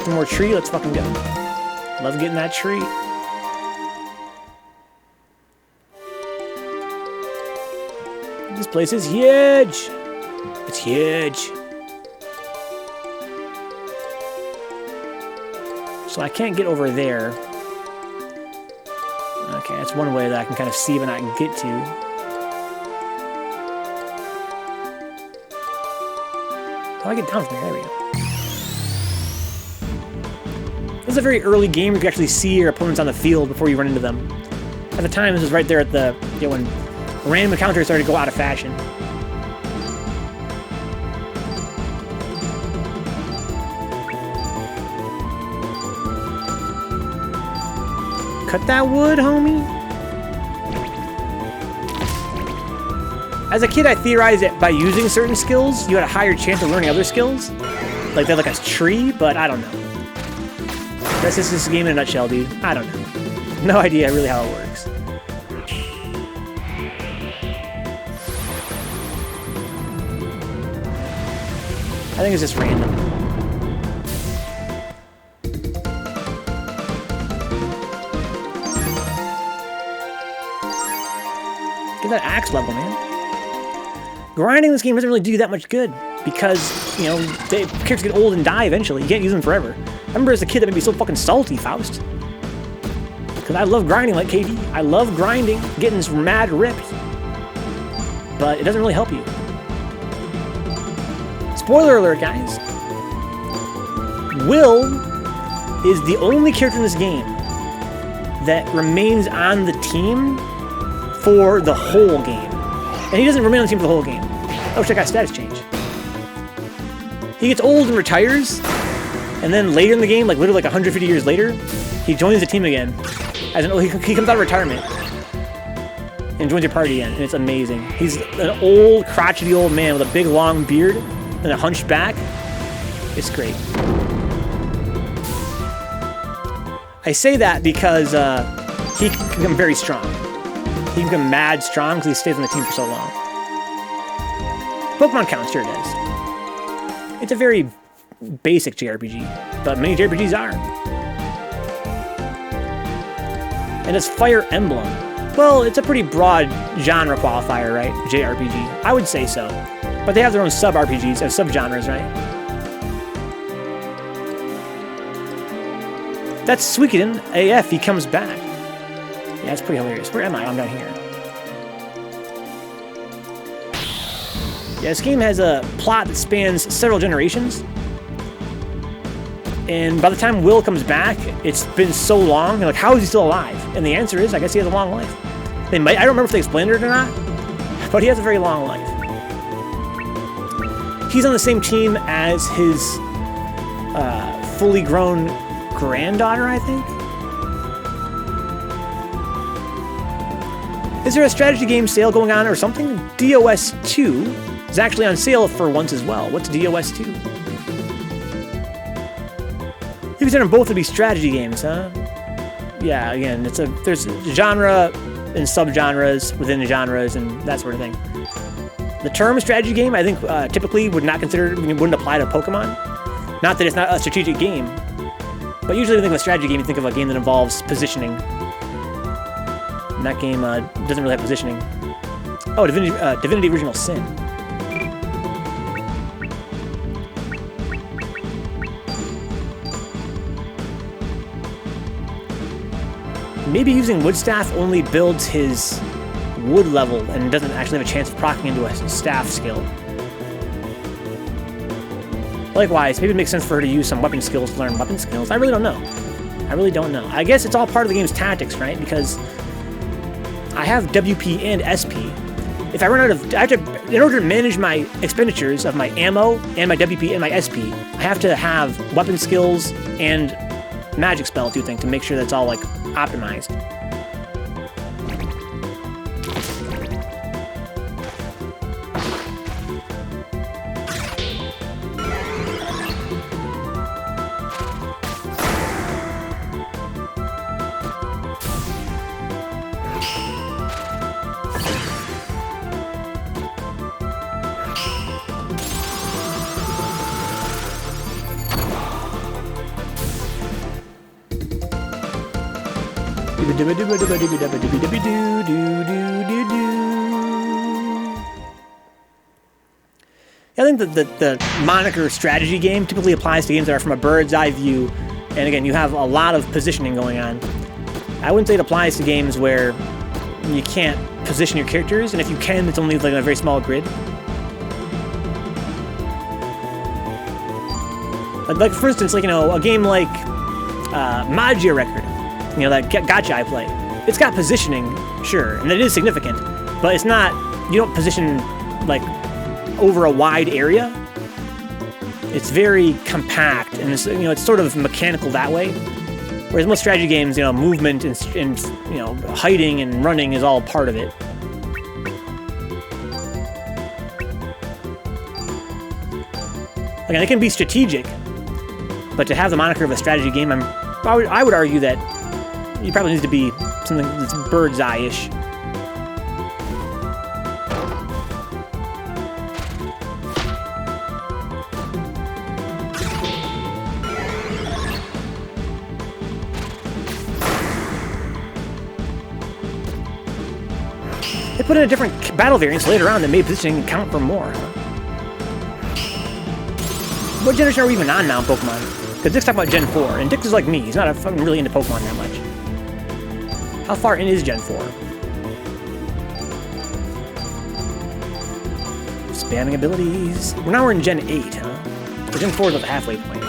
More tree, let's fucking go. Love getting that tree. This place is huge. It's huge. So I can't get over there. Okay, that's one way that I can kind of see when I can get to. How do I get down from here? There we go. This is a very early game where you can actually see your opponents on the field before you run into them. At the time, this was right there at the, when random encounters started to go out of fashion. Cut that wood, homie. As a kid, I theorized that by using certain skills, you had a higher chance of learning other skills. Like they're like a tree, but I don't know. That's just this game in a nutshell, dude. I don't know. No idea really how it works. I think it's just random. Get that axe level, man. Grinding this game doesn't really do you that much good because, the characters get old and die eventually. You can't use them forever. I remember as a kid that made me so fucking salty, Faust. Because I love grinding like KD. I love grinding, getting this mad ripped. But it doesn't really help you. Spoiler alert, guys. Will is the only character in this game that remains on the team for the whole game. And he doesn't remain on the team for the whole game. Oh, check out status change. He gets old and retires. And then later in the game, like literally like 150 years later, he joins the team again. He comes out of retirement and joins your party again, and it's amazing. He's an old, crotchety old man with a big, long beard and a hunched back. It's great. I say that because he can become very strong. He can become mad strong because he stays on the team for so long. Pokemon counts, sure it does. It's a very basic JRPG, but many JRPGs are. And it's Fire Emblem. Well, it's a pretty broad genre qualifier, right? JRPG. I would say so. But they have their own sub-RPGs, or sub-genres, right? That's Suikoden AF, he comes back. Yeah, it's pretty hilarious. Where am I? I'm down here. Yeah, this game has a plot that spans several generations. And by the time Will comes back, it's been so long. You're like, how is he still alive? And the answer is, I guess he has a long life. I don't remember if they explained it or not, but he has a very long life. He's on the same team as his fully grown granddaughter, I think. Is there a strategy game sale going on or something? DOS 2 is actually on sale for once as well. What's DOS 2? You consider them both to be strategy games, huh? Yeah, again, there's genre and subgenres within the genres and that sort of thing. The term strategy game, I think, typically wouldn't apply to Pokemon. Not that it's not a strategic game, but usually when you think of a strategy game, you think of a game that involves positioning. And that game doesn't really have positioning. Oh, Divinity Original Sin. Maybe using Woodstaff only builds his wood level and doesn't actually have a chance of proccing into a staff skill. Likewise, maybe it makes sense for her to use some weapon skills to learn weapon skills. I really don't know. I guess it's all part of the game's tactics, right? Because I have WP and SP. If I run out of... in order to manage my expenditures of my ammo and my WP and my SP, I have to have weapon skills and magic spell to make sure that's all, like, optimized. I think that the moniker strategy game typically applies to games that are from a bird's eye view, and again, you have a lot of positioning going on. I wouldn't say it applies to games where you can't position your characters, and if you can, it's only like a very small grid. Like for instance, like, a game like Magia Record, that gacha I play. It's got positioning, sure, and it is significant, but it's not, you don't position, like, over a wide area. It's very compact, and it's, it's sort of mechanical that way. Whereas most strategy games, movement and hiding and running is all part of it. Again, it can be strategic, but to have the moniker of a strategy game, I would argue that it probably needs to be something that's bird's eye-ish. They put in a different battle variants later on that made positioning count for more. What generation are we even on now in Pokemon? Because Dick's talking about Gen 4, and Dick is like me. He's not fucking really into Pokemon that much. How far in is Gen 4? Spamming abilities. Now we're in Gen 8, huh? So Gen 4 is at the halfway point.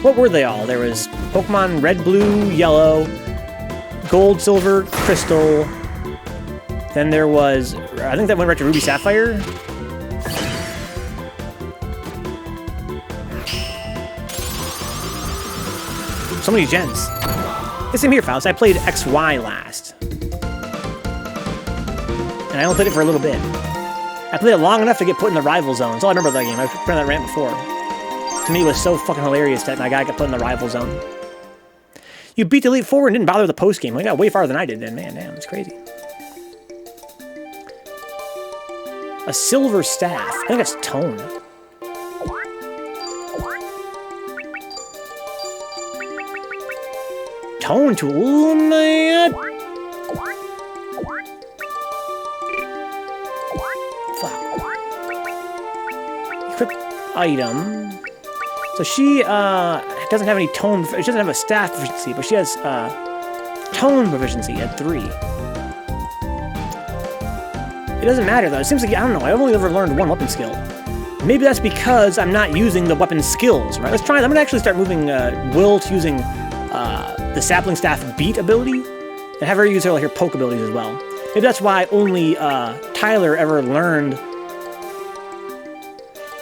What were they all? There was Pokemon Red, Blue, Yellow, Gold, Silver, Crystal. Then there was... I think that went right to Ruby, Sapphire. So many gens. Same here, Faust. I played XY last. And I only played it for a little bit. I played it long enough to get put in the rival zone. That's all I remember of that game. I've played that rant before. To me, it was so fucking hilarious that my guy got put in the rival zone. You beat the Elite Four and didn't bother with the post-game. You got way farther than I did then. Man, damn, it's crazy. A silver staff. I think that's tone. Tone tool? Oh my god! Fuck. Equip item. So she doesn't have any tone. She doesn't have a staff proficiency, but she has tone proficiency at 3. It doesn't matter though. It seems like, I don't know, I've only ever learned one weapon skill. Maybe that's because I'm not using the weapon skills, right? Let's try it. I'm gonna actually start moving Will to using the Sapling Staff beat ability, and have her use her poke abilities as well. Maybe that's why only Tyler ever learned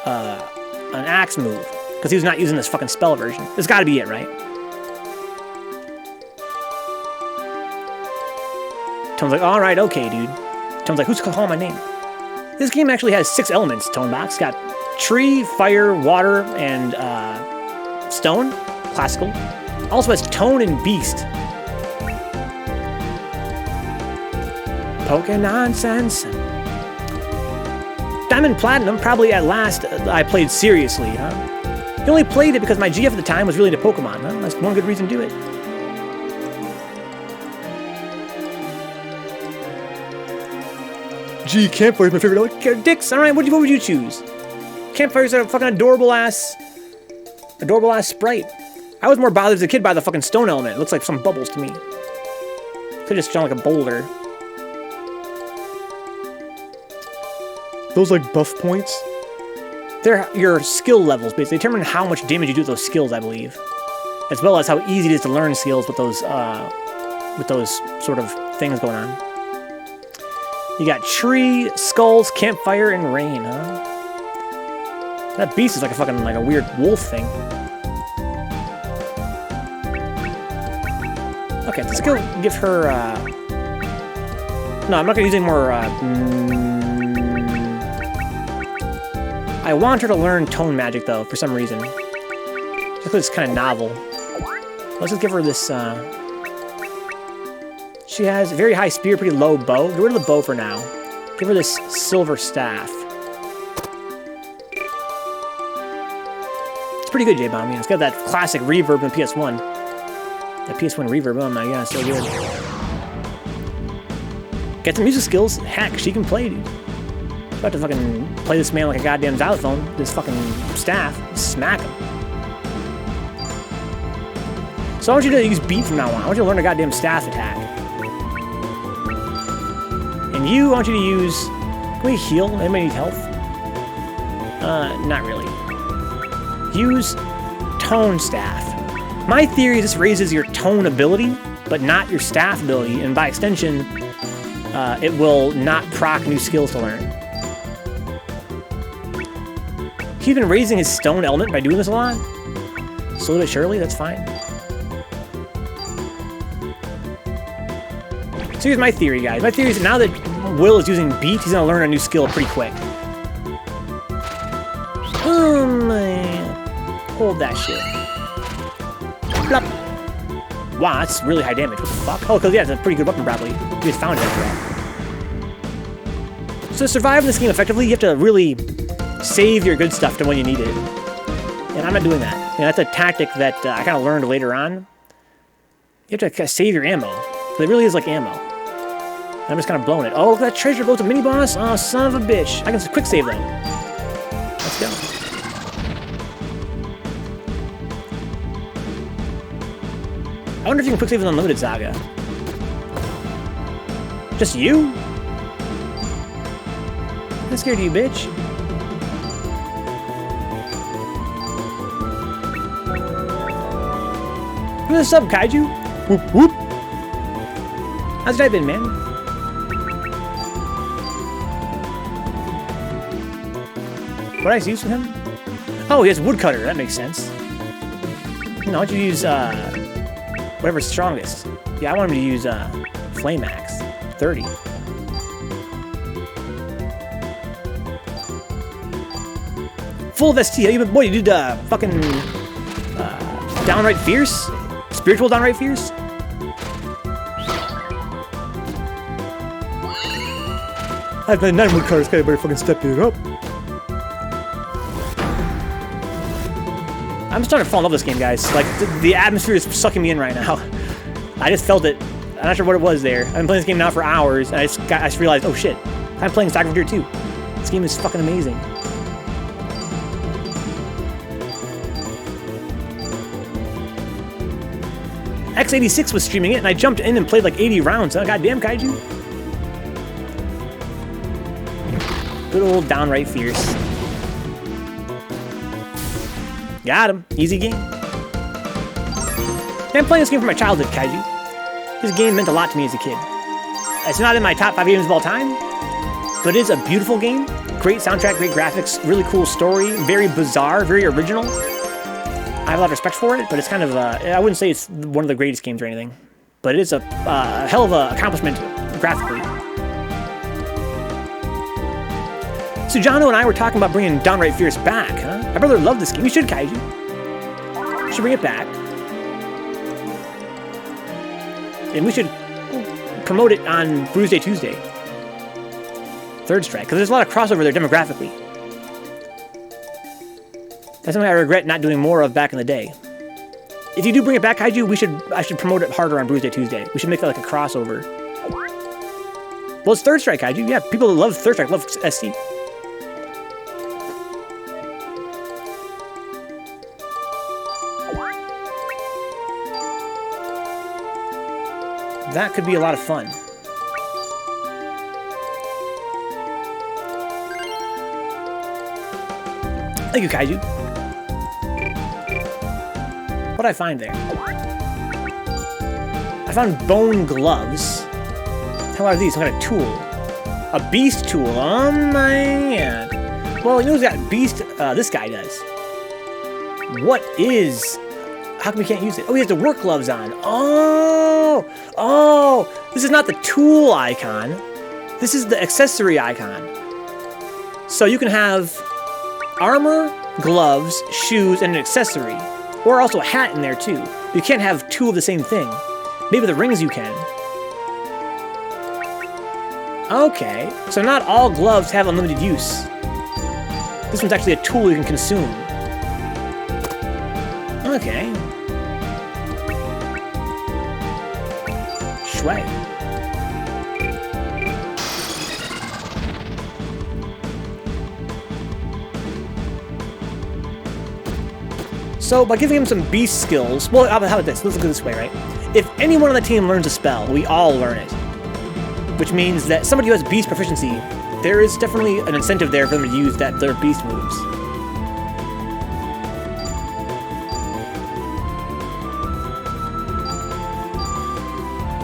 an axe move. Because he was not using this fucking spell version. This gotta be it, right? Tone's like, alright, okay, dude. Tone's like, who's calling my name? This game actually has 6 elements, Tonebox. Got tree, fire, water, and stone. Classical. Also has tone and beast. Poke nonsense. Diamond Platinum, probably at last I played seriously, huh? I only played it because my GF at the time was really into Pokemon, huh? That's one good reason to do it. Gee, Campfire's my favorite. Okay, Dix, alright, what would you choose? Campfire's a fucking adorable ass sprite. I was more bothered as a kid by the fucking stone element. It looks like some bubbles to me. Could just sound like a boulder. Those like buff points? They're your skill levels, basically. They determine how much damage you do with those skills, I believe. As well as how easy it is to learn skills with those sort of things going on. You got tree, skulls, campfire, and rain, huh? That beast is like a fucking, like a weird wolf thing. Okay, let's go give her, no, I'm not gonna use any more, I want her to learn tone magic, though, for some reason. Just because it's kind of novel. Let's just give her this, she has very high spear, pretty low bow. Get rid of the bow for now. Give her this silver staff. It's pretty good, J-Bomb. I mean, it's got that classic reverb in PS1. That PS1 reverb, oh my god, so good. Get some music skills. Heck, she can play, dude. About to fucking play this man like a goddamn xylophone. This fucking staff. Smack him. So I want you to use beat from now on. I want you to learn a goddamn staff attack. And you, I want you to use... Can we heal? Anybody need health? Not really. Use tone staff. My theory is this raises your tone ability, but not your staff ability, and by extension, it will not proc new skills to learn. He's been raising his stone element by doing this a lot. Slowly but surely, that's fine. So here's my theory, guys. My theory is that now that Will is using beat, he's gonna learn a new skill pretty quick. Oh man. Hold that shit. Blop. Wow, that's really high damage. What the fuck? Oh, because yeah, it's a pretty good weapon probably. You just found it after all. So to survive in this game effectively, you have to really save your good stuff to when you need it. And I'm not doing that. You know, that's a tactic that I kind of learned later on. You have to kind of save your ammo. But it really is like ammo. I'm just kind of blowing it. Oh, that treasure goes to mini-boss? Oh, son of a bitch. I can quick save though. Let's go. I wonder if you can quick save with unlimited SaGa. Just you? I'm scared of you, bitch. What's up, Kaiju? Whoop whoop. How's your night been, man? What did I use with him? Oh, he has woodcutter. That makes sense. No, why don't you use whatever's strongest? Yeah, I want him to use flame axe. 30. Full of ST. Boy, you did fucking downright fierce. Spiritual downright fierce. I've been 9 woodcutters. Gotta better fucking step it up. I'm starting to fall in love with this game, guys. Like, the atmosphere is sucking me in right now. I just felt it. I'm not sure what it was there. I've been playing this game now for hours, and I just realized, oh shit, I'm playing SaGa Frontier 2. This game is fucking amazing. X86 was streaming it, and I jumped in and played like 80 rounds. Oh, goddamn, Kaiju. Good old downright fierce. Got him. Easy game. Yeah, I'm playing this game for my childhood, Kaiju. This game meant a lot to me as a kid. It's not in my top 5 games of all time, but it is a beautiful game. Great soundtrack, great graphics, really cool story, very bizarre, very original. I have a lot of respect for it, but it's kind of, I wouldn't say it's one of the greatest games or anything. But it is a hell of an accomplishment graphically. So Jono and I were talking about bringing Downright Fierce back, huh? My brother loved this game. You should, Kaiju. You should bring it back. And we should promote it on Bruise Day Tuesday. Third Strike, because there's a lot of crossover there demographically. That's something I regret not doing more of back in the day. If you do bring it back, Kaiju, I should promote it harder on Bruise Day Tuesday. We should make that like a crossover. Well, it's Third Strike, Kaiju. Yeah, people love Third Strike, love SC. That could be a lot of fun. Thank you, Kaiju. What did I find there? I found bone gloves. How are these? Some kind of tool. A beast tool. Oh, man. Well, you know who's got beast? This guy does. What is... How come we can't use it? Oh, he has the work gloves on. Oh! Oh! This is not the tool icon. This is the accessory icon. So you can have armor, gloves, shoes, and an accessory. Or also a hat in there, too. You can't have two of the same thing. Maybe the rings you can. Okay. So not all gloves have unlimited use. This one's actually a tool you can consume. Okay. Shui. So, by giving him some beast skills... Well, how about this? Let's look at it this way, right? If anyone on the team learns a spell, we all learn it. Which means that somebody who has beast proficiency, there is definitely an incentive there for them to use their beast moves.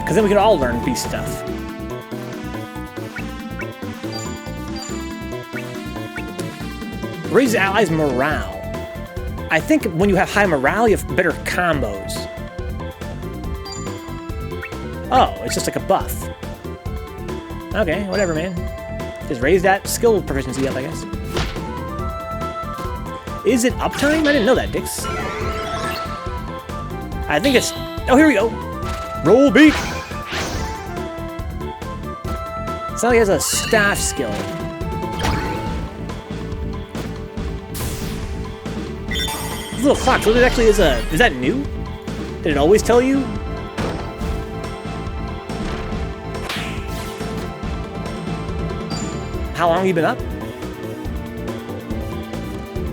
Because then we can all learn beast stuff. Raise allies' morale. I think when you have high morale, you have better combos. Oh, it's just like a buff. Okay, whatever, man. Just raise that skill proficiency up, I guess. Is it uptime? I didn't know that, Dix. I think it's... Oh, here we go. Roll beat. So he has a staff skill. This little clock, so it actually is a... Is that new? Did it always tell you? How long have you been up?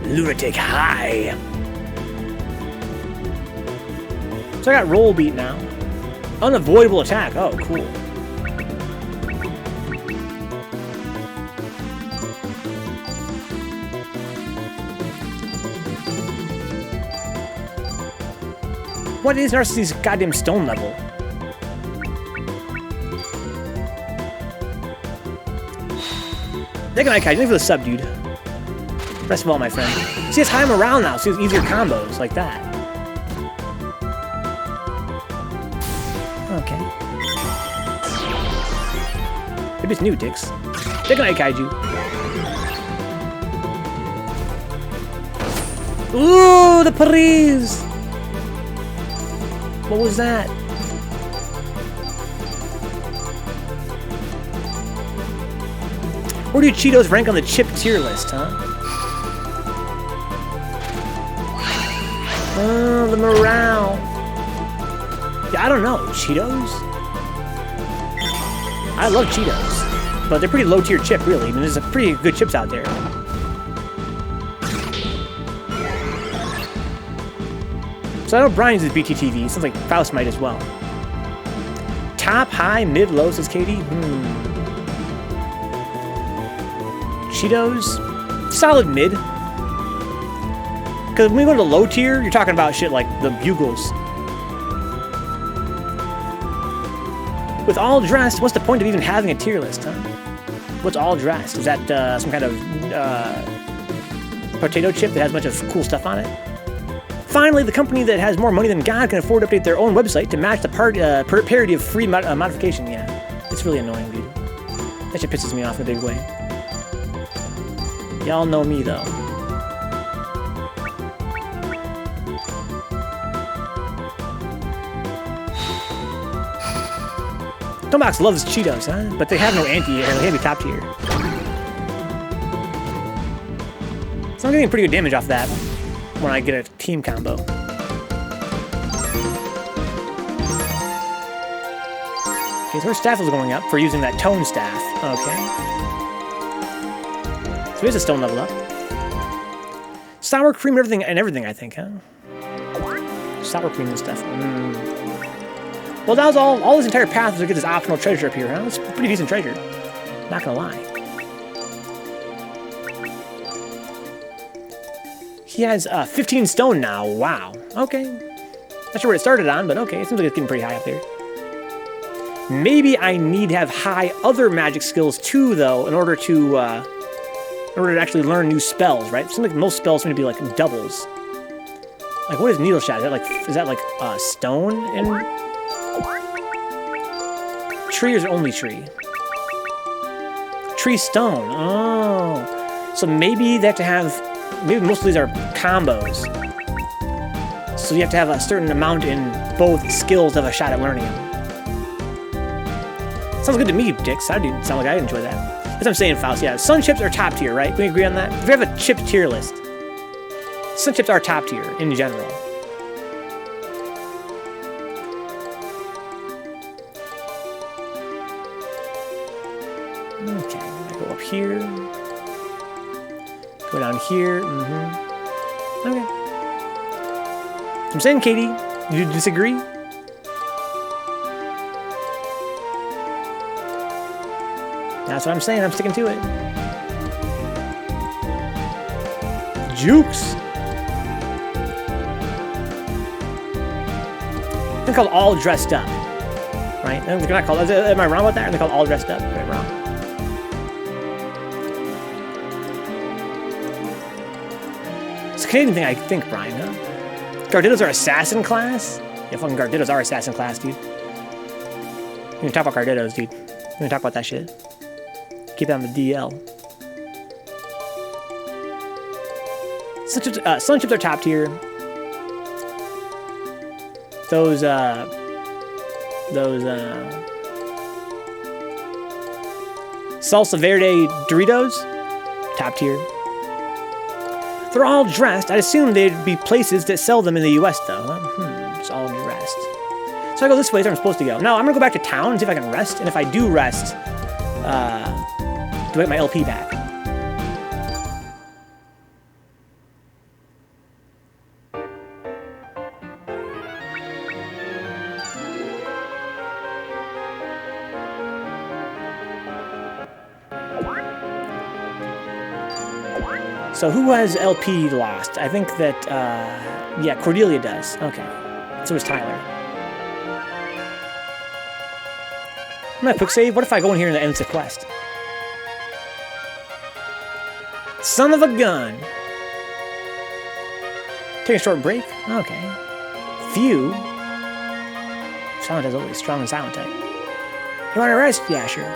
Lunatic high. So I got roll beat now. Unavoidable attack. Oh, cool. What is Narcissus' goddamn stone level? Thank you, Kai. Thank you for the sub, dude. Rest of all, my friend. She has high morale now, so she has easier combos like that. Okay. Maybe it's new, Dix. Thank you, Kaiju. Ooh, the Paris! What was that? Where do Cheetos rank on the chip tier list, huh? Oh, the morale. Yeah, I don't know. Cheetos? I love Cheetos. But they're pretty low tier chip, really. I mean, there's pretty good chips out there. So I know Brian uses BTTV. Sounds like Faust might as well. Top, high, mid, low, says Katie. Cheetos? Solid mid. Because when we go to the low tier, you're talking about shit like the Bugles. With all dressed, what's the point of even having a tier list, huh? What's all dressed? Is that some kind of potato chip that has a bunch of cool stuff on it? Finally, the company that has more money than God can afford to update their own website to match the parity of free modification. Yeah, it's really annoying, dude. That shit pisses me off in a big way. Y'all know me, though. Tomax loves Cheetos, huh? But they have no heavy top tier. So I'm getting pretty good damage off that when I get a team combo. Okay, so her staff is going up for using that tone staff. Okay. So here's a stone level up. Sour cream and everything, I think, huh? Sour cream and stuff. Well, that was all this entire path was to get this optional treasure up here, huh? It's a pretty decent treasure. Not gonna lie. He has 15 stone now. Wow. Okay. Not sure where it started on, but okay. It seems like it's getting pretty high up there. Maybe I need to have high other magic skills too, though, in order to actually learn new spells, right? It seems like most spells seem to be like doubles. Like, what is needle shot? Is that like stone and tree, or is it only tree? Tree stone. Oh. So maybe they have to have. Maybe most of these are combos. So you have to have a certain amount in both skills to have a shot at learning them. Sounds good to me, Dix. I didn't sound like I enjoy that. That's what I'm saying, Faust. Yeah, sun chips are top tier, right? Can we agree on that? If we have a chip tier list, sun chips are top tier in general. Okay, I go up here. Go down here. Okay. I'm saying, Katie, you disagree? That's what I'm saying. I'm sticking to it. Jukes. They're called all dressed up, right? They're not called. Am I wrong about that? They're called all dressed up. Am I wrong? It's a Canadian thing, I think, Brian, huh? Garditos are assassin class? Yeah, fucking Garditos are assassin class, dude. You can talk about Garditos, dude. You can talk about that shit. Keep that on the DL. Sun chips are top tier. Those Salsa Verde Doritos, top tier. They're all dressed. I'd assume they'd be places that sell them in the US, though. It's all dressed. So I go this way, so I'm supposed to go. Now, I'm gonna go back to town and see if I can rest. And if I do rest, do I get my LP back? So who has LP lost? I think that, yeah, Cordelia does. Okay. So is Tyler. I'm gonna quick save. What if I go in here and end the quest? Son of a gun. Take a short break. Okay. Few. Silent is always strong and silent type. You want to rest? Yeah, sure.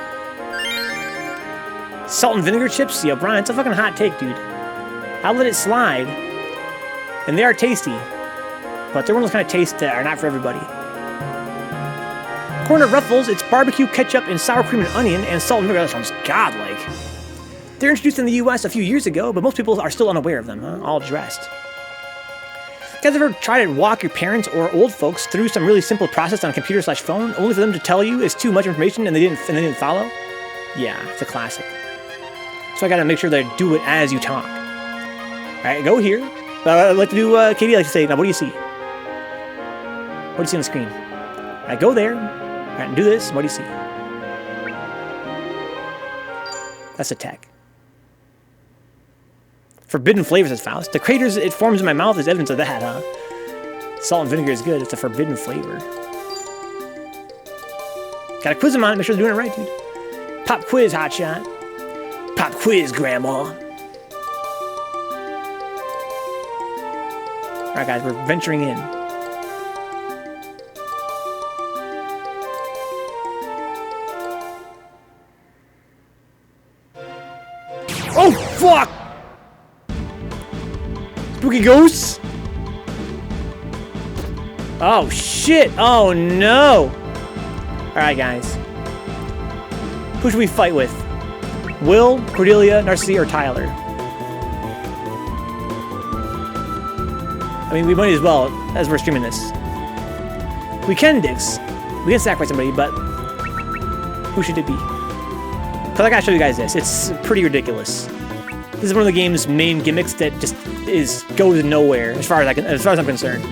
Salt and vinegar chips? Yo, Brian, it's a fucking hot take, dude. I'll let it slide. And they are tasty. But they're one of those kind of tastes that are not for everybody. Corner Ruffles, it's barbecue, ketchup, and sour cream and onion, and salt and vinegar. That sounds godlike. They're introduced in the US a few years ago, but most people are still unaware of them, huh? All dressed. You guys ever try to walk your parents or old folks through some really simple process on a computer/phone, only for them to tell you it's too much information and they didn't follow? Yeah, it's a classic. So I gotta make sure that I do it as you talk. Alright, go here. I'd like to do, Katie, I like to say, now what do you see? What do you see on the screen? Alright, go there. Alright, do this. What do you see? That's a tech. Forbidden flavors, says Faust. The craters it forms in my mouth is evidence of that, huh? Salt and vinegar is good. It's a forbidden flavor. Gotta quiz him on it. Make sure they're doing it right, dude. Pop quiz, hotshot. Pop quiz, grandma. Alright guys, we're venturing in. Oh, fuck! Spooky ghosts? Oh, shit! Oh, no! Alright, guys. Who should we fight with? Will, Cordelia, Narcissi, or Tyler? I mean, we might as well, as we're streaming this. We can Dix. We can sacrifice somebody, but who should it be? Because I gotta show you guys this. It's pretty ridiculous. This is one of the game's main gimmicks that just goes nowhere as far as I'm concerned.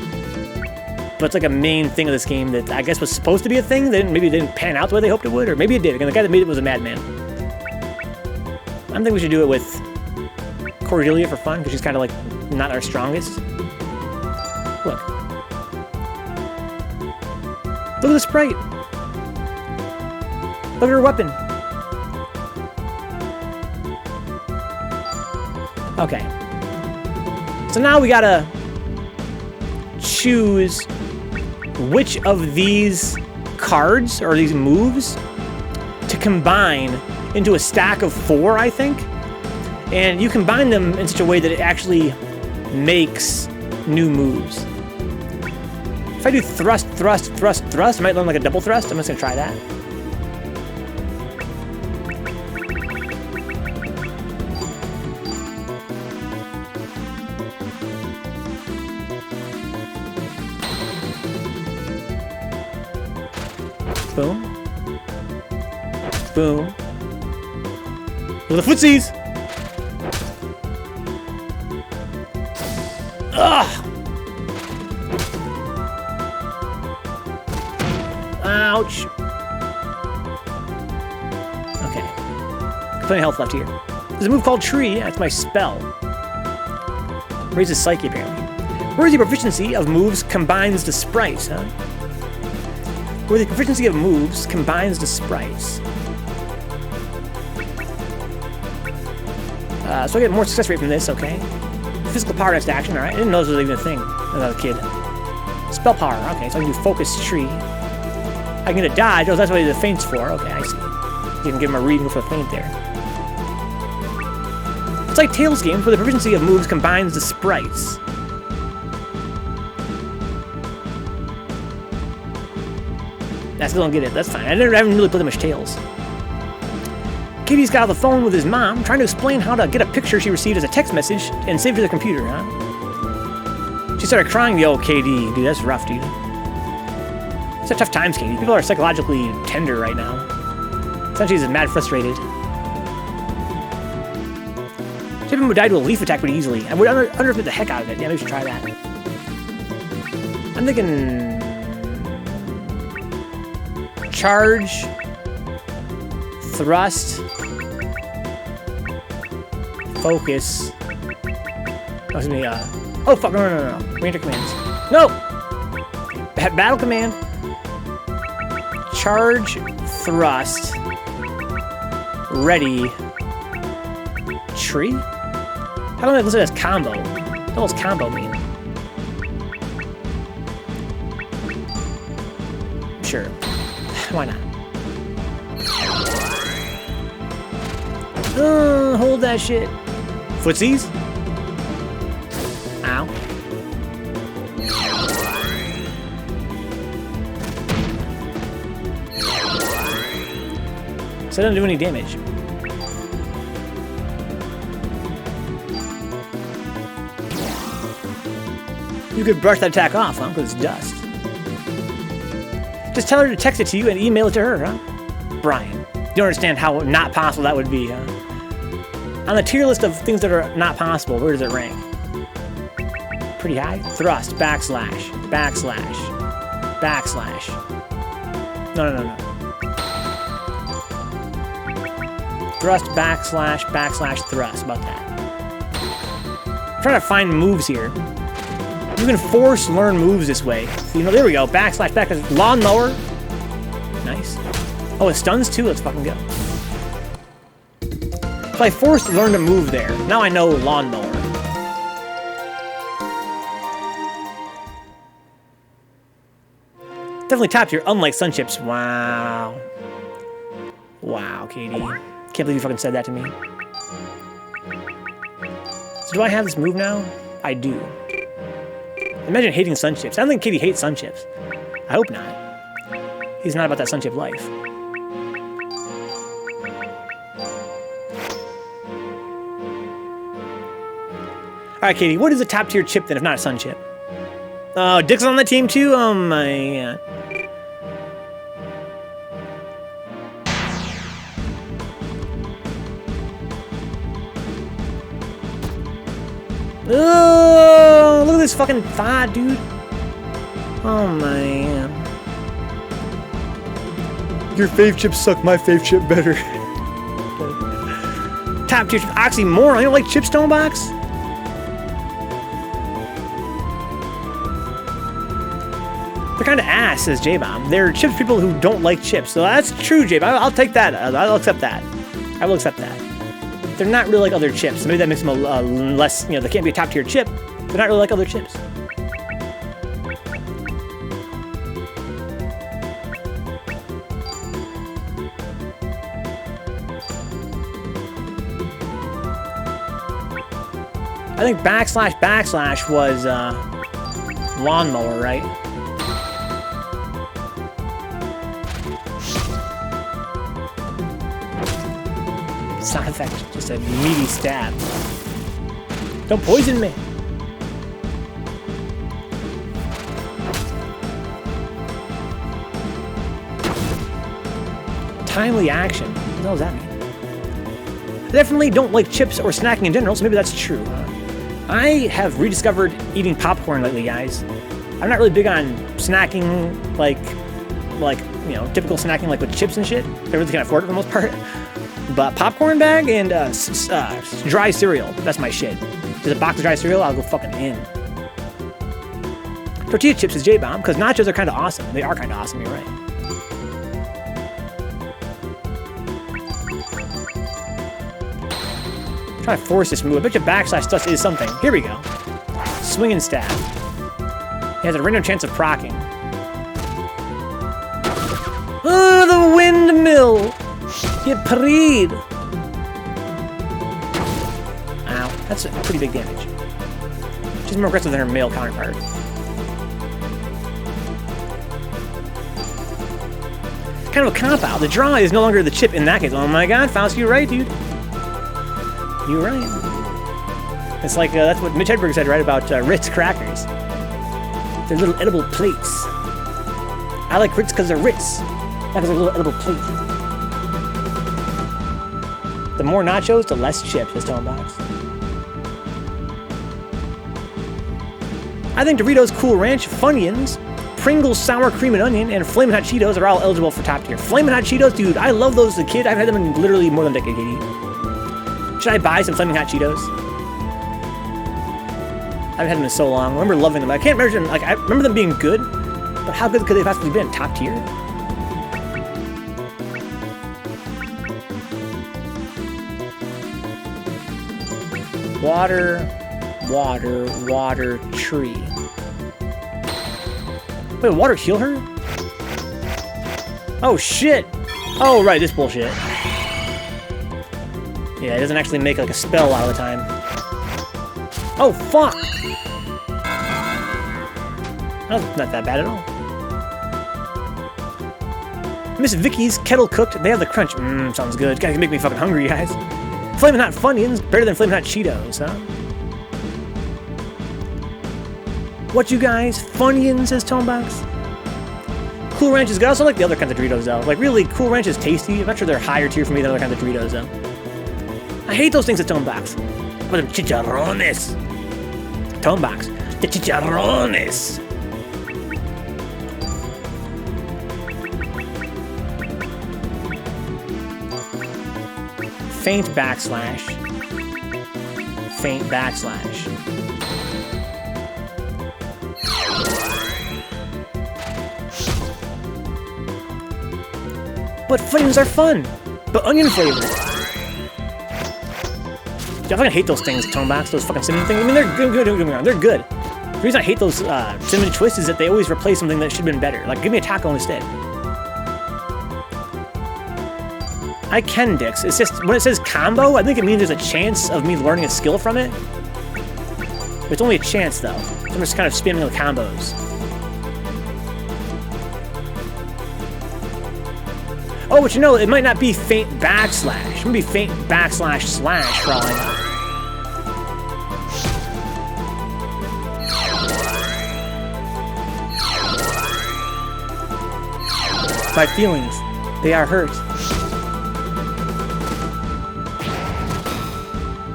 But it's like a main thing of this game that I guess was supposed to be a thing. Maybe it didn't pan out the way they hoped it would, or maybe it did. And the guy that made it was a madman. I think we should do it with Cordelia for fun, because she's kind of like not our strongest. Look. Look at the sprite. Look at her weapon. Okay. So now we gotta choose which of these cards, or these moves, to combine into a stack of 4, I think. And you combine them in such a way that it actually makes new moves. If I do thrust, thrust, thrust, thrust, I might learn like a double thrust. I'm just gonna try that. Boom. Boom. Look at the footsies! Ugh! Ouch! Okay. Plenty of health left here. There's a move called Tree. That's my spell. Raises Psyche, apparently. Where's the proficiency of moves combines the sprites, huh? Where the proficiency of moves combines the sprites. So I get more success rate from this, okay. Physical power next action, alright. I didn't know this was even a thing when I was a kid. Spell power, okay, so I can do focus tree. I can get a dodge, oh, that's what the feint's for, okay, I see. You can give him a read and go for a feint there. It's like Tales games where the proficiency of moves combines the sprites. I still don't get it, that's fine. I haven't really played that much Tales. Katie's got on the phone with his mom, trying to explain how to get a picture she received as a text message and save it to the computer, huh? She started crying, yo, KD. Dude, that's rough, dude. It's a tough times, Katie. People are psychologically tender right now. Essentially, she's mad frustrated. Chipman would die to a leaf attack pretty easily. I would underfit the heck out of it. Yeah, maybe we should try that. I'm thinking... Charge... Thrust... Focus... Oh, excuse me, oh, fuck, no. Ranger commands. No! Battle command. Charge, thrust, ready, tree? How do I listen to this combo? What does combo mean? Sure. Why not? Hold that shit. Footsies? Ow. So it doesn't do any damage. You could brush that attack off, huh? Because it's dust. Just tell her to text it to you and email it to her, huh? Brian. You don't understand how not possible that would be, huh? On the tier list of things that are not possible, where does it rank? Pretty high? Thrust, backslash, backslash, backslash. No. Thrust, backslash, backslash, thrust. About that. I'm trying to find moves here. You can force learn moves this way. So, there we go. Backslash, backslash. Lawnmower. Nice. Oh, it stuns too? Let's fucking go. So I forced learn to move there. Now I know lawnmower. Definitely top tier, unlike Sun Chips. Wow. Wow, Katie. Can't believe you fucking said that to me. So do I have this move now? I do. Imagine hating Sun Chips. I don't think Katie hates Sun Chips. I hope not. He's not about that Sun Chip life. Alright, Katie, what is a top tier chip then if not a Sun Chip? Oh, Dick's on the team too? Oh my god. Oh, look at this fucking thigh, dude. Oh man. Your fave chips suck, my fave chip better. Top tier chip. Oxymoron. You don't like Chip Stonebox? They're kind of ass, says J-Bomb. They're chips people who don't like chips. So that's true, J-Bomb. I'll take that. I'll accept that. I will accept that. They're not really like other chips. So maybe that makes them a less, you know, they can't be a top tier chip. They're not really like other chips. I think backslash was lawnmower, right? Sound effect, just a meaty stab. Don't poison me. Timely action. What the hell does that mean? I definitely don't like chips or snacking in general, so maybe that's true. I have rediscovered eating popcorn lately, guys. I'm not really big on snacking, like you know, typical snacking, like with chips and shit. I really can't afford it for the most part. But popcorn bag and dry cereal, that's my shit. Just a box of dry cereal, I'll go fucking in. Tortilla chips is J-Bomb, because nachos are kind of awesome. They are kind of awesome, you're right. I'm trying to force this move. I bet your backslash stuff is something. Here we go. Swing and stab. He has a random chance of proccing. Oh, the windmill! Get pareed! Ow, that's a pretty big damage. She's more aggressive than her male counterpart. Kind of a cop-out. The draw is no longer the chip in that case. Oh my god, Faust, you're right, dude. You're right. It's like, that's what Mitch Hedberg said, right, about Ritz crackers. They're little edible plates. I like Ritz because they're Ritz. Not because they're little edible plates. The more nachos, the less chips, this Tonebox. I think Doritos Cool Ranch, Funyuns, Pringles Sour Cream and Onion, and Flamin' Hot Cheetos are all eligible for top tier. Flamin' Hot Cheetos, dude, I love those as a kid. I've had them in literally more than a decade, Katie. Should I buy some Flamin' Hot Cheetos? I haven't had them in so long. I remember loving them. I can't imagine, like, I remember them being good, but how good could they possibly been? Top tier? Water, water, water, tree. Wait, water heal her? Oh, shit! Oh, right, this bullshit. Yeah, it doesn't actually make, like, a spell a lot of the time. Oh, fuck! That's not that bad at all. Miss Vicky's Kettle Cooked, they have the crunch. Sounds good. Gotta make me fucking hungry, guys. Flamin' Hot Funyuns, better than Flamin' Hot Cheetos, huh? What you guys? Funyuns, says Tonebox? Cool Ranch is good. I also like the other kinds of Doritos, though. Like, really, Cool Ranch is tasty. I'm not sure they're higher tier for me than other kinds of Doritos, though. I hate those things at Tonebox. What them chicharrones? Tonebox. The chicharrones. Faint backslash. Faint backslash. But Funyuns are fun. But onion flavored. I fucking hate those things, Tonebox. Those fucking cinnamon things. I mean, they're good. They're good. They're reason I hate those cinnamon twists is that they always replace something that should have been better. Like, give me a taco instead. I can Dix. It's just, when it says combo, I think it means there's a chance of me learning a skill from it. But it's only a chance, though. So I'm just kind of spamming the combos. Oh, but you know, it might not be faint backslash. It might be faint backslash slash for all I know. My feelings, they are hurt.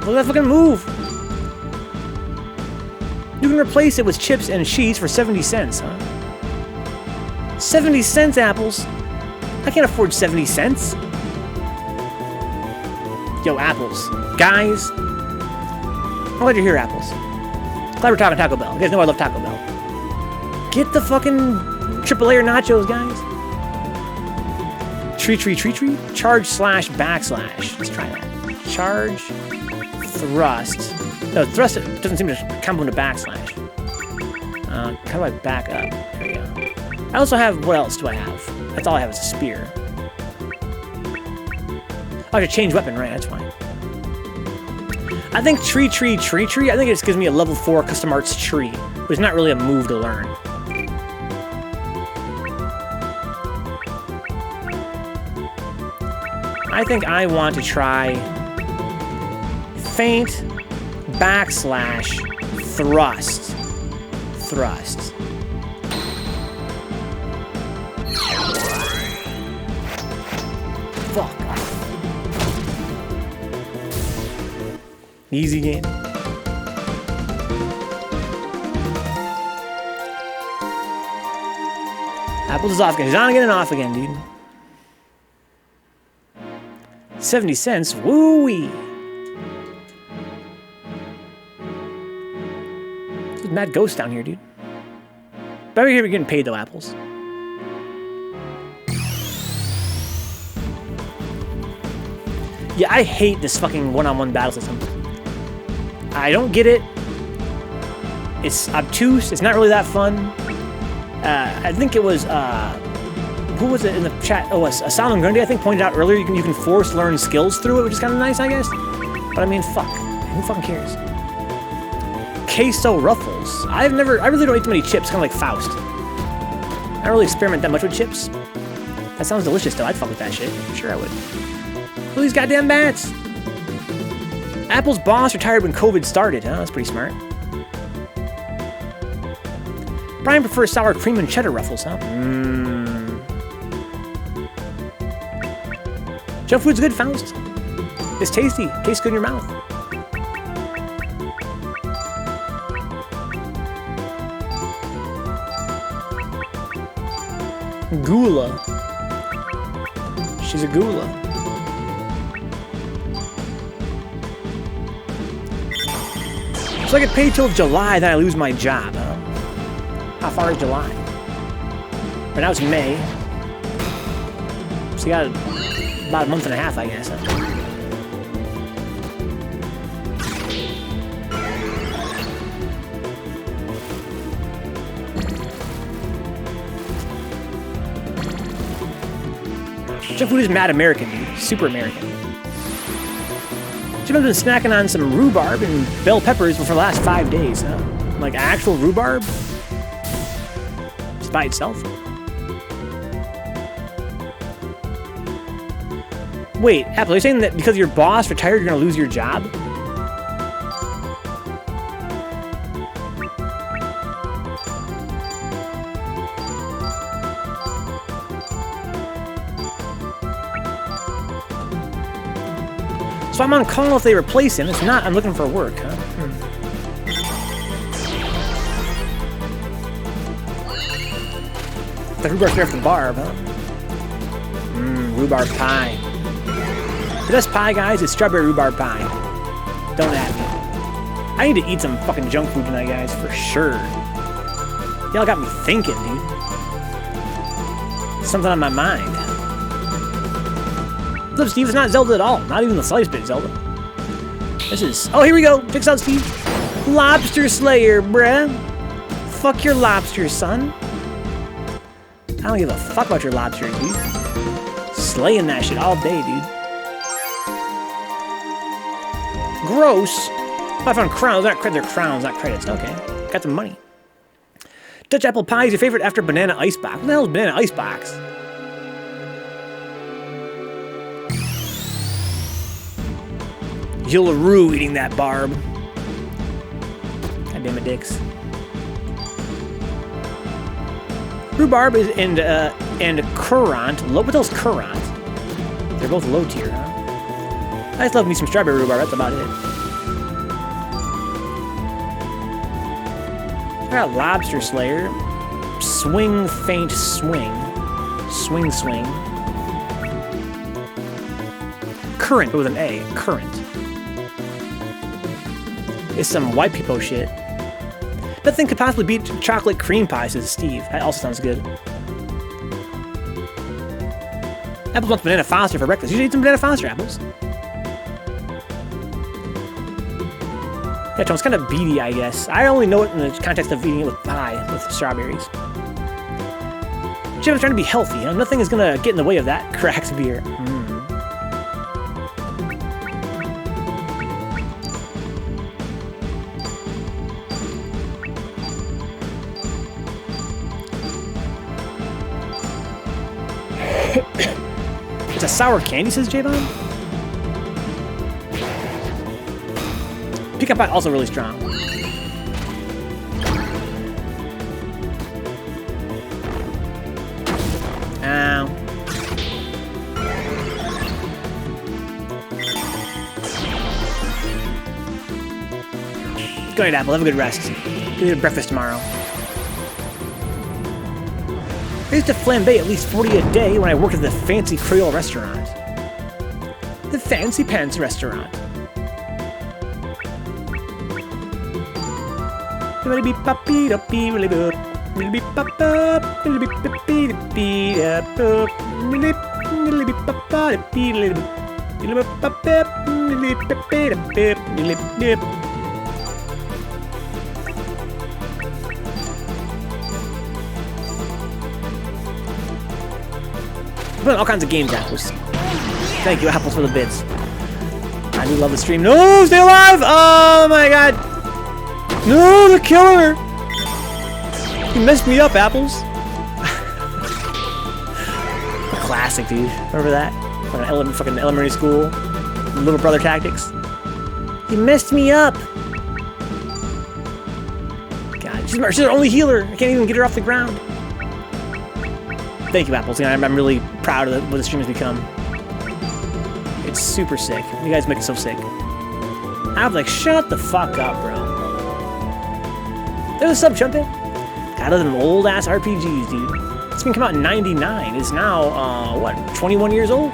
Look at that fucking move! You can replace it with chips and cheese for 70 cents, huh? 70 cents, apples! I can't afford 70 cents! Yo, apples. Guys! I'm glad you're here, apples. Glad we're talking Taco Bell. You guys know I love Taco Bell. Get the fucking triple layer nachos, guys. Tree. Charge slash backslash. Let's try that. Charge. Thrust. No, thrust doesn't seem to combo into backslash. How do I back up? There we go. I also have, what else do I have? That's all I have is a spear. Oh, I should change weapon, right? That's fine. I think tree. I think it just gives me a level 4 custom arts tree, but it's not really a move to learn. I think I want to try faint backslash thrust. Fuck. Easy game. Apples is off again. He's on again and off again, dude. 70 cents. Woo-wee. There's mad ghosts down here, dude. But over here we're getting paid, though, apples. Yeah, I hate this fucking one-on-one battle system. I don't get it. It's obtuse. It's not really that fun. I think it was, who was it in the chat? Oh, Salmon Grundy, I think, pointed out earlier you can force learn skills through it, which is kind of nice, I guess. But I mean, fuck. Who fucking cares? Queso Ruffles. I really don't eat too many chips, kind of like Faust. I don't really experiment that much with chips. That sounds delicious, though. I'd fuck with that shit. Sure I would. Look at these goddamn bats! Apple's boss retired when COVID started, huh? That's pretty smart. Brian prefers sour cream and cheddar ruffles, huh? Junk food's good, Faust. It's tasty. Tastes good in your mouth. Gula. She's a gula. So I get paid till July, then I lose my job, huh? How far is July? Right now it's May. So you got about a month and a half, I guess, huh? Junk food is mad American, dude. Super American. Jim has been snacking on some rhubarb and bell peppers for the last 5 days, huh? Like actual rhubarb? Just by itself? Wait, Apple, are you saying that because your boss retired, you're gonna lose your job? So I'm on call if they replace him. If not, I'm looking for work, huh? The rhubarb there for the barb, huh? Rhubarb pie. The best pie, guys, is strawberry rhubarb pie. Don't at me. I need to eat some fucking junk food tonight, guys, for sure. Y'all got me thinking, dude. Something on my mind. What's up, Steve? It's not Zelda at all. Not even the slightest bit Zelda. This is... Oh, here we go. Fix out, Steve. Lobster Slayer, bruh. Fuck your lobsters, son. I don't give a fuck about your lobsters, dude. Slaying that shit all day, dude. Gross. I found crowns, not credits. They're crowns, not credits. Okay. Got some money. Dutch apple pie is your favorite after banana icebox. What the hell is banana icebox? Yullaroo eating that barb. God damn it, dicks. Rhubarb is and currant. What the hell's currant? They're both low tier, huh? I just love me some strawberry rhubarb. That's about it. I got Lobster Slayer. Swing, faint, swing. Swing, swing. Current with an A. Current. It's some white people shit. Nothing could possibly beat chocolate cream pie, says Steve. That also sounds good. Apples wants banana foster for breakfast. You should eat some banana foster apples. Yeah, it's kind of beady, I guess. I only know it in the context of eating it with pie, with strawberries. Jim was trying to be healthy, you know? Nothing is gonna get in the way of that. Cracks beer. It's a sour candy, says J-Bomb. Pecan pie also really strong. Ow. Go ahead, Apple. Have a good rest. Give me breakfast tomorrow. I used to flambe at least 40 a day when I worked at the Fancy Creole restaurant. The Fancy Pants restaurant. Playing all kinds of games, Apples. Thank you, Apples, for the bits. I do love the stream. No, stay alive! Oh my god! No, the killer! You messed me up, Apples. Classic, dude. Remember that? Fucking elementary school. Little brother tactics. You messed me up! God, she's our only healer. I can't even get her off the ground. Thank you, Apples. You know, I'm really proud of what the stream has become. It's super sick. You guys make it so sick. I'm like, shut the fuck up, bro. There's a sub, Chumpin. God, them old ass RPGs, dude. This game came out in '99. It's now, what, 21 years old?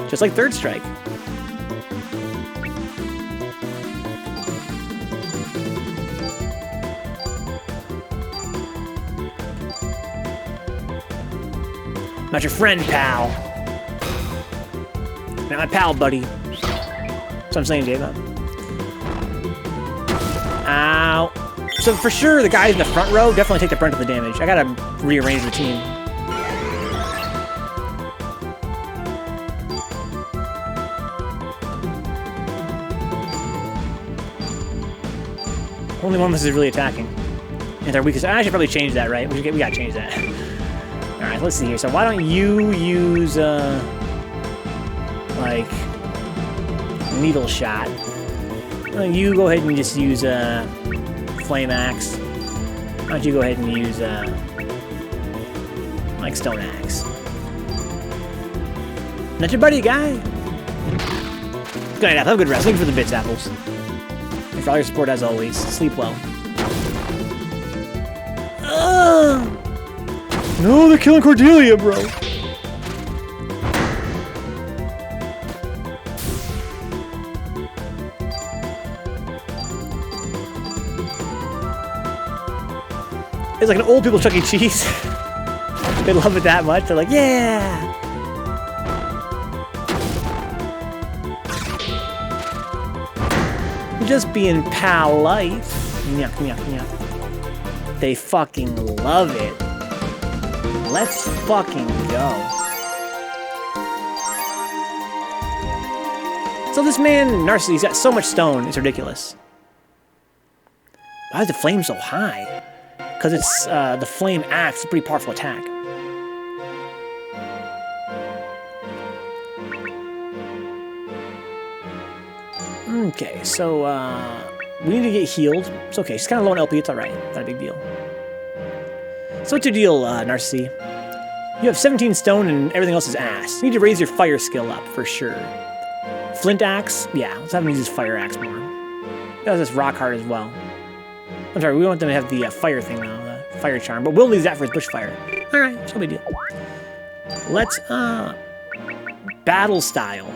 Just like Third Strike. Not your friend, pal. Not my pal, buddy. That's what I'm saying, J-Bub. Ow. So for sure, the guys in the front row definitely take the brunt of the damage. I gotta rearrange the team. Only one of us is really attacking. And our weakest. I should probably change that, right? We gotta change that. Alright, let's see here. So why don't you use, like, needle shot. You go ahead and just use, flame axe. Why don't you go ahead and use, like, stone axe. Not your buddy, guy. Good night, Apple. Have a good rest. Thank you for the bits, Apples. And for all your support, as always. Sleep well. No, they're killing Cordelia, bro. It's like an old people Chuck E. Cheese. They love it that much. They're like, yeah. Just being polite. Nyuk, nyuk, nyuk. They fucking love it. Let's fucking go. So this man, Narcissus, he's got so much stone, it's ridiculous. Why is the flame so high? Because it's the flame axe, it's a pretty powerful attack. Okay, so we need to get healed. It's okay, she's kind of low on LP, it's alright, not a big deal. So what's your deal, Narcissi? You have 17 stone and everything else is ass. You need to raise your fire skill up, for sure. Flint axe? Yeah, let's have him use his fire axe more. He has this rock hard as well. I'm sorry, we want them to have the fire thing though, the fire charm, but Will needs that for his bushfire. Alright, it's no big deal. Let's, battle style.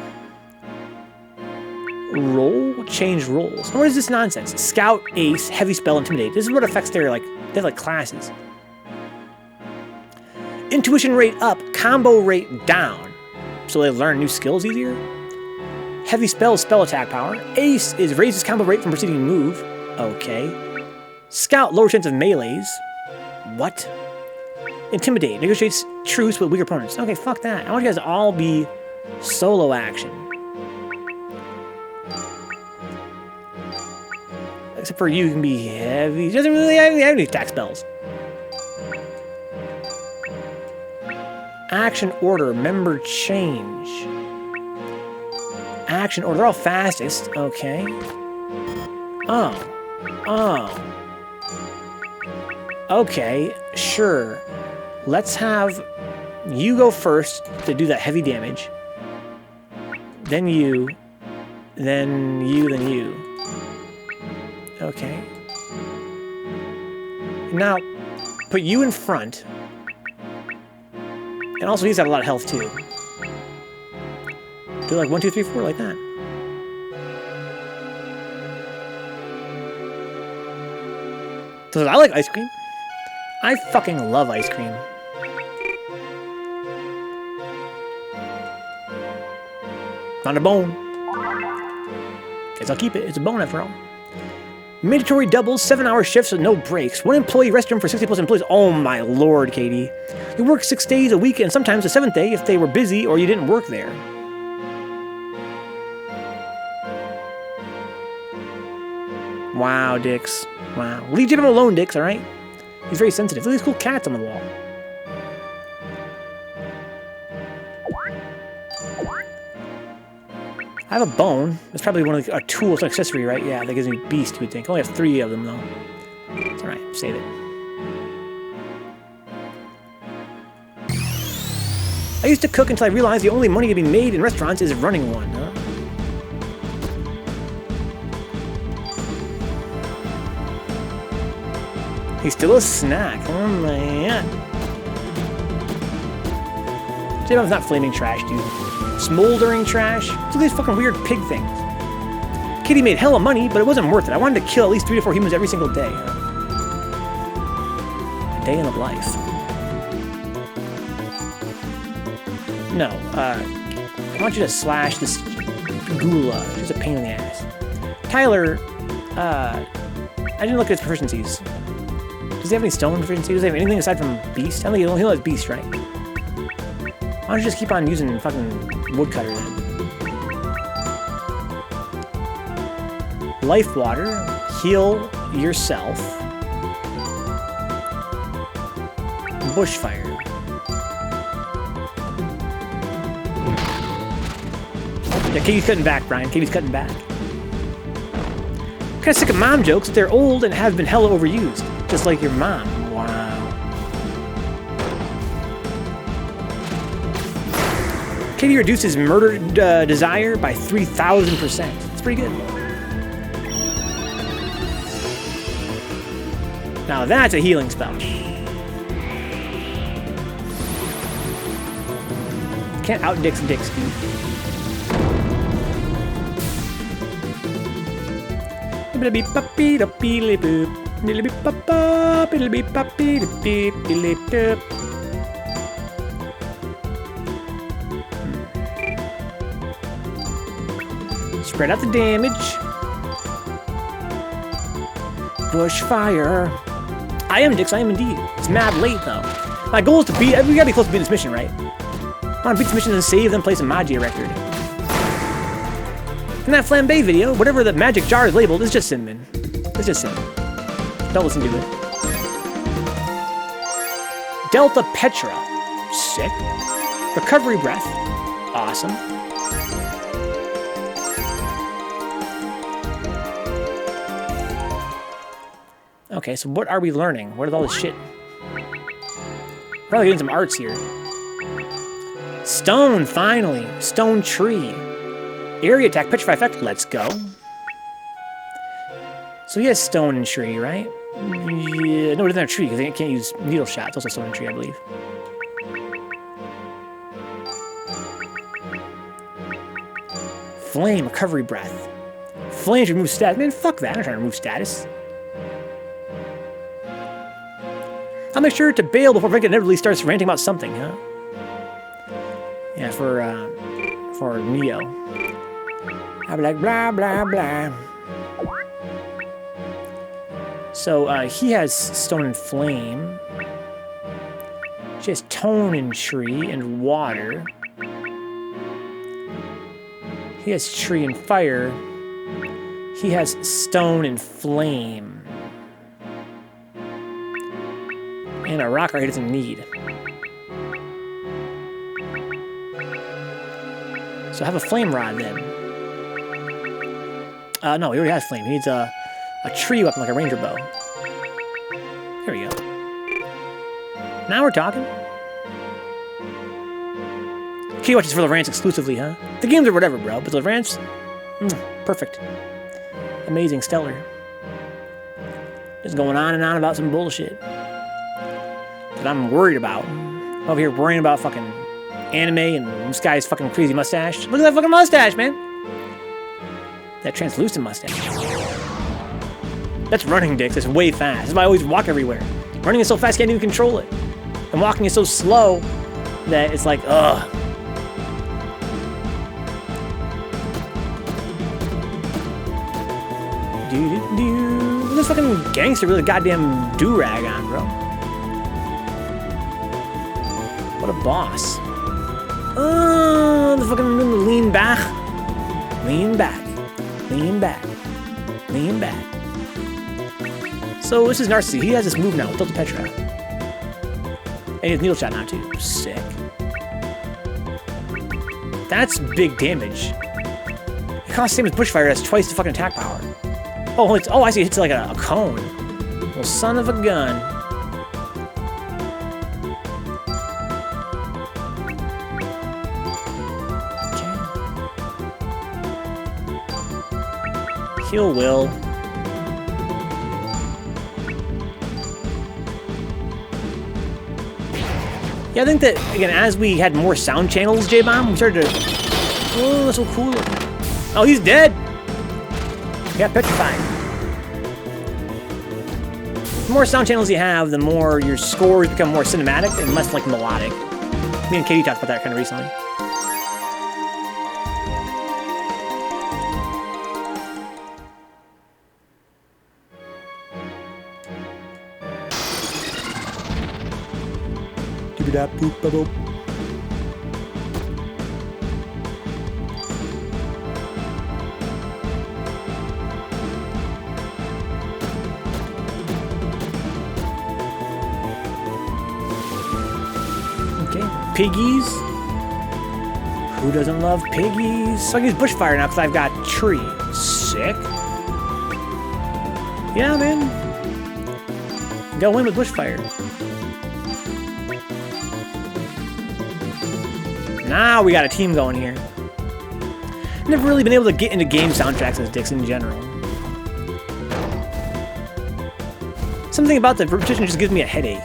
Roll? Change rolls. What is this nonsense? Scout, ace, heavy spell, intimidate. This is what affects their, like, they have, like, classes. Intuition rate up, combo rate down. So they learn new skills easier. Heavy spell, spell attack power. Ace is raises combo rate from preceding move. Okay. Scout, lower chance of melees. What? Intimidate, negotiates truce with weaker opponents. Okay, fuck that. I want you guys to all be solo action. Except for you can be heavy. He doesn't really have any attack spells. Action order, member change. Action order, they're all fastest. Okay. Oh. Okay, sure. Let's have you go first to do that heavy damage. Then you. Then you, then you. Okay. Now, put you in front. And also, he's got a lot of health, too. Do like 1, 2, 3, 4, like that. So I like ice cream. I fucking love ice cream. Not a bone. Guess I'll keep it. It's a bone after all. Mandatory doubles, 7-hour shifts with no breaks. 1 employee restroom for 60 plus employees. Oh my lord, Katie. You work 6 days a week and sometimes the 7th day if they were busy or you didn't work there. Wow, Dix. Wow. Leave him alone, Dix, alright? He's very sensitive. Look at these cool cats on the wall. I have a bone. That's probably one of the, a tool, it's an accessory, right? Yeah, that gives me beast, you would think. I only have 3 of them, though. It's alright, save it. I used to cook until I realized the only money to be made in restaurants is running one, huh? He's still a snack. Oh man. J-Bob's not flaming trash, dude. Smoldering trash. Look at these fucking weird pig things. Kitty made hella money, but it wasn't worth it. I wanted to kill at least 3 to 4 humans every single day. A day in the life. No, I want you to slash this gula. It's a pain in the ass. Tyler, I didn't look at his proficiencies. Does he have any stone proficiency? Does he have anything aside from beast? I think he only has beast, right? Why don't you just keep on using fucking woodcutter then? Life water, heal yourself. Bushfire. Yeah, Katie's cutting back, Brian. Katie's cutting back. I'm kind of sick of mom jokes. They're old and have been hella overused. Just like your mom. Wow. Katie reduces murder desire by 3,000%. It's pretty good. Now that's a healing spell. Can't out-dix dicks, dude. Spread out the damage. Bushfire. I am, Dix, I am indeed. It's mad late, though. My goal is to beat... We gotta be close to beating this mission, right? I wanna beat this mission and save, then play some Magia record. In that flambe video, whatever the magic jar is labeled is just cinnamon. It's just cinnamon. Don't listen to it. Delta Petra. Sick. Recovery breath. Awesome. Okay, so what are we learning? What is all this shit? Probably getting some arts here. Stone, finally. Stone tree. Area attack, petrify effect. Let's go. So he has stone and tree, right? Yeah, no, it doesn't have tree because they can't use needle shot. It's also stone and tree, I believe. Flame, recovery breath. Flame to remove status. Man, fuck that. I'm not trying to remove status. I'll make sure to bail before Venka inevitably starts ranting about something, huh? Yeah, for Neo. I'll be like, blah, blah, blah. So, he has stone and flame. She has tone and tree and water. He has tree and fire. He has stone and flame. And a rock he doesn't need. So have a flame rod then. No, he already has flame. He needs a tree weapon like a ranger bow. Here we go. Now we're talking. Key watches for the rants exclusively, huh? The games are whatever, bro, but the rants, perfect. Amazing, stellar. Just going on and on about some bullshit that I'm worried about. Over here worrying about fucking anime and this guy's fucking crazy mustache. Look at that fucking mustache, man. That translucent mustache. That's running, Dix. It's way fast. That's why I always walk everywhere. Running is so fast, I can't even control it. And walking is so slow that it's like, ugh. This fucking gangster with a goddamn do-rag on, bro. What a boss. The fucking lean back. Lean back. Lean back. Lean back. So this is Narcissi. He has this move now with Delta Petra. And he has needle shot now too. Sick. That's big damage. It costs the same as Bushfire, has twice the fucking attack power. Oh, I see. It hits like a cone. Well, son of a gun. Okay. Heal Will. Yeah, I think that, again, as we had more sound channels, J-Bomb, we started to... Oh, that's so cool. Oh, he's dead! Yeah, petrified. The more sound channels you have, the more your scores become more cinematic and less like melodic. Me and Katie talked about that kind of recently. Boop-a-boop. Piggies? Who doesn't love piggies? So I can use Bushfire now because I've got tree. Sick. Yeah, man. Go in with Bushfire. Now we got a team going here. Never really been able to get into game soundtracks as Dix in general. Something about the repetition just gives me a headache.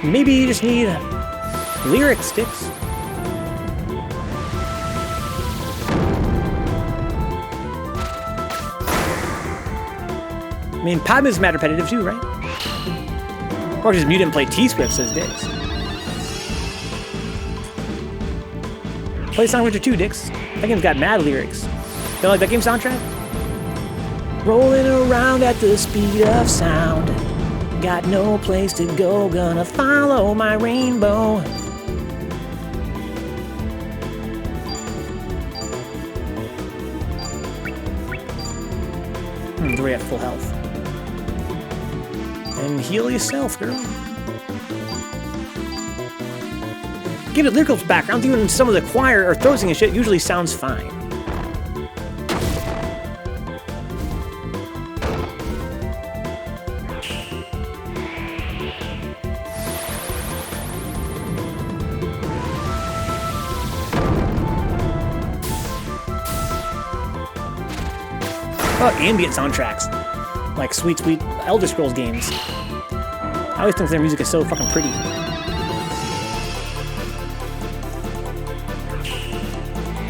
Maybe you just need lyric sticks. I mean, Padme is mad repetitive too, right? Or just mute and play T-Swift, says Dix. Play Sonic Adventure 2, Dix. That game's got mad lyrics. Don't like that game soundtrack? Rolling around at the speed of sound. Got no place to go, gonna follow my rainbow. We're at full health. And heal yourself, girl. Give it lyrical background, even some of the choir or throat singing shit usually sounds fine. How about ambient soundtracks? Like sweet, sweet Elder Scrolls games. I always think their music is so fucking pretty.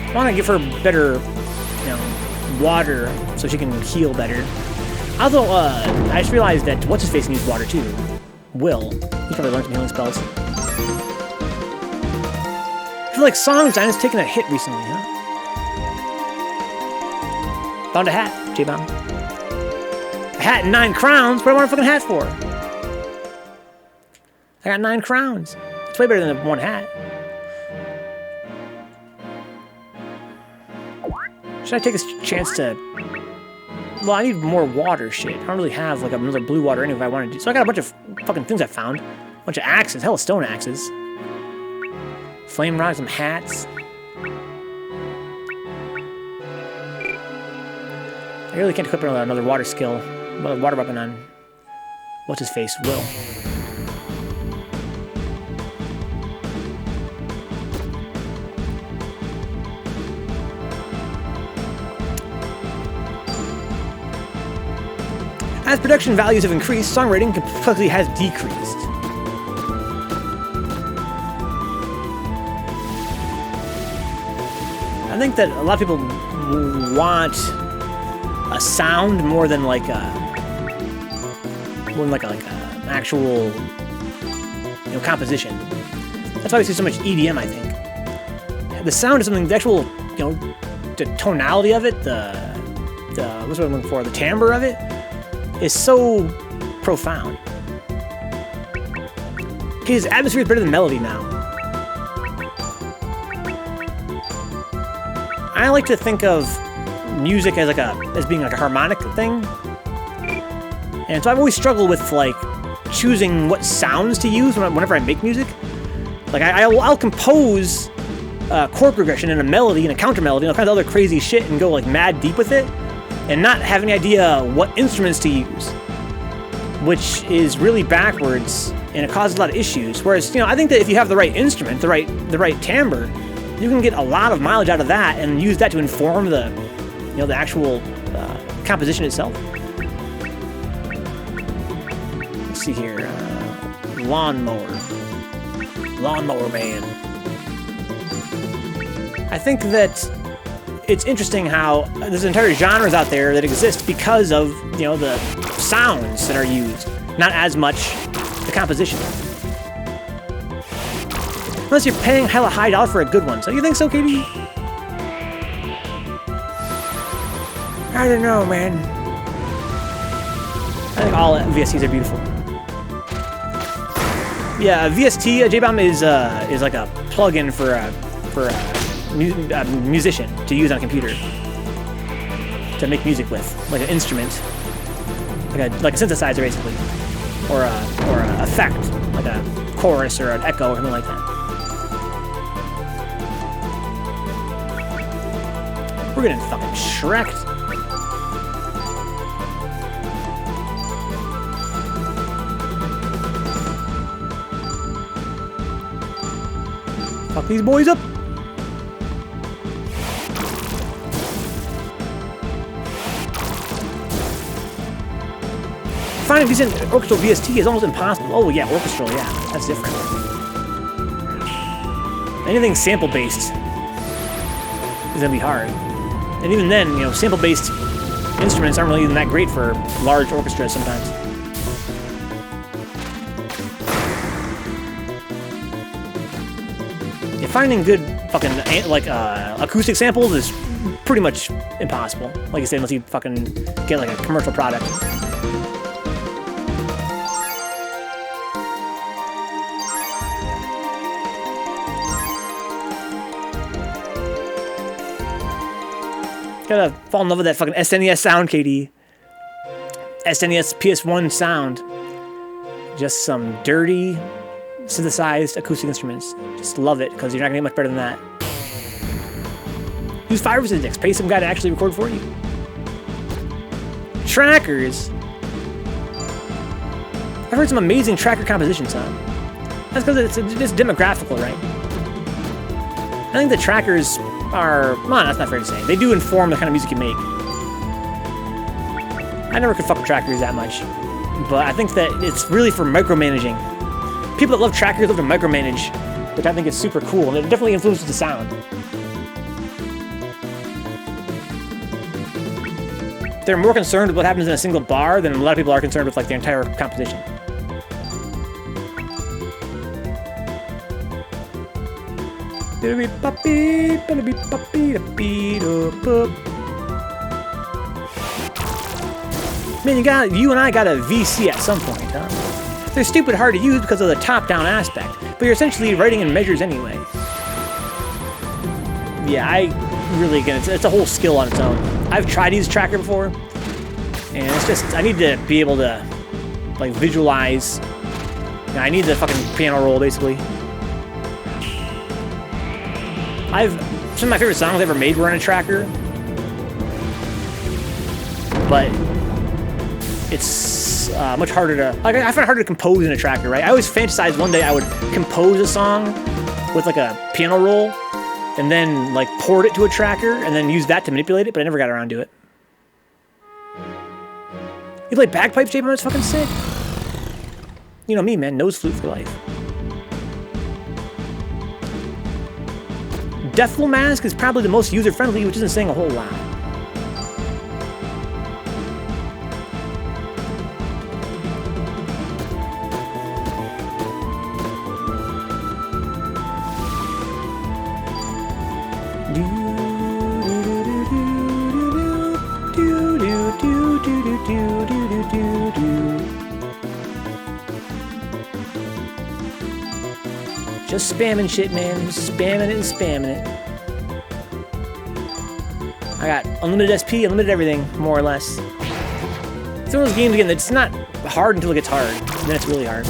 I want to give her better, water so she can heal better. Although, I just realized that what's-his-face needs water too. Will. He probably learned some healing spells. I feel like Song Design has taken a hit recently, huh? Found a hat, J-Bomb. A hat and 9 crowns? What do I want a fucking hat for? I got 9 crowns. It's way better than one hat. Should I take this chance to... Well, I need more water shit. I don't really have like another blue water anyway if I wanted to. So I got a bunch of fucking things I found. A bunch of axes. Hell, stone axes. Flame rods, some hats. I really can't equip another water skill. Another water weapon on... What's-his-face? Will. As production values have increased, songwriting complexity has decreased. I think that a lot of people want a sound more than like an actual composition. That's why we see so much EDM. I think the sound is something. The actual the tonality of it, the what's what I'm looking for, the timbre of it, is so profound. His atmosphere is better than melody now. I like to think of music as being like a harmonic thing, and so I've always struggled with like choosing what sounds to use whenever I make music. Like I'll compose chord progression and a melody and a counter melody and all kinds of other crazy shit and go like mad deep with it, and not have any idea what instruments to use, which is really backwards and it causes a lot of issues. Whereas I think that if you have the right instrument, the right timbre, you can get a lot of mileage out of that and use that to inform the the actual composition itself. Let's see here, lawnmower man. I think that it's interesting how there's entire genres out there that exist because of the sounds that are used, not as much the composition. Unless you're paying hella high dollar for a good one. So you think so, Katie? I don't know, man. I think all VSTs are beautiful. Yeah, VST J-Bomb is like a plug-in for a musician to use on a computer to make music with, like an instrument, like a synthesizer basically, or a effect, like a chorus or an echo or something like that. We're getting fucking shreked. Fuck these boys up. Finding decent orchestral VST is almost impossible. Oh yeah, orchestral, yeah, that's different. Anything sample-based is gonna be hard. And even then, sample-based instruments aren't really even that great for large orchestras sometimes. Yeah, finding good fucking like acoustic samples is pretty much impossible. Like I said, unless you fucking get like a commercial product. Gotta fall in love with that fucking SNES sound, KD. SNES PS1 sound. Just some dirty, synthesized acoustic instruments. Just love it, because you're not gonna get much better than that. Use Fiverr sticks. Pay some guy to actually record for you. Trackers. I've heard some amazing tracker compositions, huh? That's because it's demographical, right? I think the trackers are... Well, that's not fair to say. They do inform the kind of music you make. I never could fuck with trackers that much. But I think that it's really for micromanaging. People that love trackers love to micromanage, which I think is super cool, and it definitely influences the sound. They're more concerned with what happens in a single bar than a lot of people are concerned with like their entire composition. Man, you and I got a VC at some point, huh? They're stupid hard to use because of the top-down aspect, but you're essentially writing in measures anyway. Yeah, it's a whole skill on its own. I've tried to use tracker before, and it's just, I need to be able to, like, visualize. I need the fucking piano roll, basically. Some of my favorite songs I've ever made were on a tracker, but it's much harder to, like, I find it harder to compose in a tracker, right? I always fantasized one day I would compose a song with, like, a piano roll, and then, like, port it to a tracker, and then use that to manipulate it, but I never got around to it. You play bagpipes, J-Bone? That's fucking sick. You know me, man. Nose flute for life. Deathful Mask is probably the most user-friendly, which isn't saying a whole lot. Just spamming shit, man. Just spamming it and spamming it. I got unlimited SP, unlimited everything, more or less. It's one of those games, again, that's not hard until it gets hard. Then it's really hard.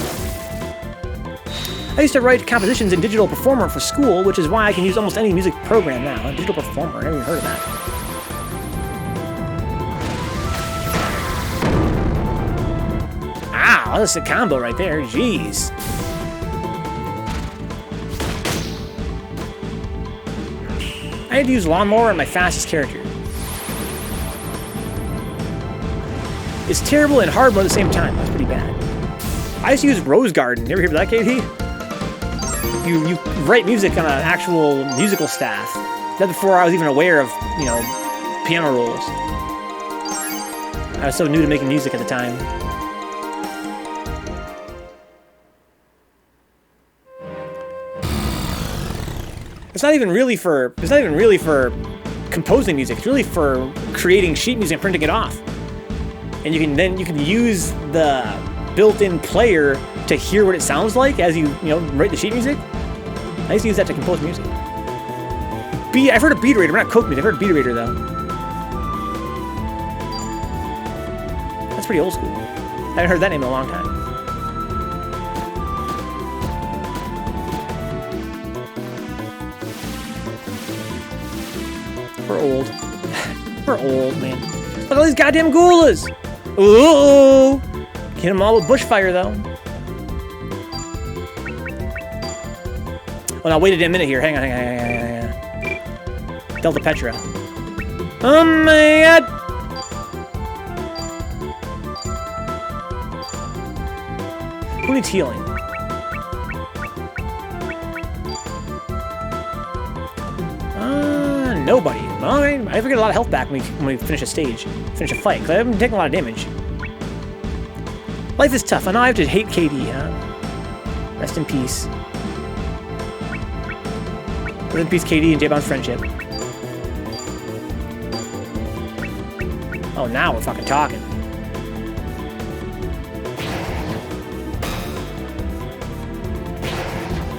I used to write compositions in Digital Performer for school, which is why I can use almost any music program now. Digital Performer, I never even heard of that. Ow, that's a combo right there. Jeez. I had to use Lawnmower on my fastest character. It's terrible and hard mode at the same time. That's pretty bad. I used to use Rose Garden. You ever hear of that, KD? You write music on an actual musical staff. That before I was even aware of, you know, piano rolls. I was so new to making music at the time. It's not even really for composing music. It's really for creating sheet music and printing it off. And you can use the built-in player to hear what it sounds like as you write the sheet music. I used to use that to compose music. I've heard of Beat Raider, not Coke music. I've heard of Beat Raider though. That's pretty old school. I haven't heard that name in a long time. We're old. We're old, man. Look at all these goddamn gorillas! Ooh! Hit them all with bushfire, though. Oh, now wait a minute here. Hang on. Delta Petra. Oh my god! Who needs healing? Nobody. Well, I get a lot of health back when we finish a stage, finish a fight, because I haven't taken a lot of damage. Life is tough. I know I have to hate KD, huh? Rest in peace. Rest in peace, KD and J-Bound's friendship. Oh, now we're fucking talking.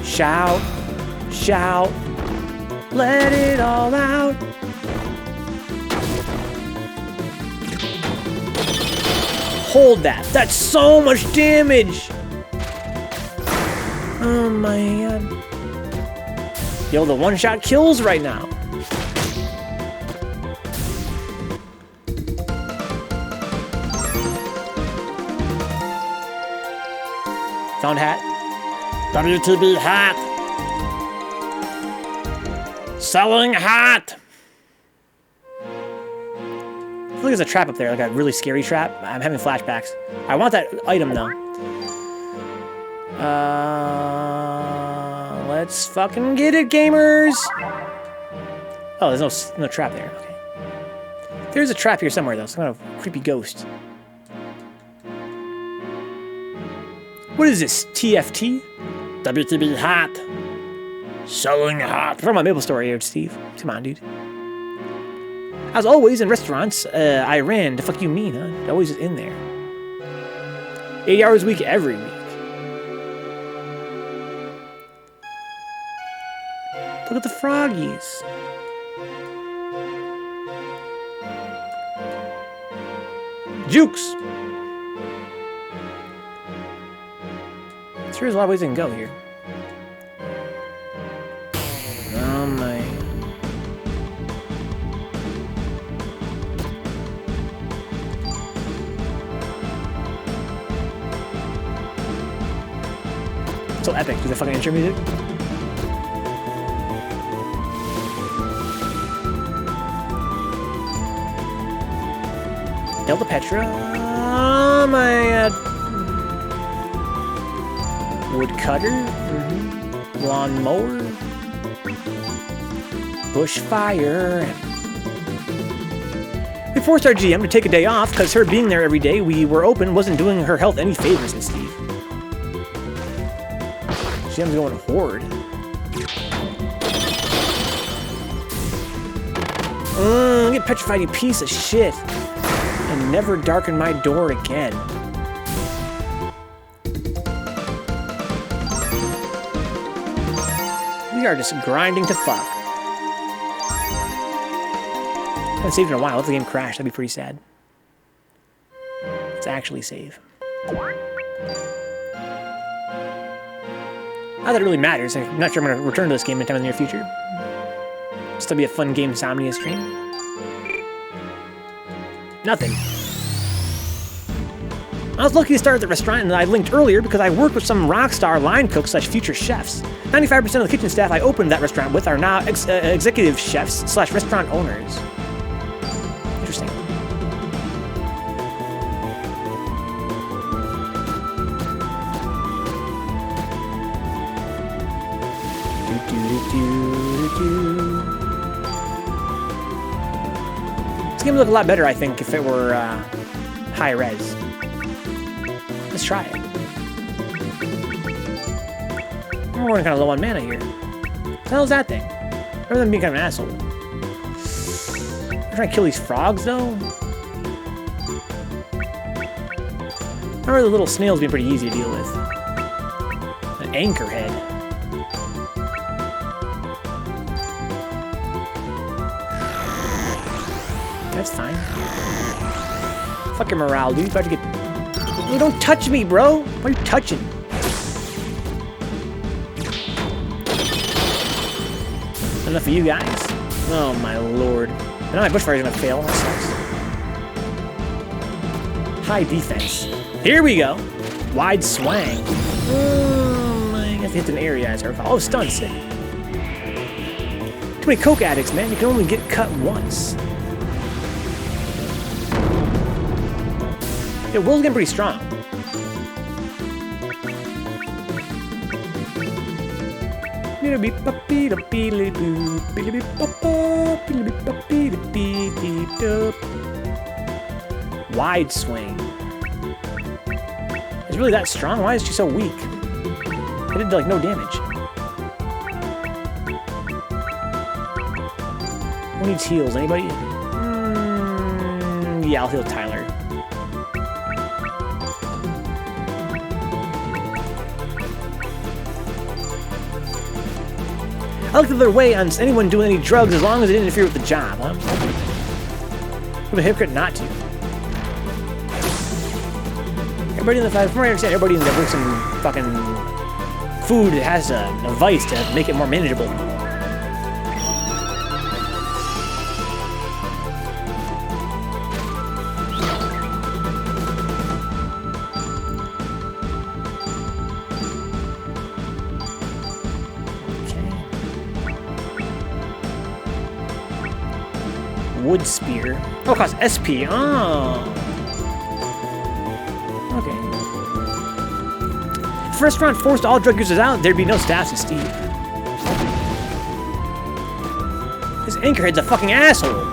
Shout, shout, let it all out. Hold that. That's so much damage. Oh my god. Yo, the one-shot kills right now. Found hat. WTB hat. Selling hat. I feel like there's a trap up there, like a really scary trap. I'm having flashbacks. I want that item though. Let's fucking get it, gamers! Oh, there's no trap there. Okay. There's a trap here somewhere though. Some kind of creepy ghost. What is this? TFT? WTB hat. Selling hat. From my Maple Story here, Steve. Come on, dude. As always in restaurants, I ran. The fuck you mean, huh? Always in there. 80 hours a week, every week. Look at the froggies. Jukes. There's a lot of ways they can go here. Oh my. So epic. Do the fucking intro music? Delta Petra. Oh my god. Woodcutter. Lawnmower. Bushfire. We forced our GM to take a day off because her being there every day we were open wasn't doing her health any favors, Miss Steve. GM's going horde. Get petrified, you piece of shit. And never darken my door again. We are just grinding to fuck. I haven't saved in a while. If the game crashed, that'd be pretty sad. Let's actually save. Not that it really matters. I'm not sure I'm going to return to this game anytime in the near future. Still be a fun game Insomnia stream. Nothing. I was lucky to start at the restaurant that I linked earlier because I worked with some rockstar line cooks / future chefs. 95% of the kitchen staff I opened that restaurant with are now executive chefs / restaurant owners. Interesting. This game would look a lot better, I think, if it were high res. Let's try it. We're running kind of low on mana here. What the hell is that thing? Rather than being kind of an asshole. I'm trying to kill these frogs, though. I remember the little snails being pretty easy to deal with. An anchorhead. That's fine. Fuck your morale, dude. About to get... Oh, don't touch me, bro. Why are you touching? Enough of you guys. Oh my lord. I know my bushfire's gonna fail. That sucks. High defense. Here we go. Wide swang. Oh my... I have to hit an area as I recall. Oh, stun sick. Too many coke addicts, man. You can only get cut once. Yeah, Will's getting pretty strong. Wide swing. Is it really that strong? Why is she so weak? It did like no damage. Who needs heals? Anybody? Yeah, I'll heal Tyler. I looked the other way on anyone doing any drugs as long as it didn't interfere with the job, huh? What a hypocrite not to. Everybody in the from what I understand, everybody in there brings some fucking food that has a vice to make it more manageable. Wood spear. Oh, it costs SP. Oh. Okay. If a restaurant forced all drug users out, there'd be no staff to Steve. This anchorhead's a fucking asshole.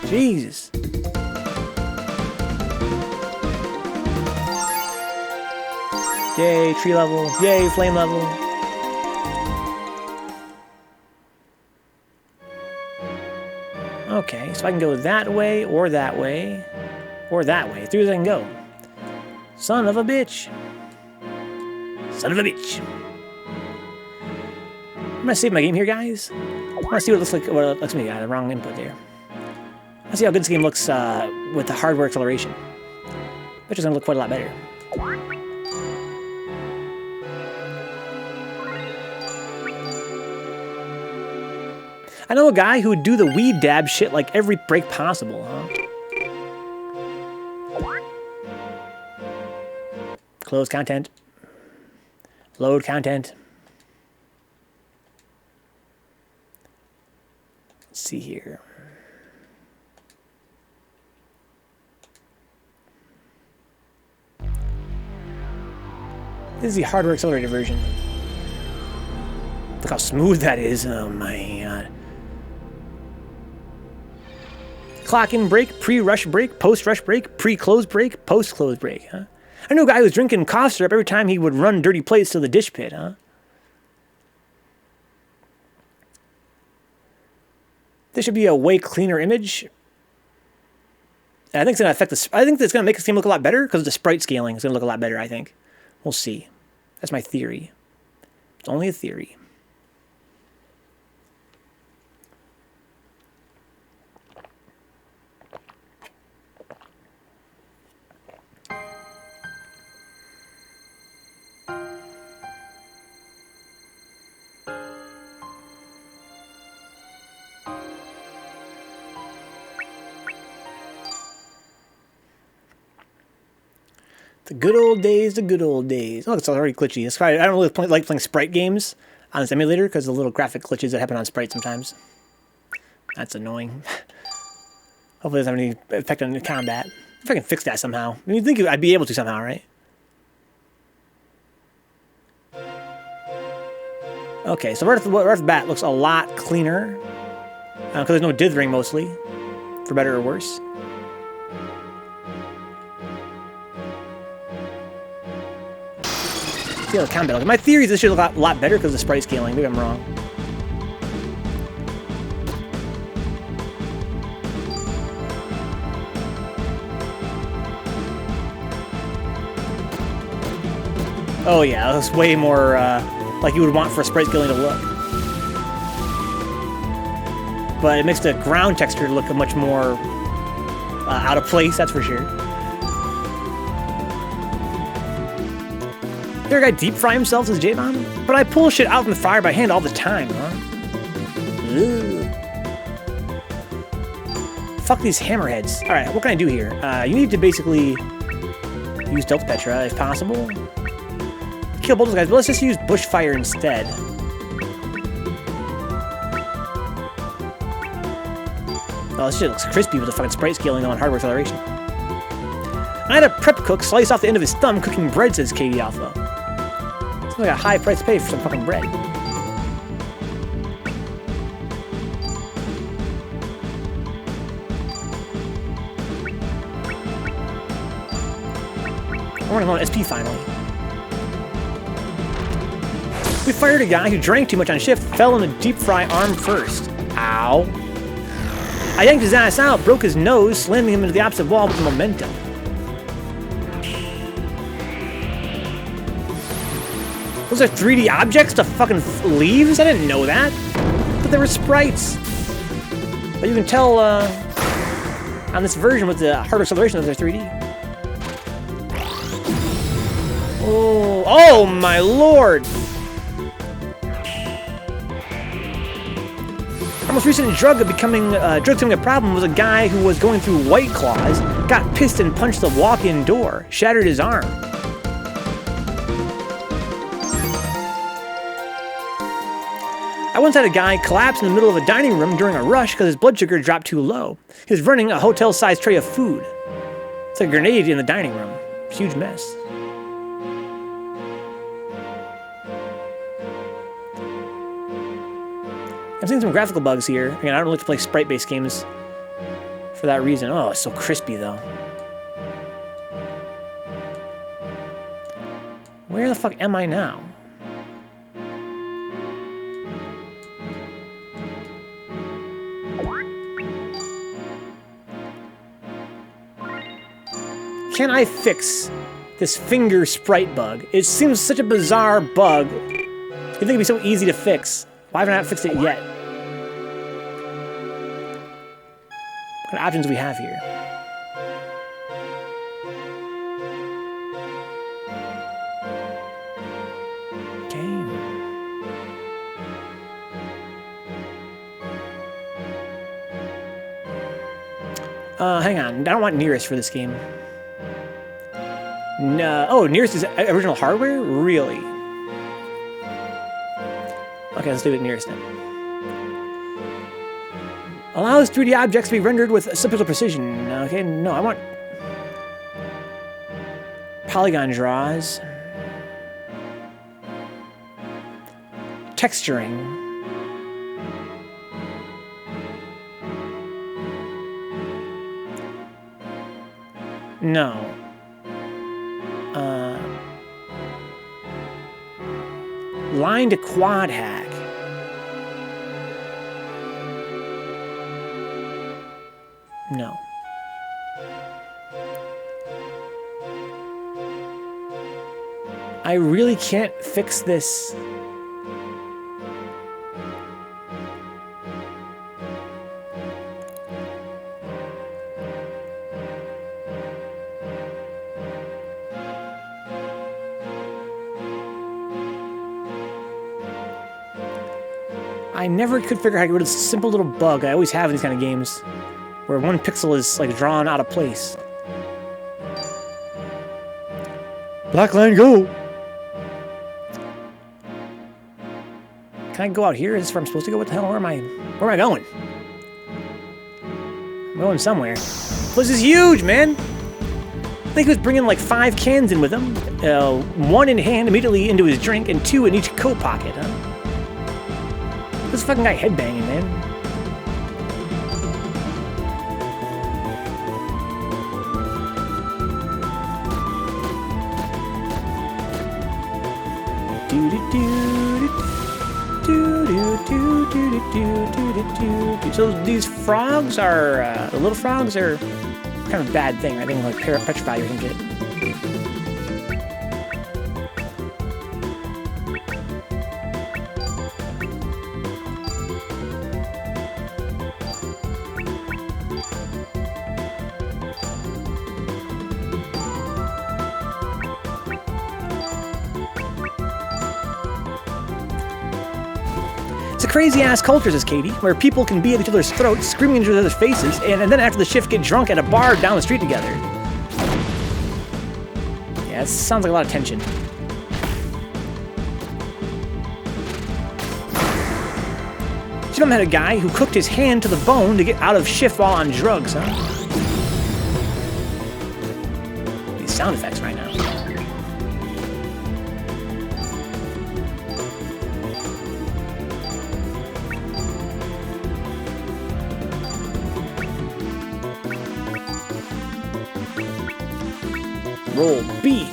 Jesus. Yay, tree level. Yay, flame level. Okay, so I can go that way, or that way, or that way. Through as I can go. Son of a bitch. Son of a bitch. I'm gonna save my game here, guys. I wanna see what it looks like. What it looks like. I got the wrong input there. Let's see how good this game looks with the hardware acceleration. Which is gonna look quite a lot better. I know a guy who would do the weed dab shit like every break possible, huh? Close content. Load content. Let's see here. This is the hardware accelerated version. Look how smooth that is. Oh my god. Clock in break, pre-rush break, post-rush break, pre-close break, post-close break, huh? I knew a guy who was drinking cough syrup every time he would run dirty plates to the dish pit, huh? This should be a way cleaner image. And I think it's gonna affect this. I think it's gonna make this game look a lot better because the sprite scaling is gonna look a lot better, I think. We'll see. That's my theory. It's only a theory. The good old days, the good old days. Oh, it's already glitchy. It's probably, I don't really like playing sprite games on this emulator because of the little graphic glitches that happen on sprite sometimes. That's annoying. Hopefully it doesn't have any effect on the combat. If I can fix that somehow. I mean, you'd think I'd be able to somehow, right? Okay, so right off the bat looks a lot cleaner. Because there's no dithering mostly. For better or worse. See how the combat looks. My theory is this should look a lot better because of the sprite scaling. Maybe I'm wrong. Oh yeah, it looks way more like you would want for a sprite scaling to look. But it makes the ground texture look much more out of place, that's for sure. There a guy deep fry himself as J-Bomb? But I pull shit out from the fire by hand all the time, huh? Ugh. Fuck these hammerheads. Alright, what can I do here? You need to basically use Delta Petra if possible. Kill both those guys, but let's just use Bushfire instead. Oh, this shit looks crispy with the fucking sprite scaling on hardware acceleration. I had a prep cook slice off the end of his thumb cooking bread, says Katie Alpha. Seems like a high price to pay for some fucking bread. I want to go on SP finally. We fired a guy who drank too much on shift, fell in a deep fry arm first. Ow. I yanked his ass out, broke his nose, slamming him into the opposite wall with momentum. Those are 3D objects to fucking leaves? I didn't know that. But they were sprites. But you can tell on this version with the hard acceleration that they're 3D. Oh my lord! Our most recent drug becoming a problem was a guy who was going through White Claws, got pissed and punched the walk-in door, shattered his arm. I once had a guy collapse in the middle of a dining room during a rush because his blood sugar dropped too low. He was running a hotel-sized tray of food. It's like a grenade in the dining room. Huge mess. I'm seeing some graphical bugs here. Again, I don't like to play sprite-based games for that reason. Oh, it's so crispy, though. Where the fuck am I now? Can I fix this finger sprite bug? It seems such a bizarre bug. You'd think it'd be so easy to fix. Why haven't I not fixed it yet? What kind of options do we have here? Okay. Hang on. I don't want nearest for this game. No. Oh, nearest is original hardware? Really? Okay, let's do it nearest then. Allows 3D objects to be rendered with subtle precision. Okay, no, I want polygon draws. Texturing. No. Line to quad hack. No. I really can't fix this. I never could figure out how to get rid of this simple little bug I always have in these kind of games, where one pixel is like drawn out of place. Black line, go! Can I go out here? Is this where I'm supposed to go? What the hell? Where am I going? I'm going somewhere. This is huge, man! I think he was bringing like 5 cans in with him. 1 in hand immediately into his drink, and 2 in each coat pocket, huh? This fucking guy headbanging, man. So these frogs are, the little frogs are kind of a bad thing. I think like petrify you or some shit. Crazy-ass culture, says Katie, where people can be at each other's throats, screaming into each other's faces, and then after the shift get drunk at a bar down the street together. Yeah, it sounds like a lot of tension. Some had a guy who cooked his hand to the bone to get out of shift while on drugs, huh? These sound effects right now. Roll beat.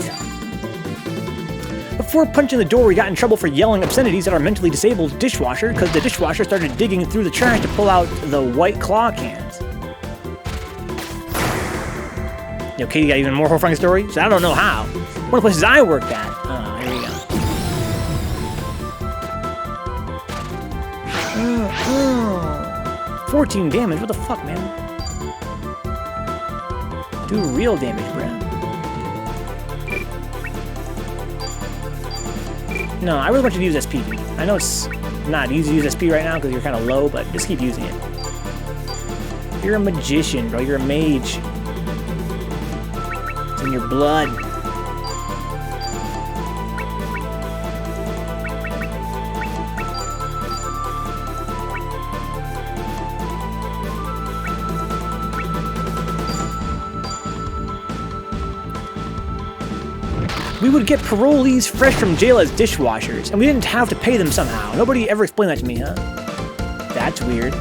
Before punching the door, he got in trouble for yelling obscenities at our mentally disabled dishwasher because the dishwasher started digging through the trash to pull out the white claw cans. Yo, Katie got even more horrifying stories? I don't know how. One of the places I worked at. Oh, here we go. 14 damage? What the fuck, man? Do real damage, bro. No, I really want you to use SP. I know it's not easy to use SP right now because you're kind of low, but just keep using it. You're a magician, bro. You're a mage. It's in your blood. We would get parolees fresh from jail as dishwashers, and we didn't have to pay them somehow. Nobody ever explained that to me, huh? That's weird.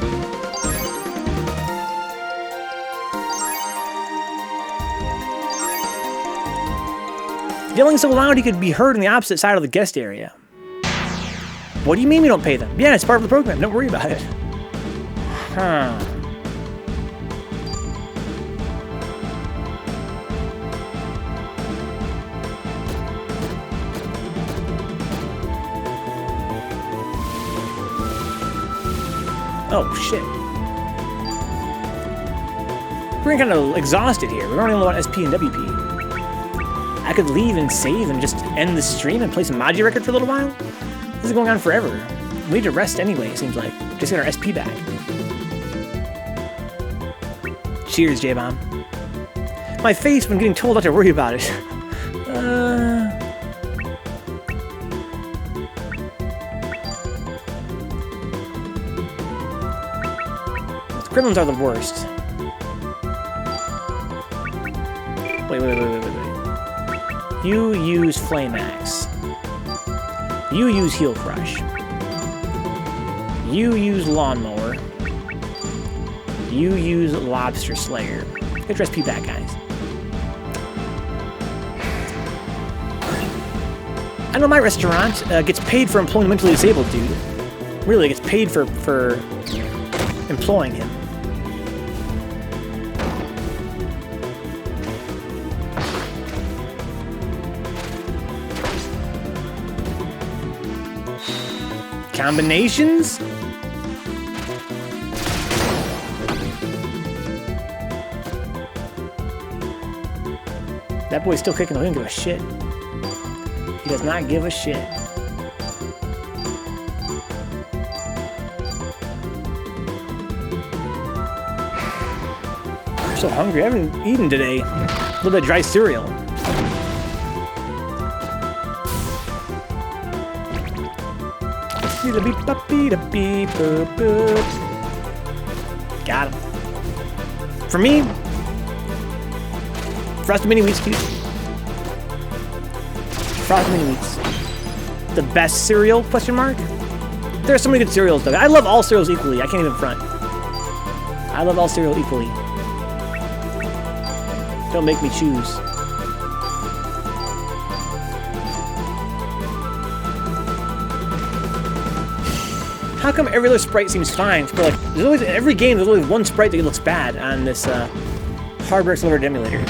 Yelling so loud he could be heard on the opposite side of the guest area. What do you mean we don't pay them? Yeah, it's part of the program. Don't worry about it. Huh. Oh, shit. We're kind of exhausted here. We're only on SP and WP. I could leave and save and just end the stream and play some Maji record for a little while. This is going on forever. We need to rest anyway, it seems like. Just get our SP back. Cheers, J-Bomb. My face when getting told not to worry about it. Gremlins are the worst. Wait. You use Flame Axe. You use Heel Crush. You use Lawnmower. You use Lobster Slayer. Get your SP back, guys. I know my restaurant gets paid for employing a mentally disabled dude. Really, gets paid for employing him. Combinations? That boy's still kicking. He doesn't give a shit. He does not give a shit. I'm so hungry. I haven't eaten today. A little bit of dry cereal. Got him. For me, Frosted Mini Wheats, cute. Frosted Mini Wheats. The best cereal, question mark? There are so many good cereals, though. I love all cereals equally. I can't even front. I love all cereal equally. Don't make me choose. How come every other sprite seems fine? For like, there's always every game. There's always one sprite that looks bad on this hardware delivered emulator.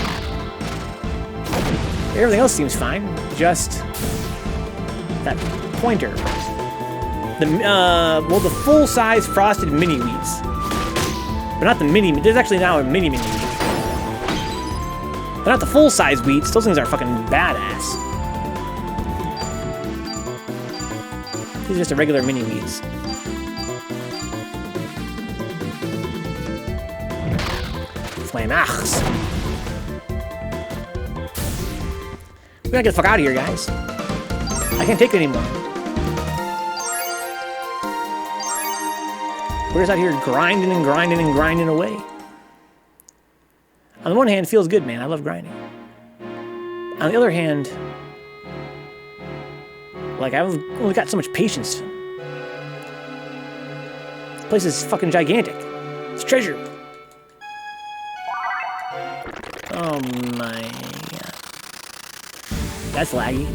Everything else seems fine. Just that pointer. Well, the full-size Frosted Mini Wheats, but not the mini. There's actually now a mini Wheat. But not the full-size Wheats. Those things are fucking badass. These are just a regular mini Wheats. Flame Axe. We gotta get the fuck out of here, guys. I can't take it anymore. We're just out here grinding and grinding and grinding away. On the one hand, it feels good, man. I love grinding. On the other hand, like, I've only got so much patience. This place is fucking gigantic. It's treasure. Oh my God. That's laggy.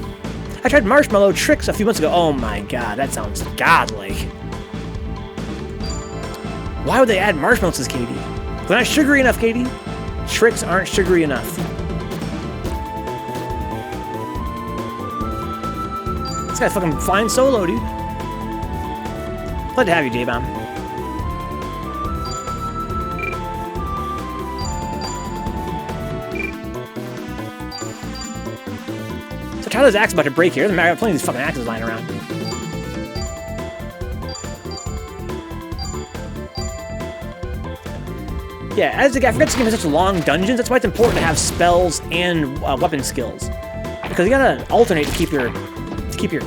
I tried marshmallow tricks a few months ago. Oh my god, that sounds godlike. Why would they add marshmallows, says Katie? They're not sugary enough, Katie. Tricks aren't sugary enough. This guy's fucking flying solo, dude. Glad to have you, J-Bomb. So Tyler's axe about to break here. Doesn't matter, I have plenty of these fucking axes lying around. Yeah, as the guy, I forget this game has such long dungeons. That's why it's important to have spells and weapon skills, because you gotta alternate to keep your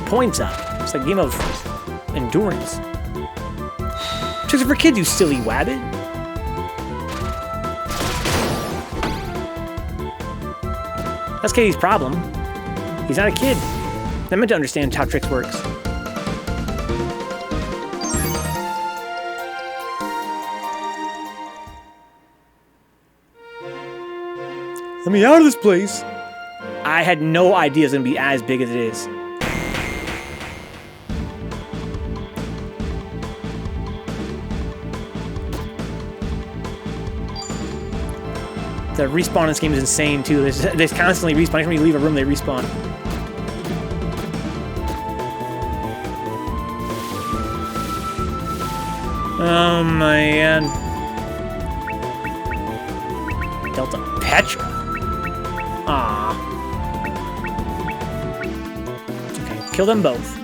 points up. It's like a game of endurance. Tricks are for kids, you silly wabbit. That's Katie's problem. He's not a kid. Not meant to understand how tricks works. Let me out of this place. I had no idea it was going to be as big as it is. The respawn in this game is insane, too. They constantly respawn. Every time you leave a room, they respawn. Oh, man. Delta Petra. Ah. Okay, kill them both.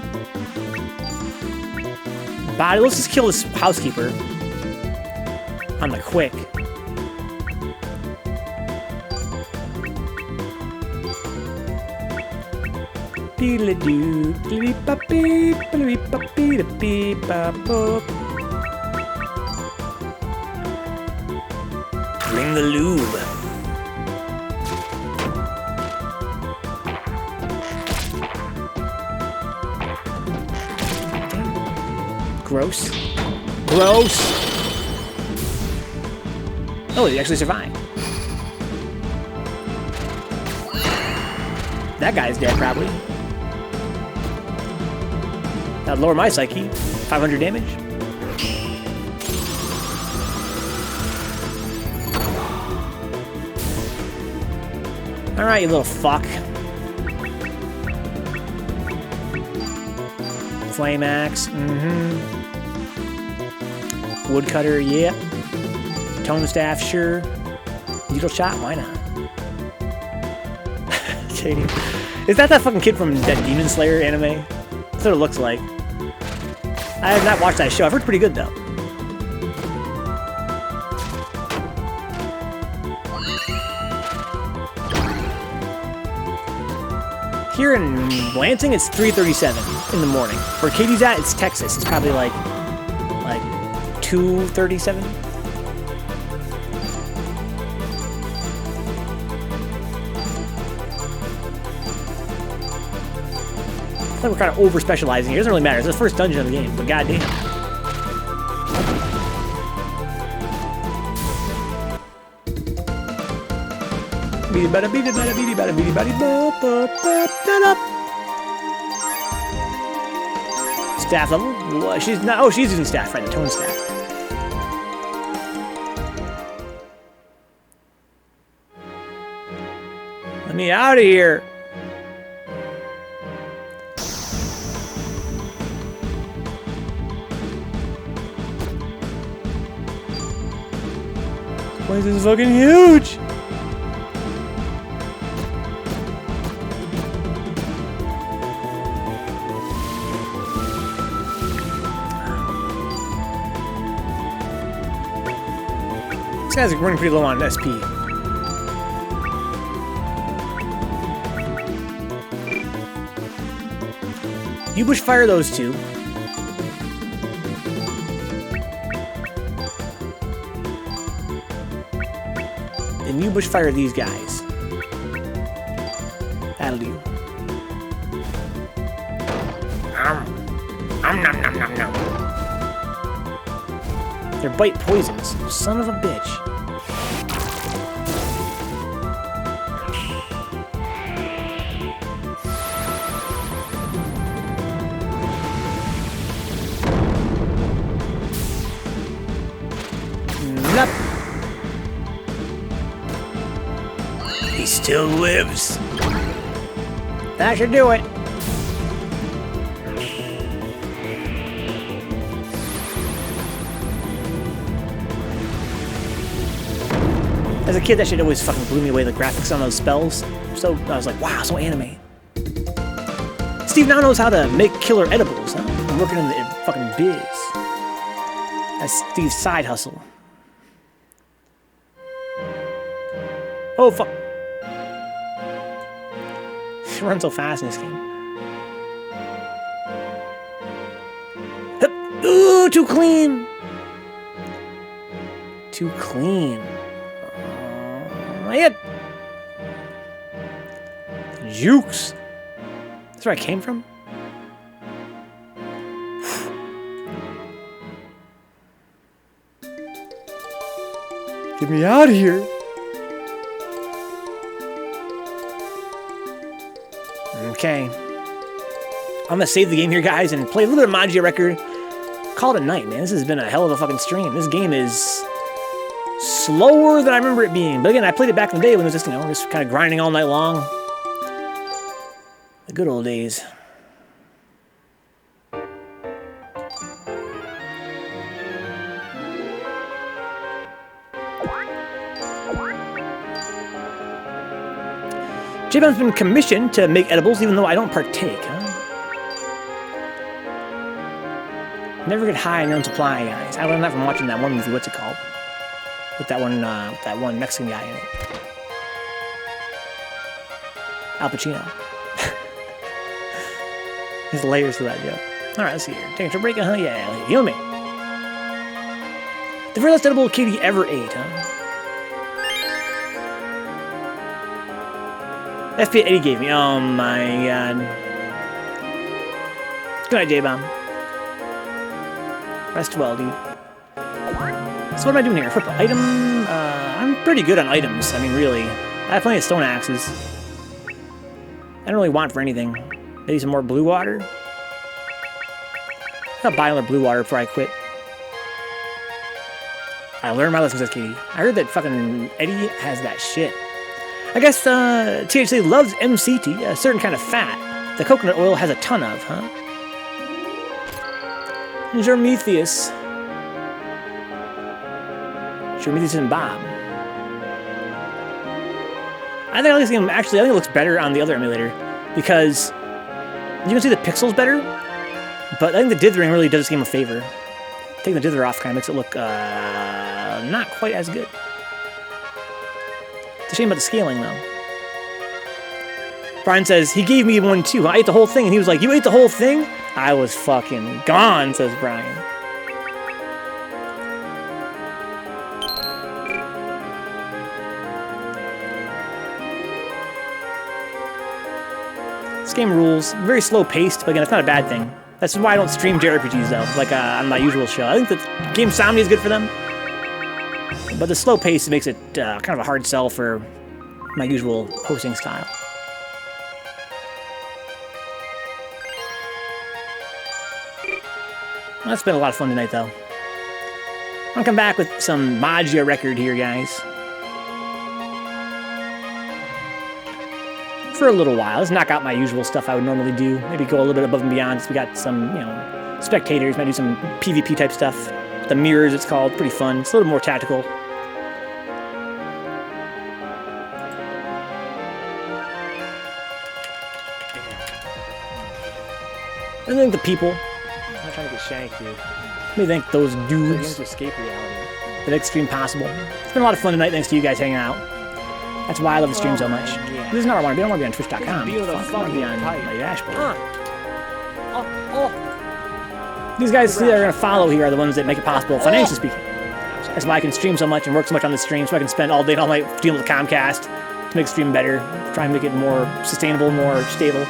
Body, let's just kill this housekeeper. On the quick. Bring the lube. Gross. Gross! Oh, he actually survived. That guy's dead, probably. That'd lower my psyche. 500 damage. Alright, you little fuck. Flame axe, Woodcutter, yeah. Tone staff, sure. Needle shot, why not? Katie. Is that fucking kid from that Demon Slayer anime? That's what it looks like. I have not watched that show. I've heard pretty good though. Here in Lansing, it's 3:37 in the morning. Where Katie's at, it's Texas. It's probably like 2:37. I think we're kind of over-specializing here. It doesn't really matter. It's the first dungeon of the game, but goddamn. Staff level? What? She's not. Oh, she's using staff, right? The tone staff. Let me out of here. This place is fucking huge. This guy's running pretty low on SP. You bushfire those two. And you bushfire these guys. That'll do. Nom nom nom nom. They're bite poisons. Son of a bitch. He still lives. That should do it. As a kid, that shit always fucking blew me away, the graphics on those spells. So I was like, wow, so anime. Steve now knows how to make killer edibles, huh? I'm working in the fucking biz. That's Steve's side hustle. Oh, fuck. He runs so fast in this game. Ooh, too clean. Too clean. It. Jukes. That's where I came from? Get me out of here. Okay. I'm gonna save the game here, guys, and play a little bit of Magia Record. Call it a night, man. This has been a hell of a fucking stream. This game is slower than I remember it being. But again, I played it back in the day when it was just, you know, just kind of grinding all night long. The good old days. J-Bound's been commissioned to make edibles, even though I don't partake, huh? Never get high on your own supply, guys. I learned that from watching that one movie. What's it called? With that one Mexican guy in it. Al Pacino. There's layers to that joke. Alright, let's see here. Take a break, huh? Yeah, heal me. The very last edible Katie ever ate, huh? FP Eddie gave me. Oh my god. Good night, J-Bomb. Rest well, dude. So what am I doing here? Flip item? I'm pretty good on items. I mean, really. I have plenty of stone axes. I don't really want for anything. Maybe some more blue water? I'll buy another blue water before I quit. I learned my lessons as Katie. I heard that fucking Eddie has that shit. I guess THC loves MCT, a certain kind of fat. The coconut oil has a ton of, huh? Germetheus. Germetheus and Bob. I think this game actually, I think it looks better on the other emulator because you can see the pixels better, but I think the dithering really does this game a favor. Taking the dither off kind of makes it look not quite as good. It's a shame about the scaling, though. Brian says, he gave me one too. I ate the whole thing, and he was like, you ate the whole thing? I was fucking gone, says Brian. This game rules. Very slow paced, but again, it's not a bad thing. That's why I don't stream JRPGs, though, like on my usual show. I think that Game Somni is good for them. But the slow pace makes it kind of a hard sell for my usual hosting style. That's been a lot of fun tonight, though. I'm gonna come back with some Magia Record here, guys. For a little while. Let's knock out my usual stuff I would normally do. Maybe go a little bit above and beyond. So we got some, you know, spectators. Might do some PvP type stuff. The mirrors, it's called. Pretty fun. It's a little more tactical. I think the people. I'm not trying to get shanked, dude. Let me thank those dudes. To escape reality. The next stream possible. It's been a lot of fun tonight. Thanks to you guys hanging out. That's why I love the stream so much. Yeah. This is not where I want to be. I don't want to be on Twitch.com. Be with a I want to be on fucking my dashboard. These guys that are going to follow here are the ones that make it possible, financially speaking. That's why I can stream so much and work so much on the stream, so I can spend all day and all night dealing with Comcast to make the stream better, try and make it more sustainable, more stable.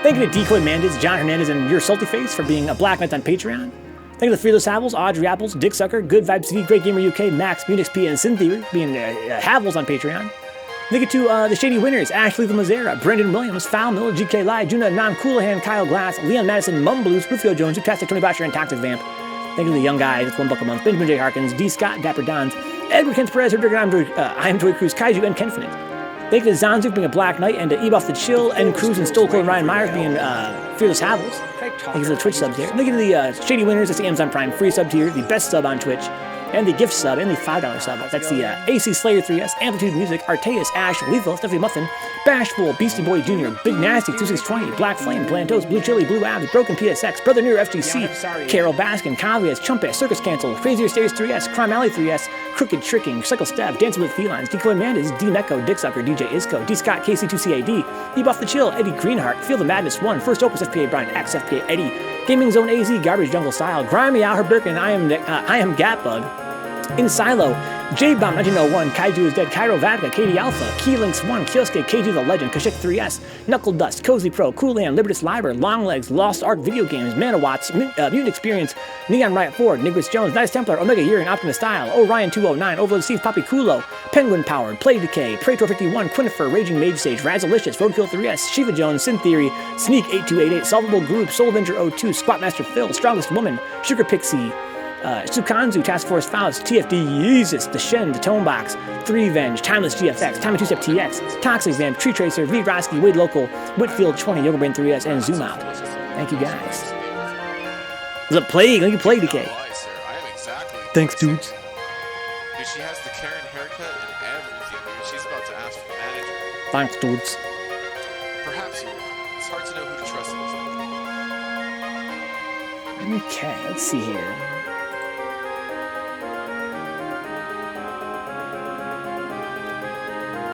Thank you to Decoy Mandis, John Hernandez, and Your Salty Face for being a Black Knight on Patreon. Thank you to Freelos Havels, Audrey Apples, Dick Sucker, Good Vibes TV, Great Gamer UK, Max, Munix P, and Sin Theory being Havels on Patreon. Thank you to the Shady Winners, Ashley the Mazera, Brendan Williams, Foul Miller, GK Live, Juna, Nam Coolahan, Kyle Glass, Leon Madison, Mum Blues, Rufio Jones, Fantastic Tony Botcher, and Toxic Vamp. Thank you to the young guys, it's $1 a month, Benjamin J. Harkins, D. Scott, Dapper Dons, Edward Kent Perez, I'm Joy Cruz, Kaiju, and Kenfinite. Thank you to Zanzuk being a Black Knight, and to Eboff the Chill, and Cruz and Stole and Ryan Myers being Fearless Havels. Thank you for the Twitch subs there. Thank you to the Shady Winners, that's the Amazon Prime free sub tier, the best sub on Twitch, and the gift sub, and the $5 sub. That's the AC Slayer 3S, Amplitude Music, Arteus, Ash, Lethal, Stuffy Muffin, Bashful, Beastie Boy Jr., Big Nasty, 2620, Black Flame, Plantos, Blue Chili, Blue Abs, Broken PSX, Brother Near FGC, Carol Baskin, Cavias, Chumpet, Circus Cancel, Crazier Stairs 3S, Crime Alley 3S, Crooked Tricking, Cycle Stab, Dancing with Felines, Decoy Mandas, D Mecco, Dick Sucker, DJ Isco, D Scott, KC2CAD, Eboff the Chill, Eddie Greenheart, Feel the Madness 1, First Opus FPA Brian, X FPA Eddie, Gaming Zone AZ, Garbage Jungle Style, Grimy Al Birkin, I am Gatbug. In Silo, J-Bomb 1901, Kaiju is Dead, Cairo Vodka, Katie Alpha, Keylinks 1, Kyosuke, KG the Legend, Kashik 3S, Knuckle Dust, Cozy Pro, Coolan, Libertus Liber, Longlegs, Lost Ark Video Games, Manawatts, Mutant Experience, Neon Riot 4, Nigris Jones, Nice Templar, Omega Year, and Optimus Style, Orion 209, Overload Steve, Poppy Kulo, Penguin Powered, Play Decay, Praetor 51, Quinifer, Raging Mage Sage, Razalicious, Roadkill 3S, Shiva Jones, Sin Theory, Sneak 8288, Solvable Group, Soul Avenger 02, Squatmaster Phil, Strongest Woman, Sugar Pixie, Sukanzu, Task Force Faust, TFD, Yeezus, The Shen, The Tone Box, 3Venge, Timeless GFX, Time 2-Step TX, Toxic Vamp, Tree Tracer, V. Roski, Wade Local, Whitfield 20, Yoga Brain 3S, and Zoom Out. Thank you guys. What's up, Plague? Thank you, Plague Decay. Sir. I am exactly. Thanks, dudes. Dude, she has the Karen haircut and everything. Dude. She's about to ask for the manager. Thanks, dudes. Perhaps you are. It's hard to know who to trust in this life. Okay, let's see here.